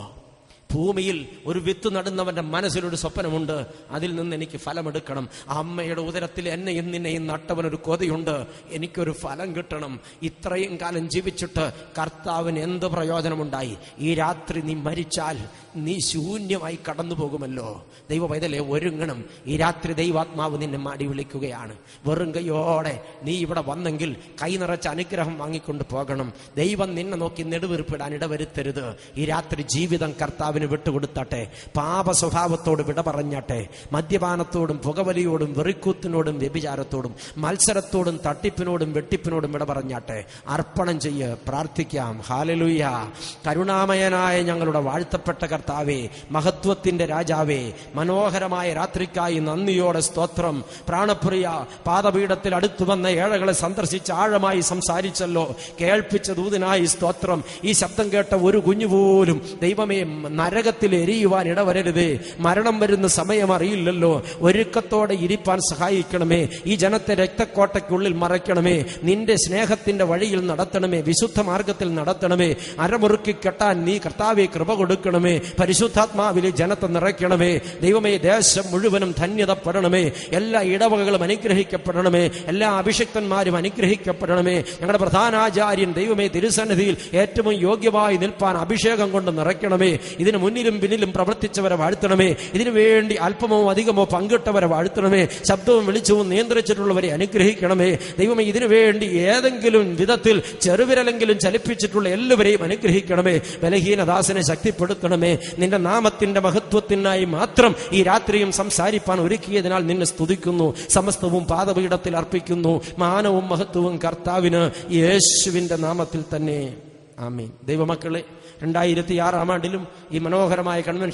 ഭൂമിയിൽ ഒരു വിത്ത് നടുന്നവന്റെ മനസ്സിലൊരു സ്വപ്നമുണ്ട്. അതിൽ നിന്ന് എനിക്ക് ഫലമെടുക്കണം. അമ്മയുടെ ഉദരത്തിൽ എന്നെയും നിന്നെയും നട്ടവനൊരു കൊതിയുണ്ട്. എനിക്കൊരു ഫലം കിട്ടണം. ഇത്രയും കാലം ജീവിച്ചിട്ട് കർത്താവിന് എന്ത് പ്രയോജനമുണ്ടായി? ഈ രാത്രി നീ മരിച്ചാൽ നീ ശൂന്യമായി കടന്നു പോകുമല്ലോ. ദൈവ പൈതലേ, ഒരുങ്ങണം. ഈ രാത്രി ദൈവാത്മാവ് നിന്നെ മാടി വിളിക്കുകയാണ്. വെറും കൈയോടെ നീ ഇവിടെ വന്നെങ്കിൽ കൈ നിറച്ച അനുഗ്രഹം വാങ്ങിക്കൊണ്ട് പോകണം. ദൈവം നിന്നെ നോക്കി നെടുവീർപ്പിടാൻ ഇടവരുത്തരുത്. ഈ രാത്രി ജീവിതം കർത്താവിന് വിട്ടുകൊടുത്താട്ടെ. പാപ സ്വഭാവത്തോട് വിട പറഞ്ഞാട്ടെ. മദ്യപാനത്തോടും പുകവലിയോടും വെറിക്കൂത്തിനോടും വ്യഭിചാരത്തോടും മത്സരത്തോടും തട്ടിപ്പിനോടും വെട്ടിപ്പിനോടും വിട പറഞ്ഞാട്ടെ. അർപ്പണം ചെയ്യ്, പ്രാർത്ഥിക്കാം. ഹല്ലേലൂയ. കരുണാമയനായ ഞങ്ങളുടെ വാഴ്ത്തപ്പെട്ട കർത്താവേ, മഹത്വത്തിന്റെ രാജാവേ, മനോഹരമായ രാത്രിക്കായി നന്ദിയോടെ സ്തോത്രം. പ്രാണപ്രിയ, പാദപീഠത്തിൽ അടുത്തു വന്ന ഏഴകളെ സന്ദർശിച്ച് ആഴമായി സംസാരിച്ചല്ലോ. കേൾപ്പിച്ച ദൂതനായി സ്തോത്രം. ഈ ശബ്ദം കേട്ട ഒരു കുഞ്ഞുപോലും ദൈവമേ നരകത്തിൽ എരിയുവാൻ ഇടവരരുതേ. മരണം വരുന്ന സമയം അറിയില്ലല്ലോ. ഒരുക്കത്തോടെ ഇരിപ്പാൻ സഹായിക്കണമേ. ഈ ജനത്തെ രക്തക്കോട്ടയ്ക്കുള്ളിൽ മറയ്ക്കണമേ. നിന്റെ സ്നേഹത്തിന്റെ വഴിയിൽ നടത്തണമേ. വിശുദ്ധ മാർഗത്തിൽ നടത്തണമേ. അരമുറുക്കി കെട്ടാൻ നീ കർത്താവേ കൃപ കൊടുക്കണമേ. പരിശുദ്ധാത്മാവിലെ ജനത്തെ നിറയ്ക്കണമേ. ദൈവമേ, ദേശം മുഴുവനും ധന്യതപ്പെടണമേ. എല്ലാ ഇടവകകളും അനുഗ്രഹിക്കപ്പെടണമേ. എല്ലാ അഭിഷിക്തന്മാരും അനുഗ്രഹിക്കപ്പെടണമേ. ഞങ്ങളുടെ പ്രധാനാചാര്യൻ ദൈവമേ തിരുസന്നിധിയിൽ ഏറ്റവും യോഗ്യമായി നിൽപ്പാൻ അഭിഷേകം കൊണ്ട് നിറയ്ക്കണമേ. ഇതിന് മുന്നിലും പിന്നിലും പ്രവർത്തിച്ചവരെ വാഴ്ത്തണമേ. ഇതിനു വേണ്ടി അല്പമോ അധികമോ പങ്കിട്ടവരെ വാഴ്ത്തണമേ. ശബ്ദവും വെളിച്ചവും നിയന്ത്രിച്ചിട്ടുള്ളവരെ അനുഗ്രഹിക്കണമേ. ദൈവമേ, ഇതിനു വേണ്ടി ഏതെങ്കിലും വിധത്തിൽ ചെറുവിരലെങ്കിലും ചലിപ്പിച്ചിട്ടുള്ള എല്ലാവരെയും അനുഗ്രഹിക്കണമേ. ബലഹീനദാസനെ ശക്തിപ്പെടുത്തണമേ. നിന്റെ നാമത്തിന്റെ മഹത്വത്തിനായി മാത്രം ഈ രാത്രിയും സംസാരിപ്പാൻ ഒരുക്കിയതിനാൽ നിന്നെ സ്തുതിക്കുന്നു. സമസ്തവും പാദപീഠത്തിൽ അർപ്പിക്കുന്നു. മാനവും മഹത്വവും കർത്താവിന്, യേശുവിന്റെ നാമത്തിൽ തന്നെ. ആമീൻ. ദൈവമക്കളെ, 2006 ആണ്ടിലും ഈ മനോഹരമായ കൺവെൻഷൻ